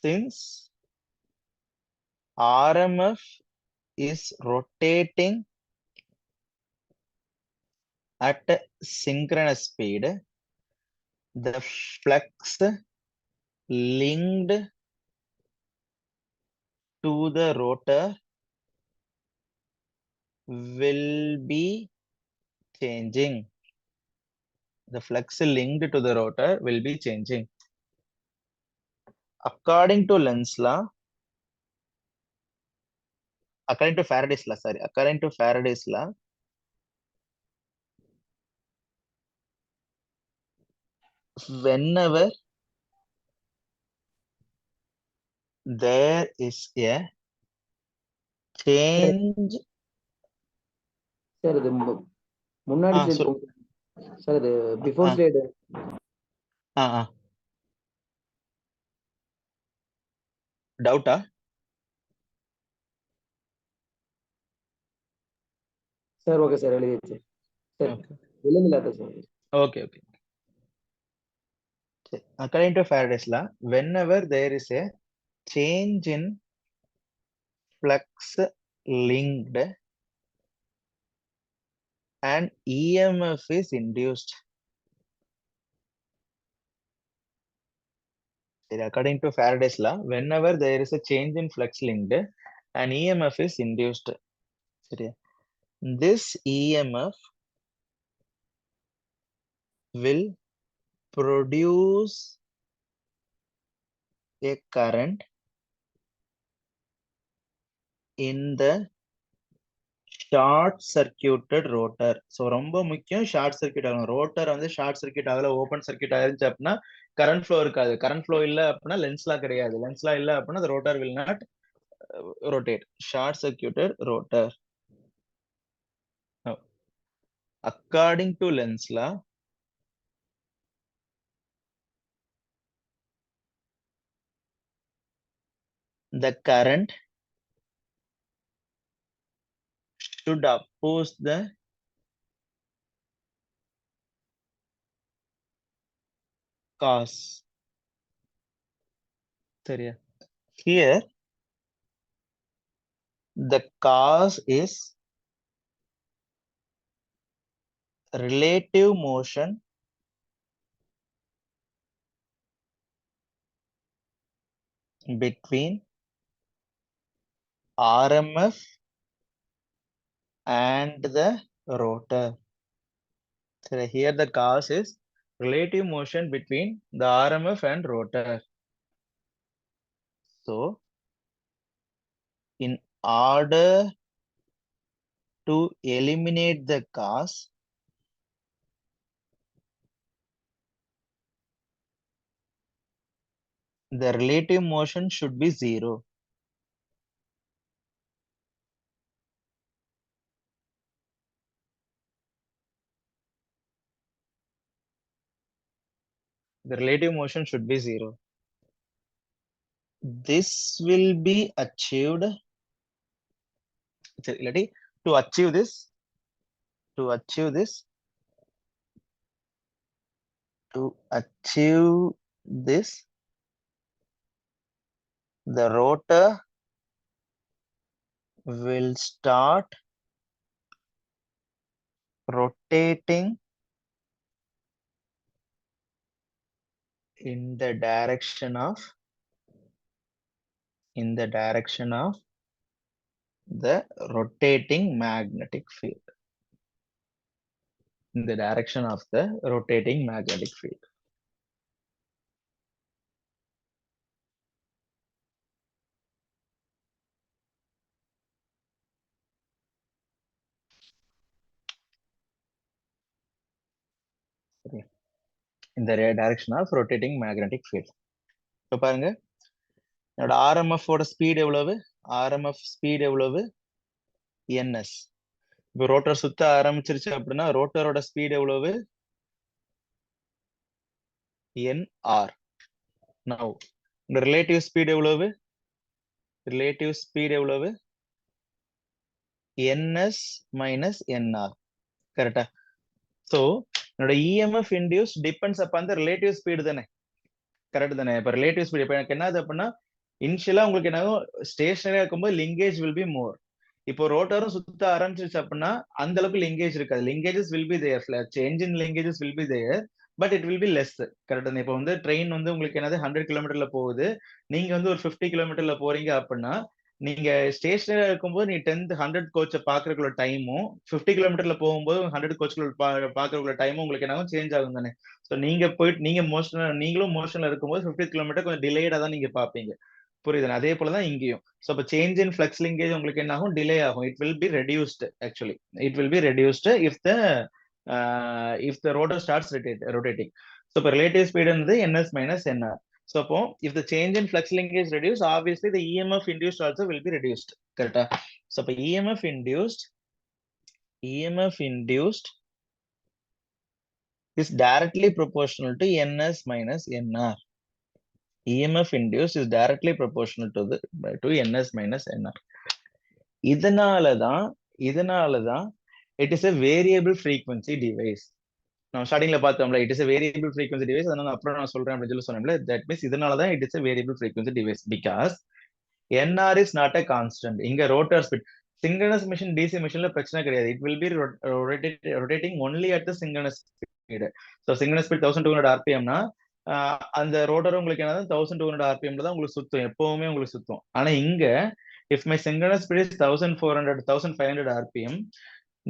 Since RMF is rotating at a synchronous speed, the flux linked to the rotor will be changing. The flux linked to the rotor will be changing. According to Lenz law, according to Faraday's law, whenever there is a change, sir இது முன்னாடி sir இது before slide. டவுட்டா? Sir okay sir, எழுதிச்சு sir. எழுதலாத sir. Okay. According to Faraday's law, whenever there is a change in flux linked and EMF is induced. According to Faraday's law, whenever there is a change in flux linked and EMF is induced, this EMF will produce a current in the short circuited rotor. So ரொம்ப முக்கியம், short circuit ஆகும். Rotor வந்து short circuit ஆகல, open circuit ஆயிருச்சு அப்படின்னா current flow இருக்காது. Current flow இல்ல அப்படின்னா லென்ஸ்லா கிடையாது. லென்ஸ்லா இல்ல அப்படின்னா the rotor will not rotate. Short circuited rotor. Now, according to Lenz law, the current should oppose the cause. Here the cause is relative motion between RMF and the rotor. So here the cause is relative motion between the RMF and rotor. So in order to eliminate the cause, the relative motion should be zero. the relative motion should be 0. This will be achieved. To achieve this, to achieve this, the rotor will start rotating in the direction of the rotating magnetic field. In the direction of the rotating magnetic field. In the direction of rotating magnetic field. இப்போ பாருங்க என்னோட RMF ஓட speed எவ்வளவு? RMF speed எவ்வளவு? ns. இப்போ rotor சுத்த ஆரம்பிச்சிருச்சு அப்படின்னா ரோட்டரோட ஸ்பீட் எவ்வளவு? nr. Now இந்த ரிலேட்டிவ் ஸ்பீட் எவ்வளவு? ரிலேட்டிவ் ஸ்பீட் எவ்வளவு? ns minus nr. கரெக்டா? So என்னோட EMF induced depends upon the relative speed தானே? கரெக்ட் தானே? இப்போ ரிலேட்டிவ் ஸ்பீட் இப்போ எனக்கு என்னது அப்படின்னா இனிஷியலா உங்களுக்கு என்ன ஸ்டேஷனரியா இருக்கும்போது லிங்கேஜ் வில் பி மோர். இப்போ ரோட்டரும் சுத்த ஆரம்பிச்சிருச்சு அப்படின்னா அந்த அளவுக்கு லிங்கேஜ் இருக்காது. Linkages will be there, change in linkages will be there, but it will be less. Correct தானே? இப்போ வந்து ட்ரெயின் வந்து உங்களுக்கு என்னது 100 கிலோமீட்டர்ல போகுது, நீங்க வந்து ஒரு 50 கிலோமீட்டர்ல போறீங்க அப்படின்னா நீங்க ஸ்டேஷனரியா இருக்கும்போது நீ 100 கோச்சை பாக்குறதுக்குள்ள டைமும் 50 கிலோமீட்டர்ல போகும்போது 100 கோச்சுக்குள்ள பாக்குறதுக்குள்ள டைமும் உங்களுக்கு என்ன சேஞ்ச் ஆகும் தானே? ஸோ நீங்க போயிட்டு நீங்களும் மோஷன்ல இருக்கும்போது 50 கிலோமீட்டர் கொஞ்சம் டிலேடா தான் நீங்க பாப்பீங்க. புரியுது? அதே போலதான் இங்கேயும். ஸோ இப்போ சேஞ்ச் இன் ஃபிளக்ஸ் லிங்கேஜ் உங்களுக்கு என்ன ஆகும்? டிலே ஆகும். It will B reduced. Actually it will B reduced if the rotor starts rotating. So இப்போ ரிலேட்டிவ் ஸ்பீட் வந்து ns minus nr. So if the change in flux linkage reduced, obviously the EMF induced also will be reduced. Correct? So EMF induced is directly proportional to ns minus nr. EMF induced is directly proportional to ns minus nr. இதனாலதான் it is a variable frequency device. நான் ஸ்டார்டிங்ல பார்த்தோம்ல, it is a variable frequency device. அதனால அப்புறம் நான் சொல்றேன் அப்படின்னு சொல்லி சொன்னேன்ல, that means இதனாலதான் it is a variable frequency device because nr is not a constant. இங்க rotor speed synchronous machine DC machineல பிரச்சனை கிடையாது. it will be rotating only at the synchronous speed. so synchronous speed 1200 rpm னா அந்த rotor உங்களுக்கு என்னது 1200 rpm தான் உங்களுக்கு சுத்தும், எப்பவுமே உங்களுக்கு சுத்தும். ஆனா இங்க if my synchronous speed is 1500 rpm,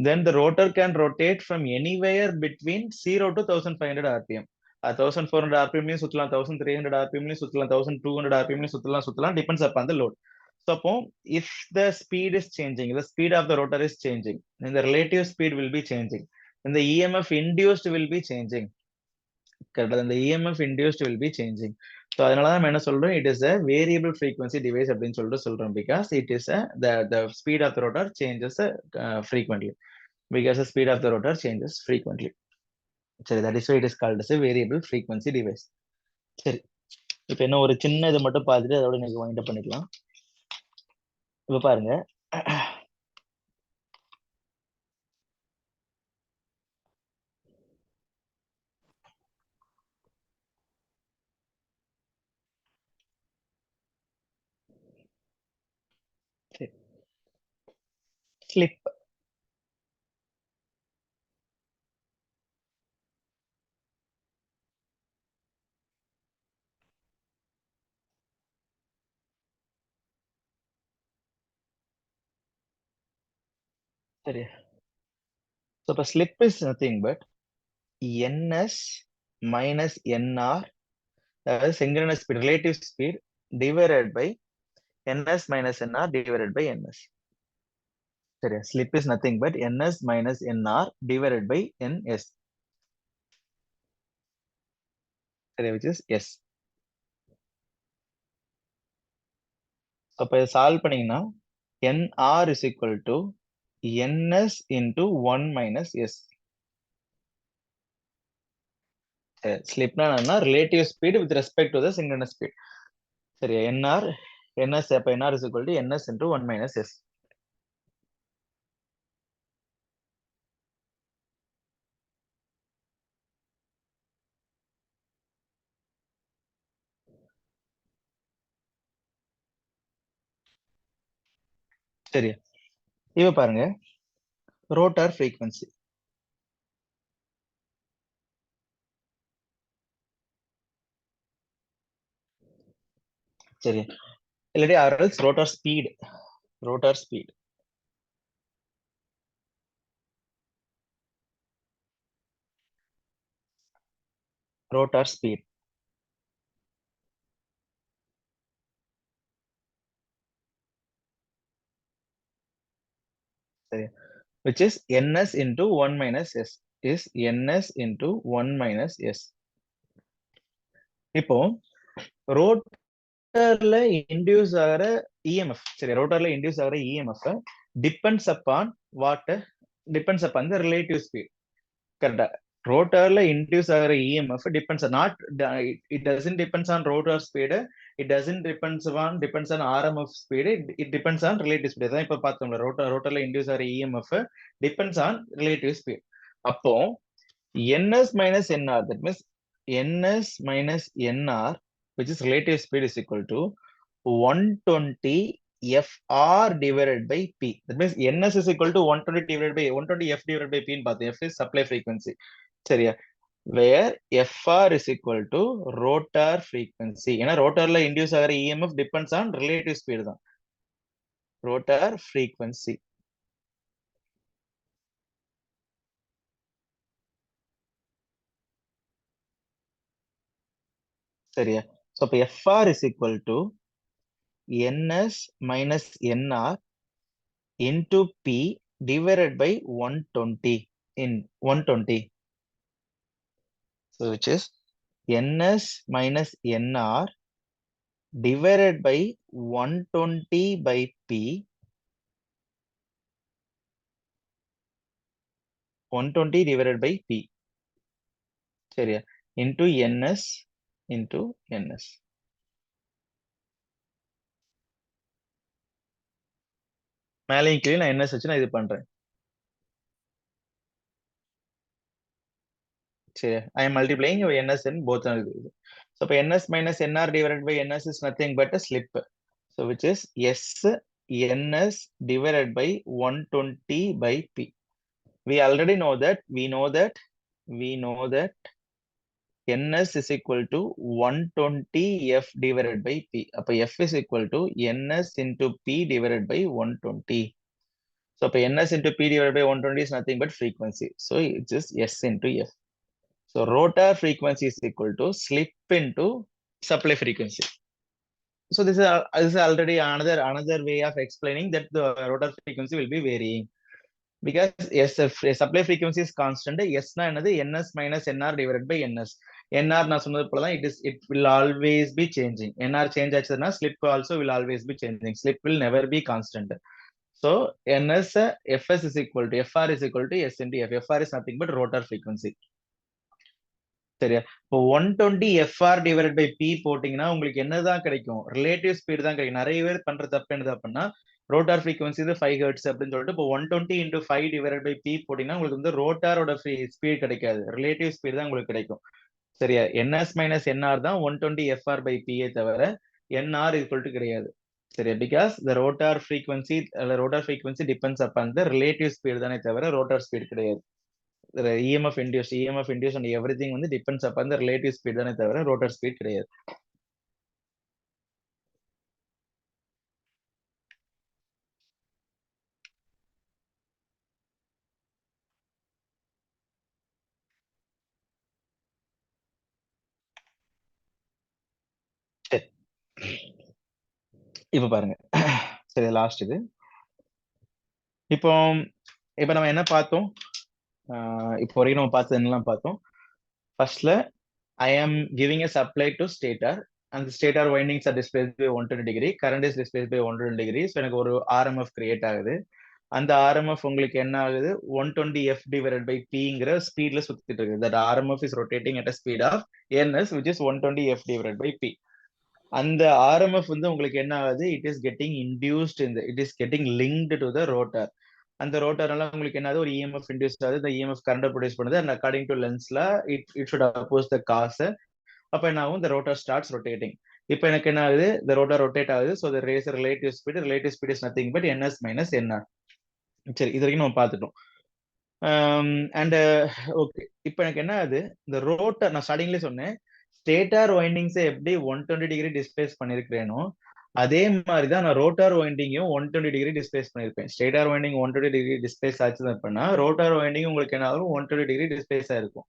then the rotor can rotate from anywhere between 0 to 1500 rpm. 1400 rpm சுத்தலாம், 1300 rpm சுத்தலாம், 1200 rpm சுத்தலாம், depends upon the load. So if the speed is changing, the speed of the rotor is changing, then the relative speed will be changing, and the EMF induced will be changing. Correct? And the EMF induced will be changing. So அதனால தான் என்ன சொல்றோம், it is a variable frequency device அப்படின்னு சொல்றோம், because it is the speed of the rotor changes frequently. Because the speed of the rotor changes frequently. சரி, that is why it is called as a variable frequency device. சரி, இப்போ என்ன ஒரு சின்ன இது மட்டும் பார்த்துட்டு அதோட நீங்க வைண்ட் அப் பண்ணிக்கலாம். இப்போ பாருங்க, ஸ்லிப். சரி, so இப்போ slip is nothing but ns minus nr, that is synchronous speed, relative speed, divided by ns minus nr divided by ns. சரி, slip is nothing but ns minus nr divided by ns. சரி, which is s. அப்ப இதை solve பண்ணீங்கன்னா nr is equal to ns into 1 minus s. ஸ்லிப்னா என்னன்னா relative speed with respect to the synchronous speed. சரியா? ns அப்ப nr is equal to ns into 1 minus s. சரியா? இப்ப பாருங்க ரோட்டார் ஃப்ரீக்வன்சி. சரியா? இல்லாட்டி or else rotor speed. Rotor speed. Rotor speed. சரியா? which is ns into 1 minus s is ns into 1 minus s. இப்போ ரோட்டர்ல induce ஆகிற இஎம்எஃப், சரி, ரோட்டர்ல இன்டியூஸ் ஆகிற EMF depends upon what? Depends upon the relative speed. கரெக்டா? ரோட்டர்ல induce ஆகிற EMF depends not, it doesn't depends on rotor speed, it doesn't depends on RMF speed, it depends on relative speed. அதான் இப்ப பார்த்தோம்ல, ரோட்டர்ல induce ஆகிற EMF depends on relative speed. அப்போ ns minus nr, that means ns minus nr, which is relative speed, is equal to 120 fr divided by p. That means ns is equal to 120 divided by 120 f divided by p ன்னு பார்த்தோம். f is supply frequency. சரியா? where fr is equal to rotor frequency. ஏன்னா ரோட்டர்ல induce ஆகிற EMF depends on relative speed தான். rotor frequency. சரியா? so அப்ப fr is equal to ns minus nr into p divided by 120 in 120. So which is ns minus nr divided by 120 by p, 120 divided by p. சரியா? into ns into ns. மேலையும் கீழே நான் ns வச்சு நான் இது பண்றேன். சரி, I am multiplying your ns in both. So ns minus nr divided by ns is nothing but a slip. So which is s ns divided by 120 by p. We already know that, we know that ns is equal to 120 f divided by p. அப்ப f is equal to ns into p divided by 120. So அப்ப ns into p divided by 120 is nothing but frequency. So it's just s into f. So rotor frequency is equal to slip into supply frequency. So this is already another way of explaining that the rotor frequency will be varying. Because yes, if supply frequency is constant, s na enadhu ns minus nr divided by ns. nr na சொன்னது போல தான், it will always be changing. nr change ஆச்சுன்னா slip also will always be changing. Slip will never be constant. So ns fs is equal to fr is equal to s into f. fr is nothing but rotor frequency. சரியா? இப்போ 120 fr divided by p போட்டீங்கன்னா உங்களுக்கு என்னதான் கிடைக்கும்? Relative speed தான் கிடைக்கும். நிறைய பேர் பண்ற தப்பு என்னது அப்படின்னா, ரோட்டார் ஃப்ரீக்வன்சி இது 5 ஹெர்ட்ஸ் அப்படின்னு சொல்லிட்டு இப்போ 120 into 5 divided by p போட்டீங்கன்னா உங்களுக்கு வந்து ரோட்டாரோட ஸ்பீட் கிடைக்காது, ரிலேட்டிவ் ஸ்பீட் தான் உங்களுக்கு கிடைக்கும். சரியா? ns minus nr தான் 120 fr by p தவிர nr equal to கிடையாது. சரியா? because the rotor frequency depends upon the relative speed தானே தவிர ரோட்டார் ஸ்பீட் கிடையாது. The EMF induced and everything வந்து depends upon the relative speed தானே தவிர rotor speed கிடையாது. சரி, இப்ப பாருங்க. சரி, லாஸ்ட் இது. இப்போ நம்ம என்ன பார்த்தோம்? இப்போ வரைக்கும் நம்ம பார்த்தது என்னெல்லாம் பார்த்தோம்? ஃபர்ஸ்ட்ல I am giving a supply to stator and the stator windings are displaced by 120 degree, current is displaced by 120 degree. So எனக்கு ஒரு RMF create ஆகுது. அந்த RMF உங்களுக்கு என்ன ஆகுது 120f divided by Pங்கிற ஸ்பீட்ல சுத்திட்டு இருக்கு. That RMF is rotating at a speed of ns which is 120f divided by P. அந்த RMF வந்து உங்களுக்கு என்ன ஆகுது, it is getting induced it is getting linked to the rotor. அந்த ரோட்டர்னால உங்களுக்கு என்னது ஒரு EMF இன்டியூஸ் ஆகுது. இந்த EMF கரண்ட் ப்ரொடியூஸ் பண்ணுது அண்ட் அக்கார்டிங் டு லென்ஸ்ல it should oppose the cause. அப்ப என்ன ஆகும், இந்த ரோட்டர் ஸ்டார்ட்ஸ் ரொட்டேட்டிங். இப்போ எனக்கு என்ன ஆகுது, இந்த ரோட்டர் ரொட்டேட் ஆகுது. So the race relative speed is nothing but ns minus nr. சரி, இது வரைக்கும் நம்ம பார்த்துட்டோம். அண்ட் ஓகே, இப்போ எனக்கு என்ன ஆகுது, இந்த ரோட்டர் நான் ஸ்டார்டிங்லேயே சொன்னேன் ஸ்டேட்டார் வைண்டிங்ஸை எப்படி 120 டிகிரி டிஸ்பிளேஸ் பண்ணிருக்கிறேனோ அதே மாதிரி தான் நான் ரோட்டார் வைண்டிங்கையும் 120 டிகிரி டிஸ்பிளேஸ் பண்ணிருப்பேன். ஸ்டேட்டார் வைண்டிங் 120 டிகிரி டிஸ்பிளேஸ் ஆச்சு அப்படின்னா ரோட்டார் வைண்டிங் உங்களுக்கு என்ன ஆகும், 120 டிகிரி டிஸ்பிளேஸ் ஆயிருக்கும்.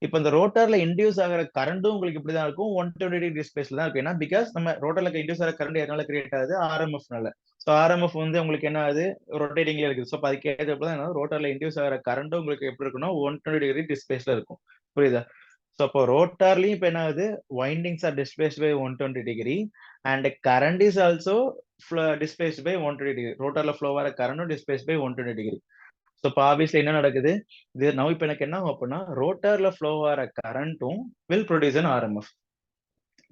இப்போ இந்த ரோட்டர்ல இன்டியூஸ் ஆகிற கரண்டும் உங்களுக்கு இப்படிதான் இருக்கும், 120 டிகிரி டிஸ்பிளேஸ்ல தான் இருக்கும். ஏன்னா பிகாஸ் நம்ம ரோட்டர்ல இன்டியூஸ் ஆகிற கரண்ட் எதனால கிரியேட் ஆகுது, RMFனால. ஸோ RMF வந்து உங்களுக்கு என்ன ஆகுது, ரொட்டேட்டிங்ல இருக்குது. ஸோ அதுக்கு ஏற்ற ரோட்டர்ல இன்டியூஸ் ஆகிற கரண்டும் உங்களுக்கு எப்படி இருக்குன்னா 120 டிகிரி டிஸ்பிளேஸ்ல இருக்கும். புரியுதா? ஸோ அப்போ ரோட்டார்லயும் இப்போ என்ன ஆகுது, windings are displaced by 120 degree and current is also displaced by 120 degree. ரோட்டர்ல ஃப்ளோ வர கரண்டும் டிஸ்பிளேஸ்ட் பை 120 டிகிரி. ஸோ இப்போ ஆப்வியஸ்லி என்ன நடக்குது, இது நவ் இப்போ எனக்கு என்ன ஆகும் அப்படின்னா ரோட்டர்ல ஃப்ளோ வர கரண்ட்டும் வில் ப்ரொடியூஸ் அன் RMF.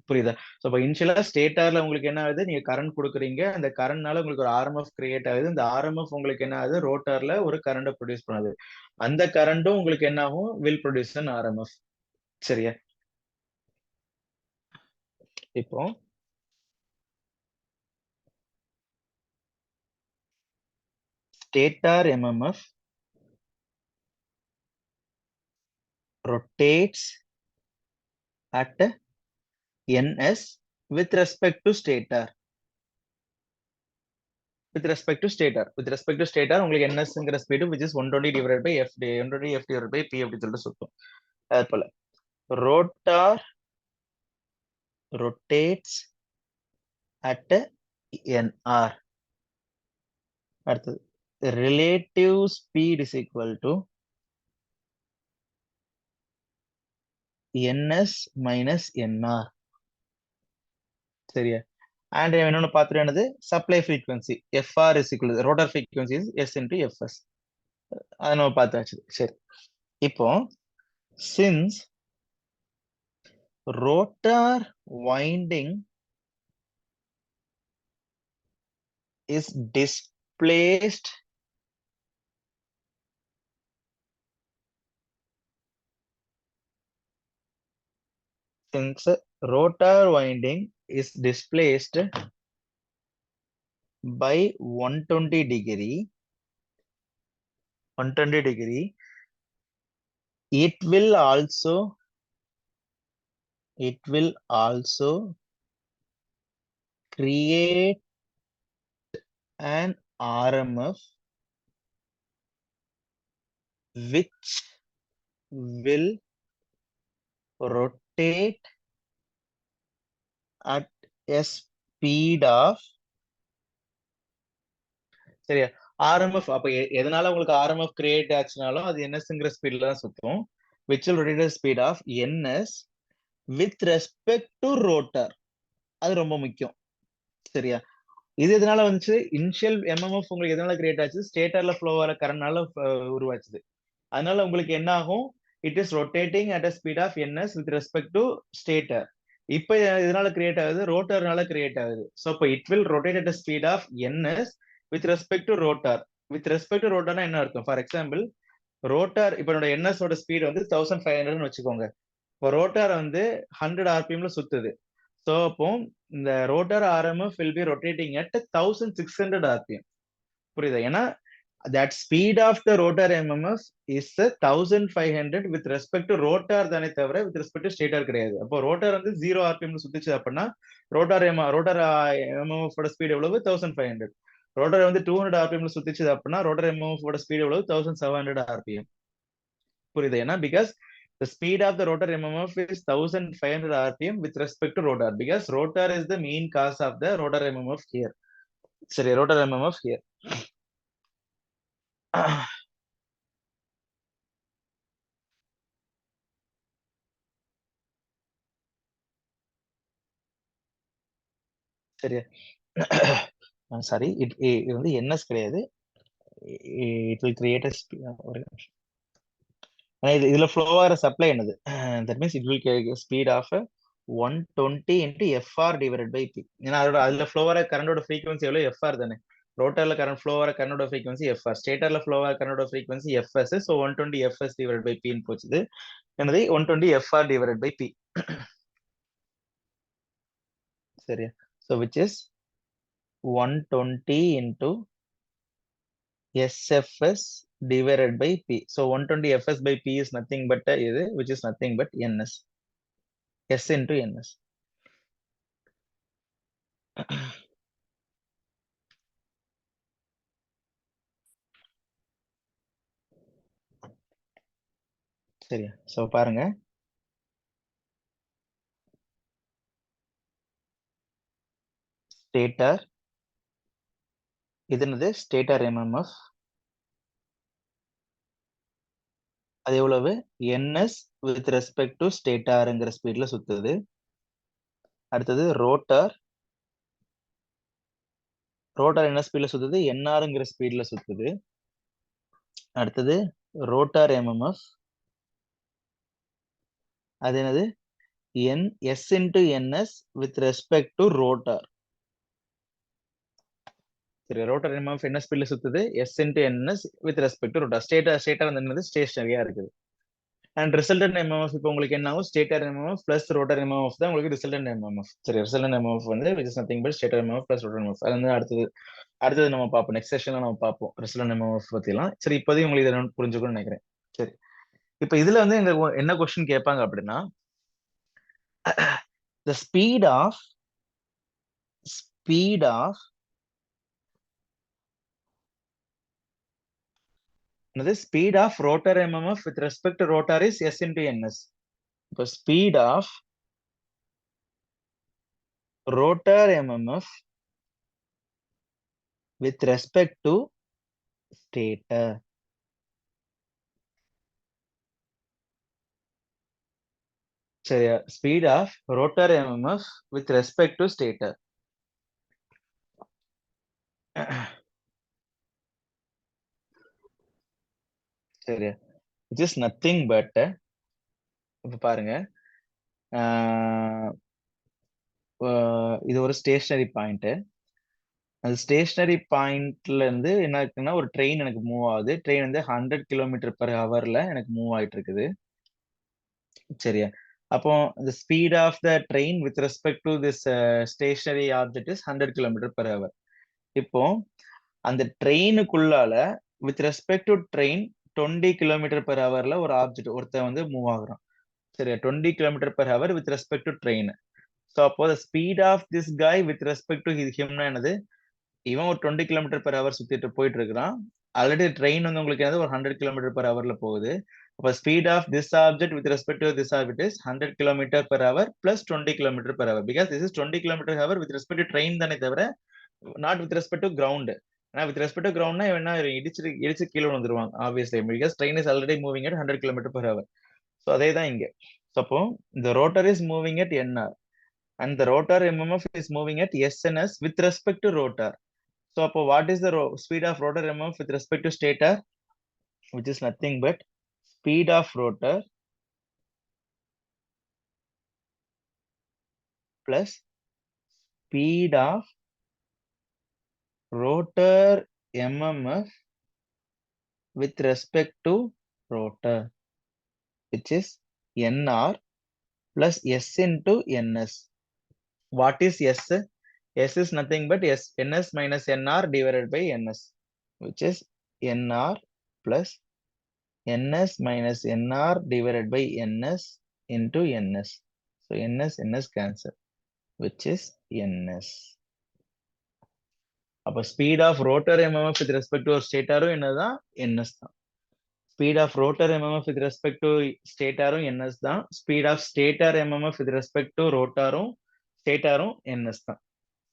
புரியுதா? ஸோ இப்போ இனிஷியலா ஸ்டேட்டார்ல உங்களுக்கு என்ன ஆகுது, நீங்க கரண்ட் கொடுக்குறீங்க, அந்த கரண்ட்னால உங்களுக்கு ஒரு RMF கிரியேட் ஆகுது. இந்த RMF உங்களுக்கு என்ன ஆகுது, ரோட்டர்ல ஒரு கரண்ட்டை ப்ரொடியூஸ் பண்ணுது. அந்த கரண்ட்டும் உங்களுக்கு என்ன ஆகும், வில் ப்ரொடியூஸ் அன் RMF. சரியா? இப்போ stator MMF rotates at ns with respect to stator. With respect to stator உங்களுக்கு nsங்கிற speed which is 120 divided by f divided by p அப்படி சொல்லிட்டு சுத்தும். அது போல rotor rotates at nr. அடுத்தது relative speed is equal to ns minus nr. சரியா? And இன்னொன்னு பார்த்துட்டு என்னது, supply frequency FR is equal to rotor frequency S into FS. அதை நம்ம பார்த்தாச்சு. சரி, இப்போ since rotor winding is displaced by 120 degree, it will also create an RMF which will rotate at a speed of, சரியா? RMF அப்ப எதனால உங்களுக்கு RMF create ஆச்சுனாலும் அது nsங்கிற ஸ்பீட்ல தான் சுத்தும், which will rotate at speed of ns with respect to rotor. அது ரொம்ப முக்கியம். சரியா? இது எதனால வந்துச்சு, இனிஷியல் MMF உங்களுக்கு எதனால கிரியேட் ஆச்சு, ஸ்டேட்டர்ல ஃப்ளோ வர கரண்ட்னால உருவாச்சுது. அதனால உங்களுக்கு என்ன ஆகும், it is rotating at a speed of ns with respect to stator. இப்போ இதனால கிரியேட் ஆகுது, ரோட்டர்னால கிரியேட் ஆகுது. ஸோ இப்போ it will rotate at a speed of ns with respect to rotor. With respect to ரோட்டர்னா என்ன அர்த்தம், ஃபார் எக்ஸாம்பிள் ரோட்டர் இப்போ என்னோட ns ஓட ஸ்பீட் வந்து 1500 வச்சுக்கோங்க. இப்போ ரோட்டர் வந்து 100 RPMல சுத்துது. ஸோ அப்போ இந்த rotor RMF will be rotating at 1600 RPM. புரியுதா? ஏன்னா that speed of the rotor MMF is 1500 with respect to rotor தானே தவிர with respect to stator கிடையாது. அப்போ ரோட்டர் வந்து 0 RPM சுத்துச்சு அப்படின்னா ரோட்டர் MMF ஓட ஸ்பீட் எவ்வளவு, 1500. ரோட்டர் வந்து 200 RPM சுத்துச்சு அப்படின்னா ரோட்டர் MMF ஓட ஸ்பீட் எவ்வளவு, 1700 RPM. புரியுது? ஏன்னா because the speed of the rotor MMF is 1500 RPM with respect to rotor, because rotor is the main cause of the rotor MMF here. சரி, rotor MMF here. சரியா? Sorry, இது வந்து ns கிடையாது, it will create a இதுல flow ஆகிற supply என்னது, that means it will speed of 120 into FR divided by P. ஏன்னா அதுல flow ஆகிற கரண்டோட frequency எவ்வளவு, FR தானே. ரோட்டர்ல கரண்ட் flow ஆகிற கரண்டோட frequency FR, ஸ்டேட்டர்ல flow ஆகிற கரண்டோட frequency FS. so 120 FS divided by P ன்னு போச்சுது. என்னது 120 FR divided by P. சரியா? so which is 120 into SFS divided by P. So 120 FS by P is nothing but இது, which is nothing but NS. S into NS. சரியா? so பாருங்க, stator, இது என்னது stator MMF, அது எவ்வளவு NS with respect to ஸ்டேட்டர்ங்கிற ஸ்பீட்ல சுத்துது. அடுத்தது ரோட்டர், ரோட்டர் என்ன ஸ்பீட்ல சுத்துது, NRங்கிற ஸ்பீட்ல சுத்துது. அடுத்தது ரோட்டர் MMF, அது என்னது S into NS with respect to rotor. சரி, ரோட்டர் MMF என்ன ஸ்பீட்ல சுத்துது, S into NS with respect to rotor. Stator வந்து என்னது ஸ்டேஷனரியா இருக்குது. அண்ட் ரிசல்டன்ட் MMF இப்போ உங்களுக்கு என்ன ஆகும், stator MMF plus rotor MMF தான் உங்களுக்கு ரிசல்டன்ட் MMF. சரி, ரிசல்டன்ட் MMF வந்து which is nothing but stator MMF plus rotor MMF. அது வந்து அடுத்தது நம்ம பார்ப்போம், நெக்ஸ்ட் செஷன்ல நம்ம பார்ப்போம் ரிசல்டன்ட் MMF பத்திலாம். சரி, இப்போதைக்கு உங்களுக்கு இதை புரிஞ்சுக்கணும்னு நினைக்கிறேன். சரி, இப்போ இதுல வந்து என்ன கொஸ்டின் கேட்பாங்க அப்படின்னா, the speed of another speed of rotor MMF with respect to rotor is S into NS. So speed of rotor MMF with respect to stator. சரியா? speed of rotor MMF with respect to stator. சரியா? which is nothing but இப்ப பாருங்க, இது ஒரு stationary point. அந்த stationary பாயிண்ட்ல இருந்து என்ன இருக்குன்னா, ஒரு ட்ரெயின் எனக்கு மூவ் ஆகுது. ட்ரெயின் வந்து 100 km/h எனக்கு மூவ் ஆயிட்டு இருக்குது. சரியா? அப்போ the speed of the train with respect to this stationary object is 100 km/h. இப்போ அந்த ட்ரெயினுக்குள்ளால with respect to train 20 km/h ஒரு ஆப்ஜெக்ட் ஒருத்தன் வந்து மூவ் ஆகுறான். சரியா? 20 km/h with respect to train. So அப்போ the speed of this guy with respect to himனா என்னது, இவன் ஒரு 20 km/h சுத்திட்டு போயிட்டு இருக்கிறான். ஆல்ரெடி ட்ரெயின் வந்து உங்களுக்கு என்னது ஒரு 100 km/h போகுது. அப்ப speed of this object with respect to this object is 100 km/h plus 20 km/h. Because this is 20 km/h with respect to train தானே தவிர not with respect to ground. ஏன்னா வித் ரெஸ்பெக்ட் டு கிரவுண்ட்னா என்ன, இடிச்சு கீழே வந்துருவாங்க obviously, because train is already moving at 100 km/h. So அதே தான் இங்க. ஸோ அப்போ இந்த rotor is moving at NR and the rotor MMF is moving at SNS with respect to rotor. So what is the speed of rotor MMF with respect to stator, which is nothing but speed of rotor plus speed of rotor MMF with respect to rotor, which is NR plus S into NS. What is S? S is nothing but NS minus NR divided by NS, which is NR plus NS minus NR divided by NS into NS. So NS cancel, which is NS. அப்ப speed of rotor MMF with respect to stator என்னதான் NS தான். Speed of rotor MMF with respect to stator NS தான். Speed of stator MMF with respect to rotor stator NS தான்.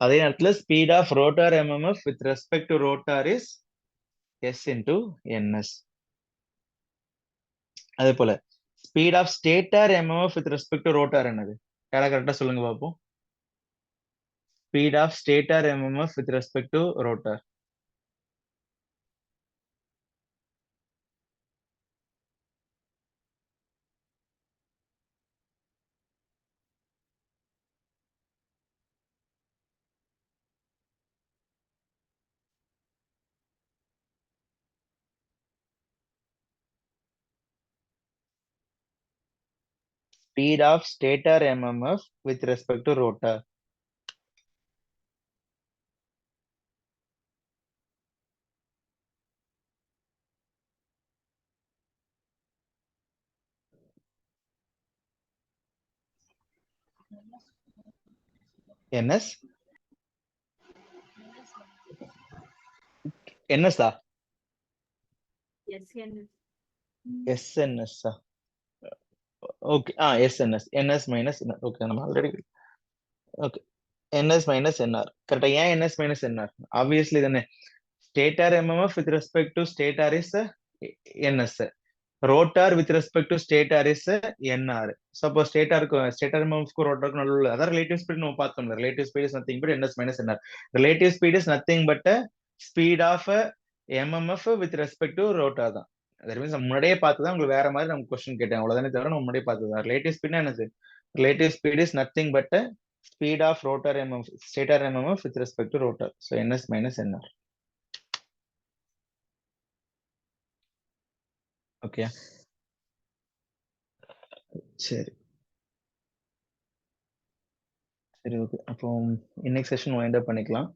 அதே நேரத்துல speed of rotor MMF with respect to rotor is S into NS. அதே போல speed of stator MMF with respect to rotor என்னது, யாரா கரெக்டா சொல்லுங்க பாப்போம். Speed of stator MMF with respect to rotor. speed of stator mmf with respect to rotor. ns ns ah sns ah okay ns minus okay நம்ம already okay ns minus nr கரெக்டா ஏன் ns minus nr obviously தானே stator mmf with respect to stator is ns rotor with respect to stator is nr suppose stator mmf க்கு rotor க்கு நடுவுல அதான் relative speed நம்ம பார்த்தோம் relative speed is nothing but ns minus nr relative speed is nothing but speed of mmf with respect to rotor தான் that means நம்ம முன்னாடியே பார்த்ததா உங்களுக்கு வேற மாதிரி நம்ம क्वेश्चन கேட்டேன் அவ்வளவுதானே தவிர நம்ம முன்னாடியே பார்த்ததா relative speed என்னது relative speed is nothing but speed of rotor mmf stator mmf with respect to rotor so ns minus nr okay சரி சரி ஓகே அப்போ இன்னைக்கு செஷன் வைண்ட் அப் பண்ணிக்கலாம்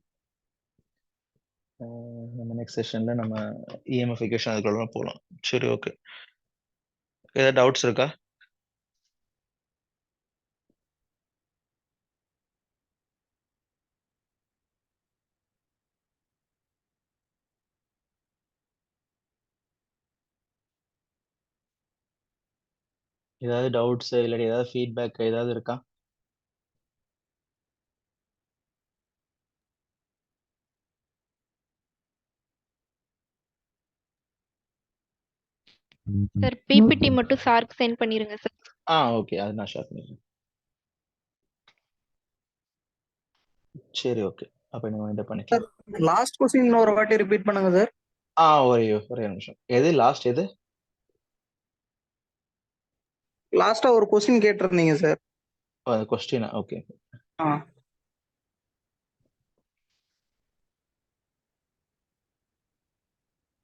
நம்ம நெக்ஸ்ட் செஷன்ல நம்ம இஎம்எஃப் ஈக்குவேஷன் அதுக்குள்ள போகலாம் சரி ஓகே ஏதாவது டவுட்ஸ் இருக்கா ஏதாவது டவுட்ஸ் இல்லாட்டி ஏதாவது ஃபீட்பேக் ஏதாவது இருக்கா சார் பிபிடி மட்டும் சார்க்கு சென்ட் பண்ணிருங்க சார். ஓகே அது நான் ஷேர் பண்ணிடுறேன் சரி ஓகே அப்ப நீங்க வைண்ட் அப் பண்ணிக்கலாம் லாஸ்ட் क्वेश्चन ஒரு வாட்டி ரிப்பீட் பண்ணுங்க சார் ஒரே நிமிஷம் எது லாஸ்ட் எது லாஸ்டா ஒரு क्वेश्चन கேட்டிருந்தீங்க சார் அந்த क्वेश्चन ஓகே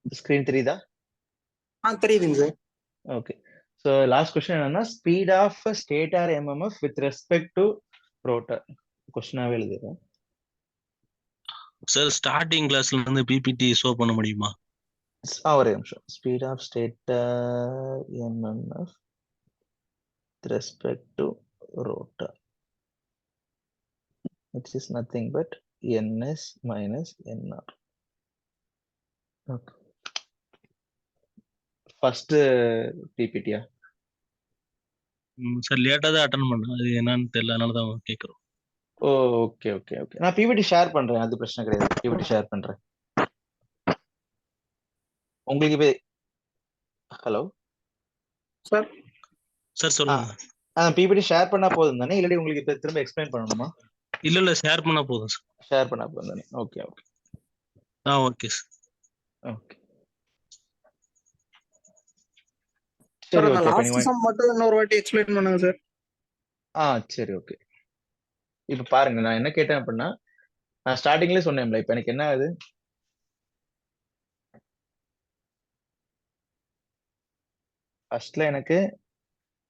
ஸ்கிரீன் தெரியுதா தெரியுதுங்க sir okay so last question என்னன்னா speed of stator MMF with respect to rotor கொஸ்டினாவே எழுதுறேன் சார் ஸ்டார்டிங் கிளாஸ்ல இருந்து பிபிடி ஷோ பண்ண முடியுமா ஒரே நிமிஷம் speed of stator MMF with respect to rotor which is nothing but ns minus nr okay first பிபிடியா சார் லேட்டா தான் அட்டெண்ட் பண்ணேன் அது என்னன்னு தெரியல அதனால தான் கேக்குறோம் ஓகே ஓகே ஓகே நான் பிபிடி ஷேர் பண்றேன் அது பிரச்சனை கிடையாது பிபிடி ஷேர் பண்றேன் உங்களுக்கு இப்போ ஹலோ சார் சார் சொல்லுங்க பிபிடி ஷேர் பண்ணா போதும் தானே இல்லாட்டி உங்களுக்கு இப்போ திரும்ப எக்ஸ்பிளைன் பண்ணணுமா இல்ல ஷேர் பண்ணா போதும் சார் ஷேர் பண்ணா போதும் தானே okay okay okay sir okay sir அந்த லாஸ்ட் சம் மட்டும் இன்னொரு வாட்டி எக்ஸ்பிளைன் பண்ணுங்க சார் சரி ஓகே இப்போ பாருங்க நான் என்ன கேட்டேன் அப்படின்னா நான் ஸ்டார்டிங்லேயே சொன்னேன்ல இப்போ எனக்கு என்ன ஆகுது ஃபர்ஸ்ட்ல எனக்கு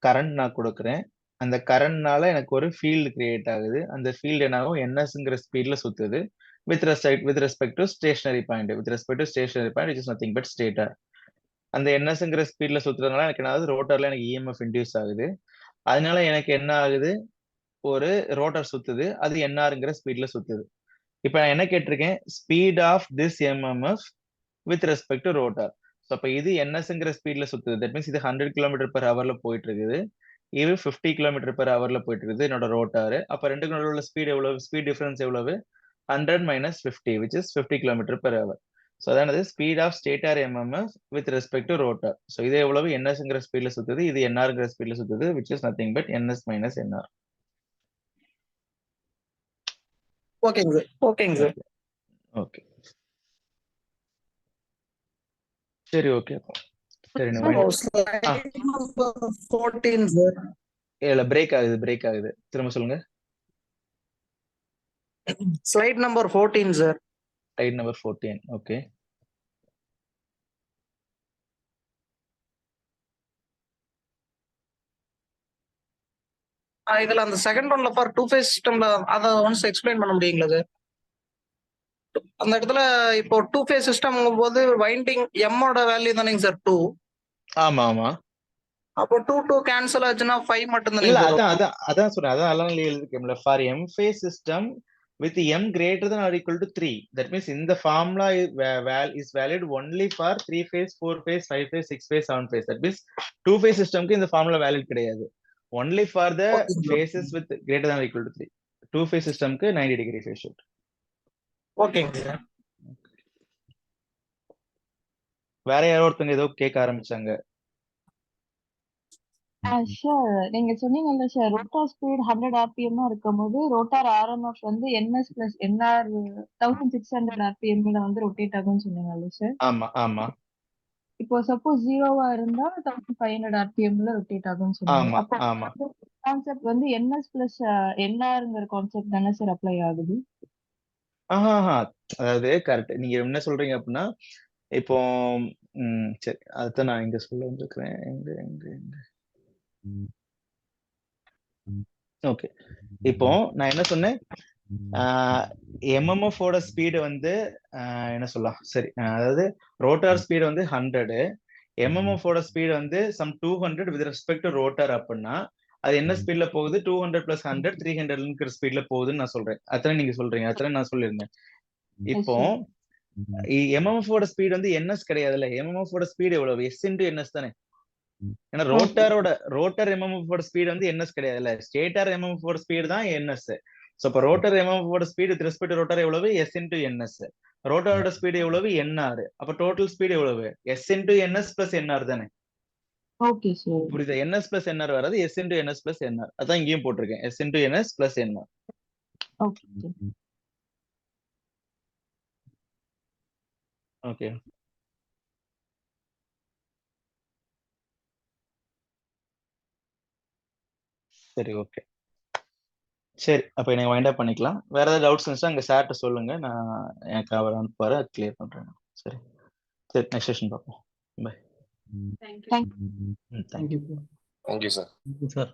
கரண்ட் நான் கொடுக்குறேன் அந்த கரண்ட்னால எனக்கு ஒரு ஃபீல்டு கிரியேட் ஆகுது அந்த ஃபீல்டு என்ன ஆகும் என்எஸ்ங்கிற ஸ்பீட்ல சுத்துது with respect to stationary point which is nothing but stator அந்த என்எஸ்ங்கிற ஸ்பீட்ல சுத்துறதுனால எனக்கு என்ன ஆகுது ரோட்டர்ல எனக்கு இஎம்எஃப் இன்டியூஸ் ஆகுது அதனால எனக்கு என்ன ஆகுது ஒரு ரோட்டர் சுத்துது அது என்ஆர்ங்கிற ஸ்பீட்ல சுத்துது இப்ப நான் என்ன கேட்டிருக்கேன் speed of this MMF with respect to rotor so அப்ப இது என்எஸ்ங்கிற ஸ்பீட்ல சுத்துது தட் மீன்ஸ் இது 100 கிலோமீட்டர் பெர் ஹவர்ல போயிட்டு இருக்குது இது 50 கிலோமீட்டர் பெர் ஹவர்ல போயிட்டு இருக்குது என்னோட ரோட்டாரு அப்ப ரெண்டுக்கு நடுவில் உள்ள ஸ்பீட் எவ்வளவு ஸ்பீட் டிஃபரன்ஸ் எவ்வளவு 100 minus 50 which is 50 kilometer per hour. So அதானது speed of stator MMF with respect to rotor. So இது எவ்வளவு nsங்கிற ஸ்பீட்ல சுத்துது இது nrங்கிற ஸ்பீட்ல சுத்துது which is nothing but ns minus nr. ஓகேங்க சார் ஓகேங்க சார் ஓகே சரி ஓகே சரி ஸ்லைட் நம்பர் 14 சார் இல்ல பிரேக் ஆகுது திரும்ப சொல்லுங்க slide number 14 sir slide number 14 okay இதுல அந்த செகண்ட் ஒன்ல ஃபார் டூ ஃபேஸ் சிஸ்டம்ல அதை ஒன்ஸ் எக்ஸ்பிளைன் பண்ண முடியுங்களா சார்? அந்த இடத்துல இப்போ டூ ஃபேஸ் சிஸ்டம் போது வைண்டிங் எம்மோட வேல்யூ தானேங்க சார் 2. ஆமா ஆமா. அப்போ 2 கேன்சல் ஆச்சுன்னா 5 மட்டும் தானே இல்ல சார்? அதான் சொல்றேன். அதான் அதெல்லாம் எழுதிருக்கேன்ல. For M phase system with m greater than or equal to 3. That means in the formula is valid only for 3 phase, 4 phase, 5 phase, 6 phase, 7 phase. That means 2 phase system ku in the formula valid கிடையாது. Only for the phases with greater than or equal to 3. 2 phase system ku 90 degree phase shift. ஓகேங்க sir. வேற யாரோ ஒருத்தங்க ஏதோ கேட்க ஆரம்பிச்சாங்க. Sir நீங்க சொன்னீங்கல்ல சார் ரோட்டார் ஸ்பீட் 100 ஆர்பிஎம் இருக்கும்போது ரோட்டார் ஆர்எம்எஃப் வந்து என்எஸ் பிளஸ் என்ஆர் 1600 ஆர்பிஎம்ல வந்து ரொட்டேட் ஆகும்னு சொன்னீங்கல்ல சார்? ஆமா ஆமா இப்போ சப்போஸ் 0வா இருந்தா 1500 ஆர்பிஎம்ல ரொட்டேட் ஆகும்னு சொன்னீங்க. ஆமா அப்போ ஆமா. கான்செப்ட் வந்து என்எஸ் பிளஸ் என்ஆர்ங்கிற கான்செப்ட் தானே சார் அப்ளை ஆகுது? அதாவது கரெக்ட். நீங்க என்ன சொல்றீங்க அப்படின்னா இப்போ சரி அதுதான் நான் இங்க சொல்ல வந்திருக்கிறேன். எங்க ஓகே. இப்போ நான் என்ன சொன்னேன், எம்எம்எஃப் ஓட ஸ்பீடு வந்து என்ன சொல்லலாம், சரி அதாவது ரோட்டார் ஸ்பீடு வந்து 100, எம்எம்எஃப் ஓட ஸ்பீடு வந்து some 200 with respect to rotor அப்படின்னா அது என்ன ஸ்பீட்ல போகுது, 200 + 100 300 ஸ்பீட்ல போகுதுன்னு நான் சொல்றேன். அத்தனை நீங்க சொல்றீங்க, அத்தனை நான் சொல்லியிருந்தேன். இப்போ எம்எம்எஃப் ஓட ஸ்பீடு வந்து என்எஸ் கிடையாதுல்ல. எம்எம்எஃப் ஓட ஸ்பீடு எவ்வளவு, எஸ் இன்டு என்எஸ் தானே. ஏன்னா ரோட்டர் எம்எம்எஃப் ஓட ஸ்பீடு வந்து என்எஸ் கிடையாதுல்ல. ஸ்டேட்டர் எம்எம்எஃப் ஓட ஸ்பீடு தான் என்எஸ். சோ இப்போ ரோட்டர் எம்எம்எஃப் ஓட speed with respect to rotor எவ்வளவு, எஸ் இன்டு என்எஸ். ரோட்டரோட ஸ்பீடு எவ்வளவு, என்ஆர். அப்ப டோட்டல் ஸ்பீடு எவ்வளவு, S into NS plus NR தானே. Okay sir. புரியுதா? என்எஸ் பிளஸ் என்ஆர் வராது, S into NS plus NR. அதான் இங்கேயும் போட்டிருக்கேன், S into NS plus NR. Okay okay. சரி ஓகே. சரி அப்ப எனக்கு வைண்ட் அப் பண்ணிக்கலாம். வேற ஏதாவது டவுட்ஸ் இருந்துச்சா அங்க சார்ட்ட சொல்லுங்க, நான் எனக்கு அவர் அனுப்புவாரு, அது கிளியர் பண்றேன். சரி சரி, நெக்ஸ்ட் செஷன் பார்ப்போம். Bye. Thank you. Thank you. Thank you sir. Sir